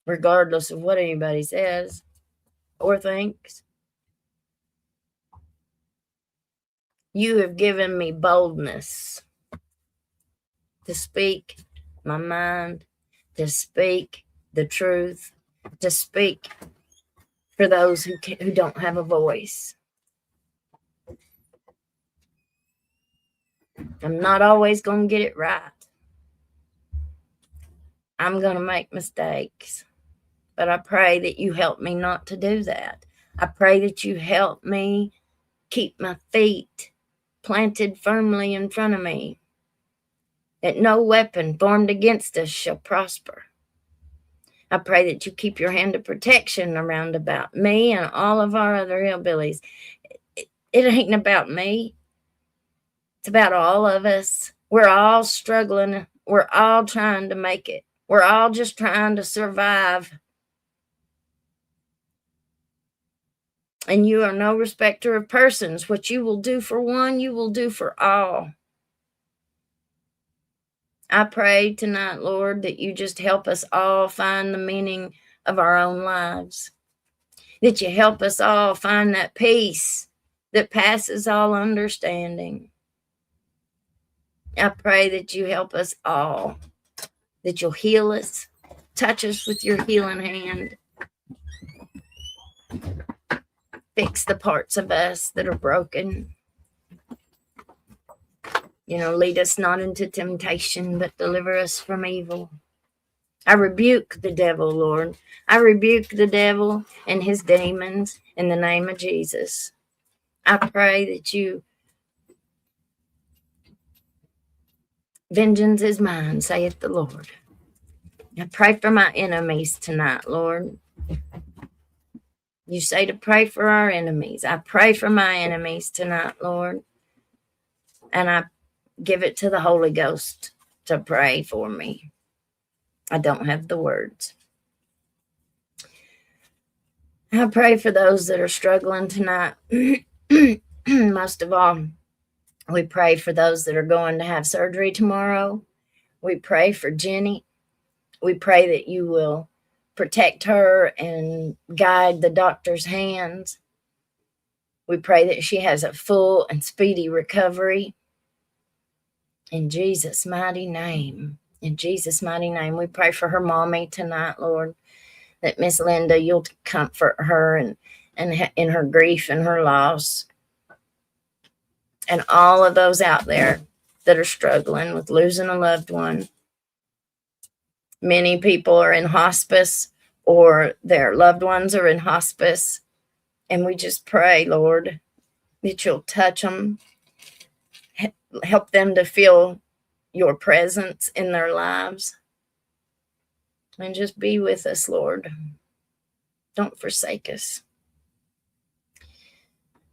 regardless of what anybody says or thinks. You have given me boldness to speak my mind, to speak the truth, to speak for those who don't have a voice. I'm not always going to get it right. I'm going to make mistakes. But I pray that you help me not to do that. I pray that you help me keep my feet planted firmly in front of me, that no weapon formed against us shall prosper. I pray that you keep your hand of protection around about me and all of our other hillbillies. It ain't about me. It's about all of us. We're all struggling. We're all trying to make it. We're all just trying to survive. And you are no respecter of persons. What you will do for one, you will do for all. I pray tonight, Lord, that you just help us all find the meaning of our own lives. That you help us all find that peace that passes all understanding. I pray that you help us all, that you'll heal us, touch us with your healing hand. Fix the parts of us that are broken. Lead us not into temptation, but deliver us from evil. I rebuke the devil, Lord. I rebuke the devil and his demons in the name of Jesus. I pray that you, vengeance is mine, saith the Lord. I pray for my enemies tonight, Lord. You say to pray for our enemies. I pray for my enemies tonight, Lord. And I give it to the Holy Ghost to pray for me. I don't have the words. I pray for those that are struggling tonight. Most of all, we pray for those that are going to have surgery tomorrow. We pray for Jenny. We pray that you will protect her and guide the doctor's hands. We pray that she has a full and speedy recovery. In Jesus' mighty name. In Jesus' mighty name. We pray for her mommy tonight, Lord. That Miss Linda, you'll comfort her and in her grief and her loss. And all of those out there that are struggling with losing a loved one. Many people are in hospice or their loved ones are in hospice. And we just pray, Lord, that you'll touch them. Help them to feel your presence in their lives. And just be with us, Lord. Don't forsake us.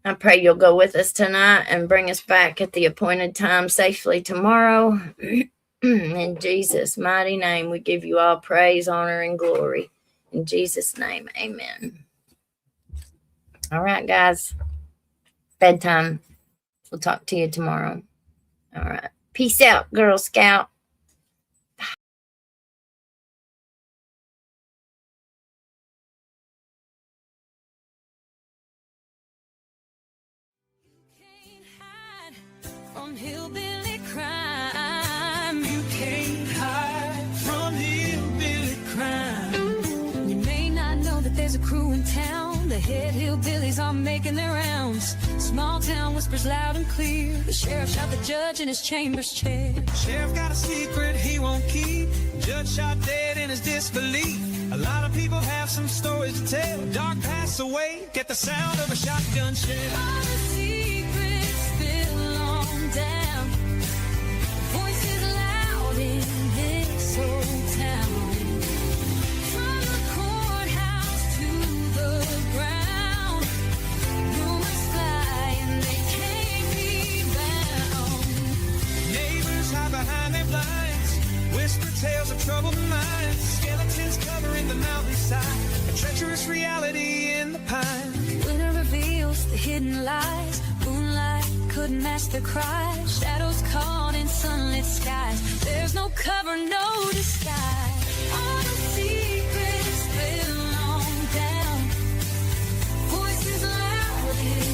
I pray you'll go with us tonight and bring us back at the appointed time safely tomorrow. In Jesus' mighty name, we give you all praise, honor, and glory. In Jesus' name, amen. All right, guys. Bedtime. We'll talk to you tomorrow. All right. Peace out, Girl Scout. Can't hide from hillbilly crime. You can't hide from hillbilly crime. You may not know that there's a crew in town. The head hillbillies are making their rounds. Small town whispers loud and clear. The sheriff shot the judge in his chambers chair. Sheriff got a secret he won't keep. Judge shot dead in his disbelief. A lot of people have some stories to tell. Dark pass away, get the sound of a shotgun shell. All the secrets spill on down. Voices loud in this old town. From the courthouse to the ground. Rumors fly and they can't be bound. Neighbors hide behind their blinds. Whisper tales of troubled minds. Skeletons covering the mountainside. A treacherous reality in the pines. Winter reveals the hidden lies. Moonlight couldn't match the cries. Shadows caught in sunlit skies. There's no cover, no disguise. All the secrets it.